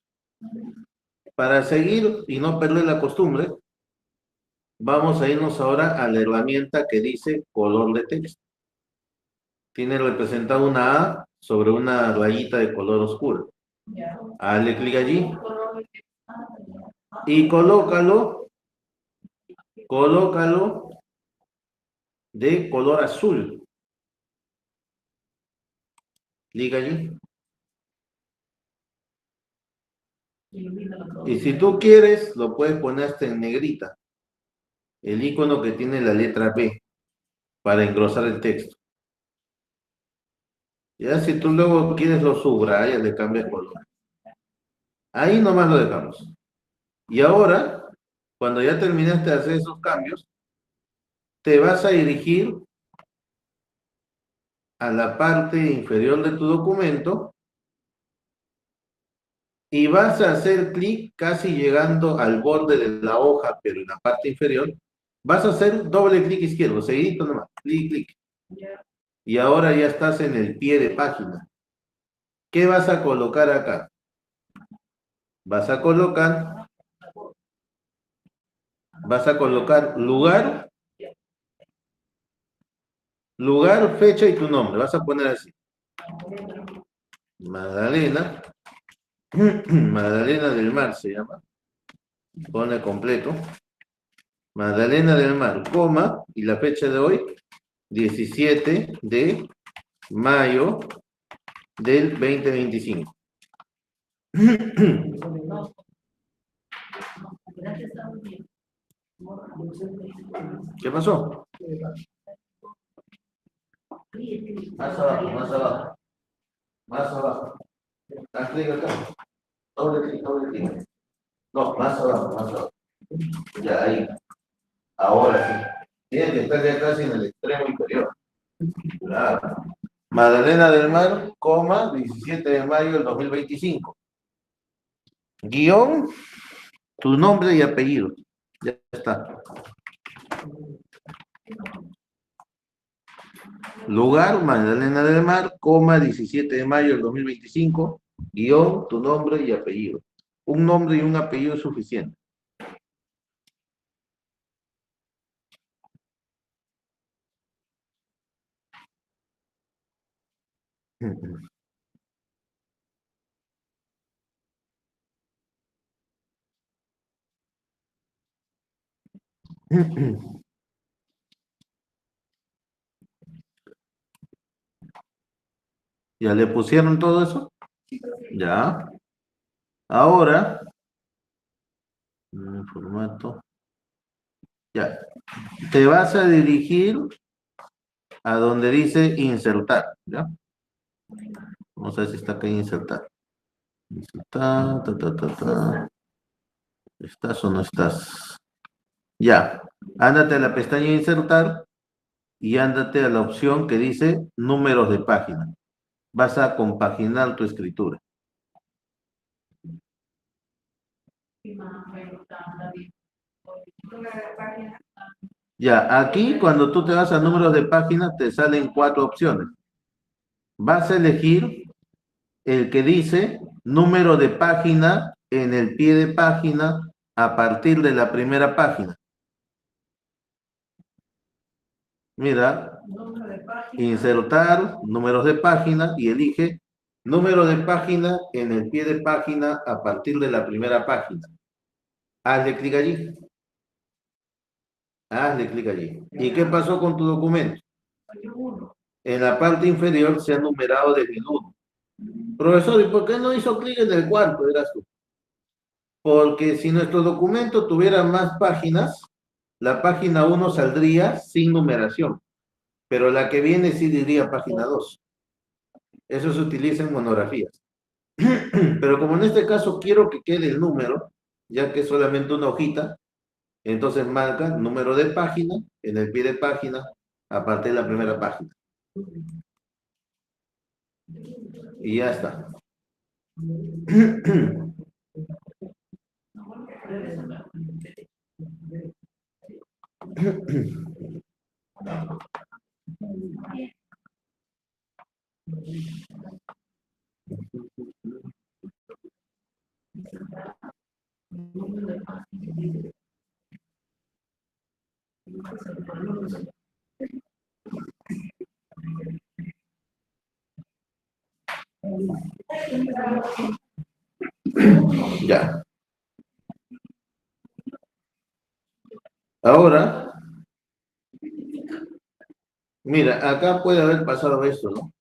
Para seguir y no perder la costumbre, vamos a irnos ahora a la herramienta que dice color de texto. Tiene representado una A sobre una rayita de color oscuro. Hazle clic allí y colócalo de color azul. Clic allí. Y si tú quieres, lo puedes poner hasta en negrita. El icono que tiene la letra B para engrosar el texto. Ya si tú luego quieres lo subrayas, le cambias color. Ahí nomás lo dejamos. Y ahora, cuando ya terminaste de hacer esos cambios, te vas a dirigir a la parte inferior de tu documento y vas a hacer clic casi llegando al borde de la hoja, pero en la parte inferior. Vas a hacer doble clic izquierdo, seguidito nomás, clic. Y ahora ya estás en el pie de página. ¿Qué vas a colocar acá? Vas a colocar lugar, fecha y tu nombre. Vas a poner así. Magdalena del Mar se llama. Pone completo. Magdalena del Mar, coma, y la fecha de hoy, 17 de mayo del 2025. ¿Qué pasó? Más abajo. Haz clic acá. Doble clic. No, más abajo. Ya, ahí. Ahora sí. Tiene que estar ya casi en el extremo inferior. Claro. Magdalena del Mar, coma, 17 de mayo del 2025. Guión, tu nombre y apellido. Ya está. Lugar, Magdalena del Mar, coma, 17 de mayo del 2025, guión, tu nombre y apellido. Un nombre y un apellido es suficiente. ¿Ya le pusieron todo eso? Ya. Ahora, formato. Ya. Te vas a dirigir a donde dice insertar, ¿ya? Vamos a ver si está acá insertar. Insertar, ¿Estás o no estás? Ya. Ándate a la pestaña insertar y ándate a la opción que dice números de página. Vas a compaginar tu escritura. Ya, aquí cuando tú te vas a números de página te salen 4 opciones. Vas a elegir el que dice número de página en el pie de página a partir de la primera página. Mira, insertar números de página y elige número de página en el pie de página a partir de la primera página. Hazle clic allí. ¿Y qué pasó con tu documento? En la parte inferior se ha numerado desde el 1. Profesor, ¿y por qué no hizo clic en el cuarto? Eras tú. Porque si nuestro documento tuviera más páginas, la página 1 saldría sin numeración, pero la que viene sí diría página 2. Eso se utiliza en monografías. Pero como en este caso quiero que quede el número, ya que es solamente una hojita, entonces marca número de página en el pie de página aparte de la primera página. Y ya está. Ya. Ahora, mira, acá puede haber pasado esto, ¿no?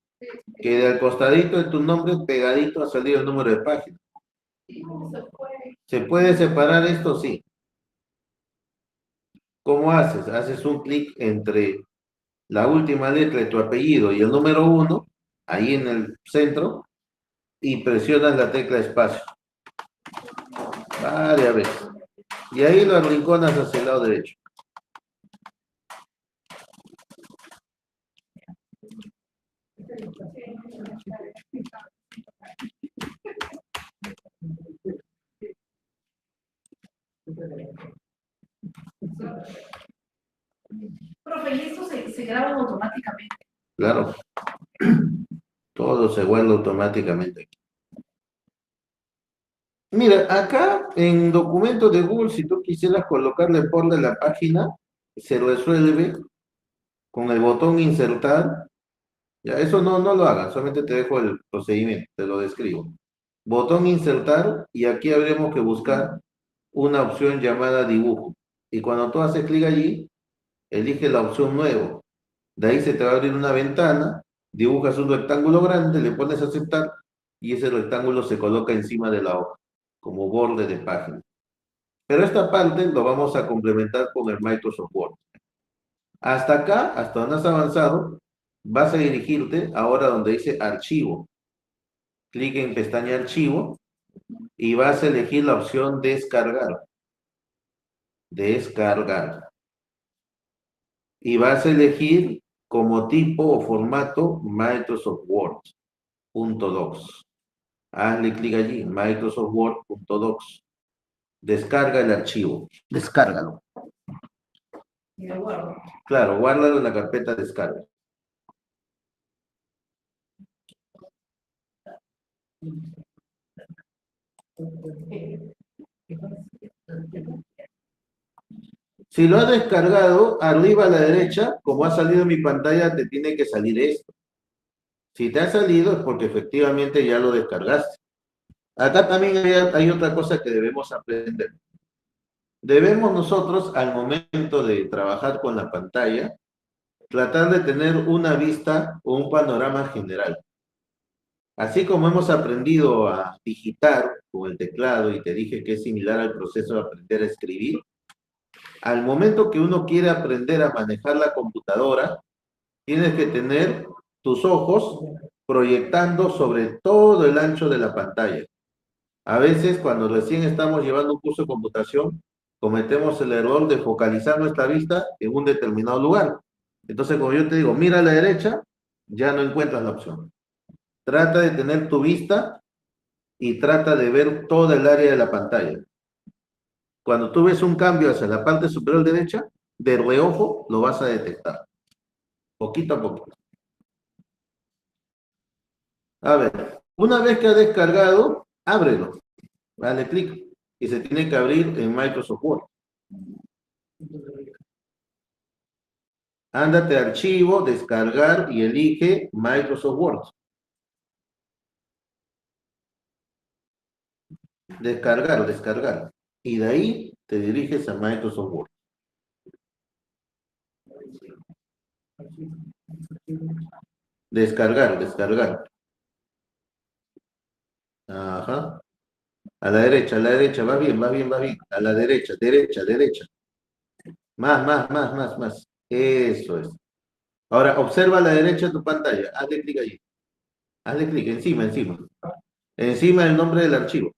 Que del costadito de tu nombre, pegadito, ha salido el número de página. ¿Se puede separar esto? Sí. ¿Cómo haces? Haces un clic entre la última letra de tu apellido y el número 1, ahí en el centro, y presionas la tecla espacio varias veces. Y ahí lo arrinconas hacia el lado derecho. Profe, ¿y esto se graba automáticamente? Claro, todo se guarda automáticamente. Mira, acá en documentos de Google, si tú quisieras colocarle por de la página, se resuelve con el botón insertar. Ya, eso no lo hagas, solamente te dejo el procedimiento, te lo describo. Botón insertar y aquí habremos que buscar una opción llamada dibujo. Y cuando tú haces clic allí, elige la opción nuevo. De ahí se te va a abrir una ventana, dibujas un rectángulo grande, le pones a aceptar y ese rectángulo se coloca encima de la hoja, como borde de página. Pero esta parte lo vamos a complementar con el Microsoft Word. Hasta acá, hasta donde has avanzado, vas a dirigirte ahora donde dice archivo. Clic en pestaña archivo y vas a elegir la opción descargar. Descargar. Y vas a elegir como tipo o formato Microsoft Word. .docs. Hazle clic allí, Microsoft Word.docs. Descarga el archivo. Descárgalo. Y lo guardo. Claro, guárdalo en la carpeta descarga. Si lo has descargado, arriba a la derecha, como ha salido en mi pantalla, te tiene que salir esto. Si te ha salido es porque efectivamente ya lo descargaste. Acá también hay otra cosa que debemos aprender. Debemos nosotros, al momento de trabajar con la pantalla, tratar de tener una vista o un panorama general. Así como hemos aprendido a digitar con el teclado y te dije que es similar al proceso de aprender a escribir, al momento que uno quiere aprender a manejar la computadora, tienes que tener tus ojos proyectando sobre todo el ancho de la pantalla. A veces, cuando recién estamos llevando un curso de computación, cometemos el error de focalizar nuestra vista en un determinado lugar. Entonces, como yo te digo, mira a la derecha, ya no encuentras la opción. Trata de tener tu vista y trata de ver toda el área de la pantalla. Cuando tú ves un cambio hacia la parte superior derecha, de reojo lo vas a detectar. Poquito a poquito. A ver, una vez que ha descargado, ábrelo. Dale clic y se tiene que abrir en Microsoft Word. Ándate a archivo, descargar y elige Microsoft Word. Descargar, descargar. Y de ahí te diriges a Microsoft Word. Descargar, descargar. Ajá. A la derecha, va bien, va bien, va bien. A la derecha, derecha, derecha. Más. Eso es. Ahora, observa a la derecha de tu pantalla. Hazle clic allí. Hazle clic, encima, encima. Encima del nombre del archivo.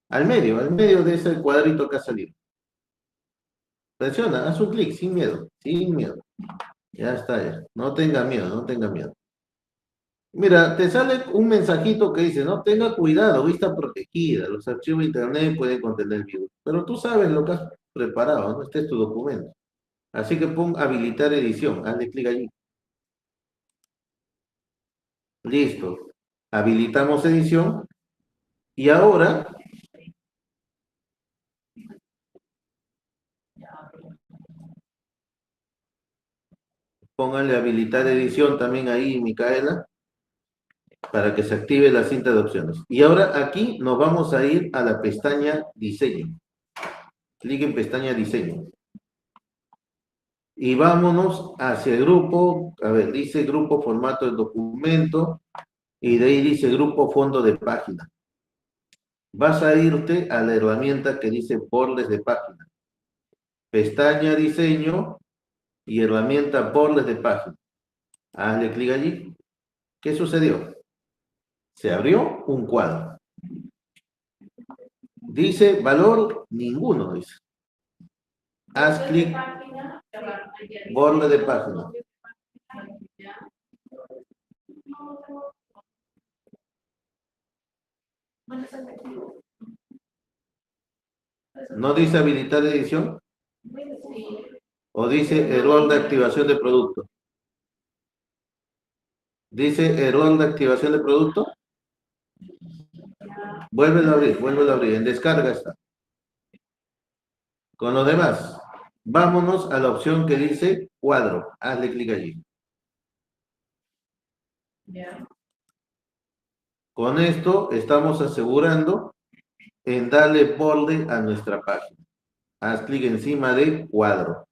Al medio de ese cuadrito que ha salido. Presiona, haz un clic, sin miedo, sin miedo. Ya está, ya. No tenga miedo, no tenga miedo. Mira, te sale un mensajito que dice, no, tenga cuidado, vista protegida, los archivos de internet pueden contener virus. Pero tú sabes lo que has preparado, ¿no? Este es tu documento. Así que pon habilitar edición, hazle clic allí. Listo. Habilitamos edición y ahora póngale habilitar edición también ahí, Micaela, para que se active la cinta de opciones. Y ahora aquí nos vamos a ir a la pestaña diseño. Clic en pestaña diseño. Y vámonos hacia el grupo, a ver, dice grupo formato de documento y de ahí dice grupo fondo de página. Vas a irte a la herramienta que dice bordes de página. Pestaña diseño y herramienta bordes de página. Hazle clic allí. ¿Qué sucedió? Se abrió un cuadro. Dice valor ninguno, dice. Haz clic, borde de página. ¿No dice habilitar edición? ¿O dice error de activación de producto? ¿Dice error de activación de producto? Vuélvelo a abrir. En descarga está. Con lo demás, vámonos a la opción que dice cuadro. Hazle clic allí. Con esto estamos asegurando en darle borde a nuestra página. Haz clic encima de cuadro.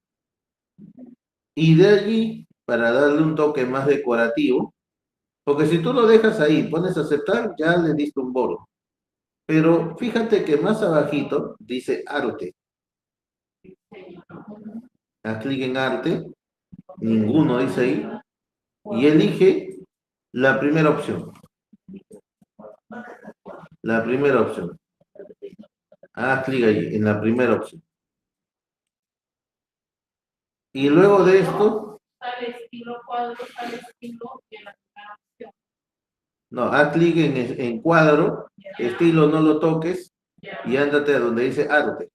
Y de allí, para darle un toque más decorativo, porque si tú lo dejas ahí, pones a aceptar, ya le diste un borde. Pero fíjate que más abajito dice arte. Haz clic en arte, ninguno dice ahí, y elige la primera opción. La primera opción. Haz clic ahí, en la primera opción. Y luego de esto... Sale estilo cuadro, sale estilo en la primera opción. No, haz clic en cuadro, estilo no lo toques, y ándate a donde dice arte.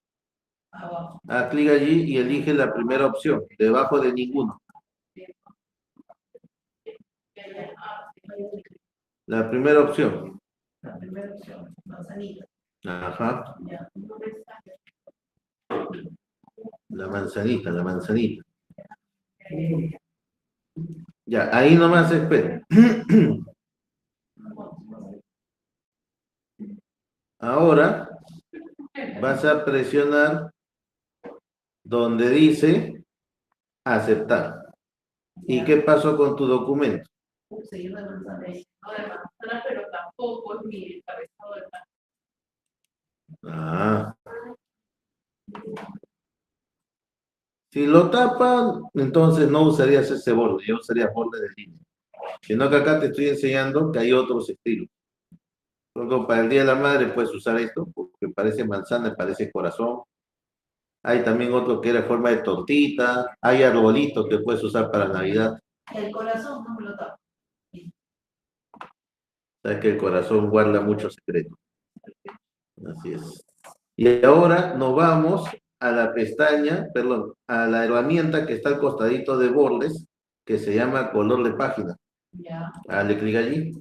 Haz clic allí y elige la primera opción, debajo de ninguno. La primera opción. La primera opción, manzanita. Ajá. La manzanita, la manzanita. Ya, ahí nomás espera. Ahora vas a presionar donde dice aceptar. ¿Y qué pasó con tu documento? Sí, una manzana. No de manzana, pero tampoco es mi encabezado de página. Ah. Si lo tapan, entonces no usarías ese borde, yo usaría borde de línea. Sino que acá te estoy enseñando que hay otros estilos. Por ejemplo, para el Día de la Madre puedes usar esto, porque parece manzana, parece corazón. Hay también otro que era forma de tortita. Hay arbolitos que puedes usar para Navidad. El corazón no me lo tapa. Sabes que el corazón guarda muchos secretos. Así es. Y ahora nos vamos a la pestaña, perdón, a la herramienta que está al costadito de bordes, que se llama color de página. Ya. Dale clic allí.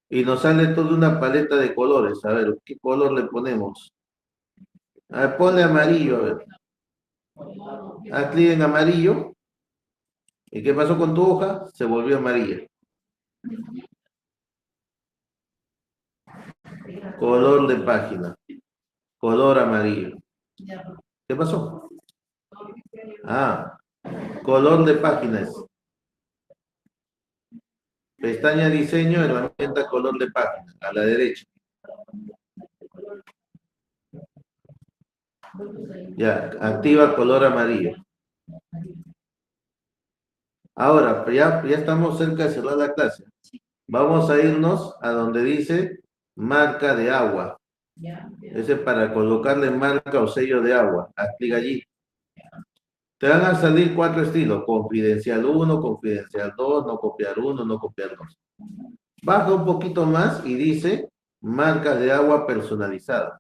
Y nos sale toda una paleta de colores. A ver, ¿qué color le ponemos? A ver, ponle amarillo, a ver. Haz clic en amarillo. ¿Y qué pasó con tu hoja? Se volvió amarilla. Color de página. Color amarillo. ¿Qué pasó? Ah, color de páginas. Pestaña diseño, herramienta color de página, a la derecha. Ya, activa color amarillo. Ahora, ya estamos cerca de cerrar la clase. Vamos a irnos a donde dice marca de agua. Ese es para colocarle marca o sello de agua. Haz clic allí. Te van a salir 4 estilos, confidencial 1, confidencial 2, no copiar 1, no copiar 2. Baja un poquito más y dice marcas de agua personalizadas.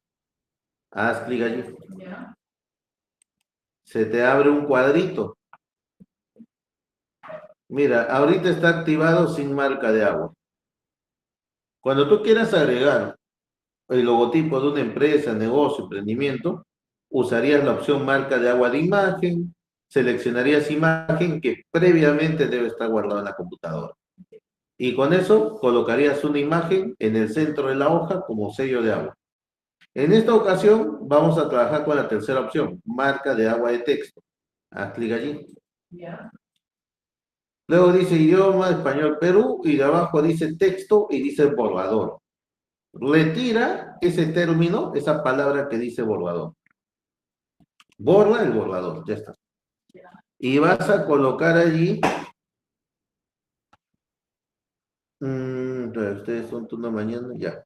Haz clic allí. Ya. Se te abre un cuadrito. Mira, ahorita está activado sin marca de agua. Cuando tú quieras agregar el logotipo de una empresa, negocio, emprendimiento, usarías la opción marca de agua de imagen, seleccionarías imagen que previamente debe estar guardada en la computadora. Y con eso colocarías una imagen en el centro de la hoja como sello de agua. En esta ocasión vamos a trabajar con la tercera opción, marca de agua de texto. Haz clic allí. Ya. Luego dice idioma, español, Perú, y de abajo dice texto y dice borrador. Retira ese término, esa palabra que dice borrador. Borra el borrador, ya está. Y vas a colocar allí, ustedes son turno mañana, ya.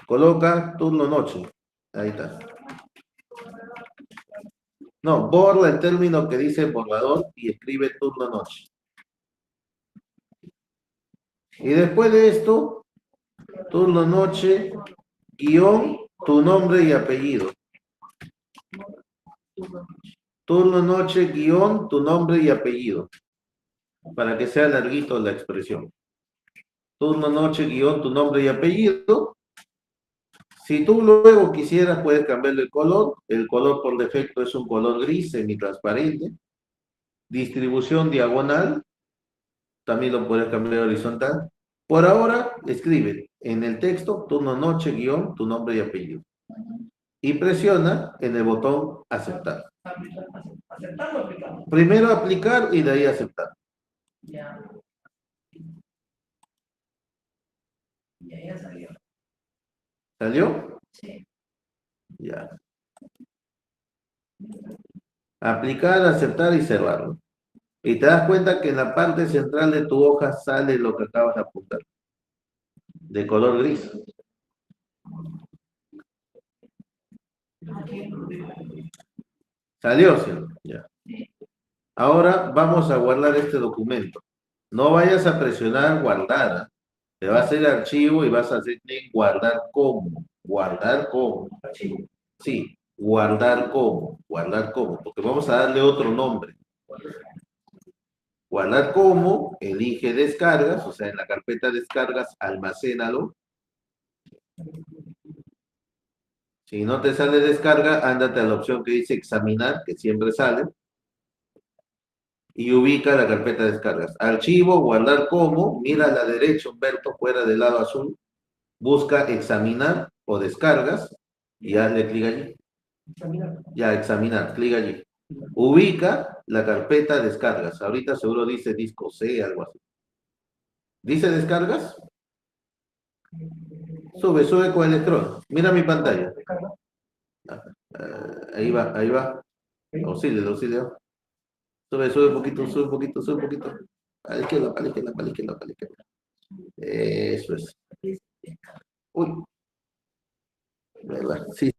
Coloca turno noche, ahí está. No, borra el término que dice borrador y escribe turno noche. Y después de esto, turno noche, guión, tu nombre y apellido. Turno noche, guión, tu nombre y apellido. Para que sea larguito la expresión. Turno noche, guión, tu nombre y apellido. Si tú luego quisieras, puedes cambiarle el color. El color por defecto es un color gris semitransparente. Distribución diagonal. También lo puedes cambiar horizontal. Por ahora, escribe en el texto, turno noche, guión, tu nombre y apellido. Y presiona en el botón aceptar. ¿Aceptar o aplicar? Primero aplicar y de ahí aceptar. Ya. Ya salió. ¿Salió? Sí. Ya. Aplicar, aceptar y cerrarlo. Y te das cuenta que en la parte central de tu hoja sale lo que acabas de apuntar. De color gris. ¿Salió? Sí. Ya. Ahora vamos a guardar este documento. No vayas a presionar guardar. ¿Eh? Te va a hacer archivo y vas a hacer guardar como. Guardar como. Archivo. Sí, guardar como. Guardar como. Porque vamos a darle otro nombre. Guardar como, elige descargas, o sea, en la carpeta descargas, almacénalo. Si no te sale descarga, ándate a la opción que dice examinar, que siempre sale. Y ubica la carpeta de descargas. Archivo, guardar como, mira a la derecha, Humberto, fuera del lado azul. Busca examinar o descargas y hazle clic allí. Examinar. Ya, examinar, clic allí. Ubica la carpeta descargas. Ahorita seguro dice disco C, algo así. ¿Dice descargas? Sube con el scroll. Mira mi pantalla. Ahí va, ahí va. Auxilio, auxilio. Sube un poquito, sube un poquito, sube un poquito. A la izquierda, a la izquierda, a la izquierda, a la izquierda. Eso es. Uy. ¿Verdad? Sí,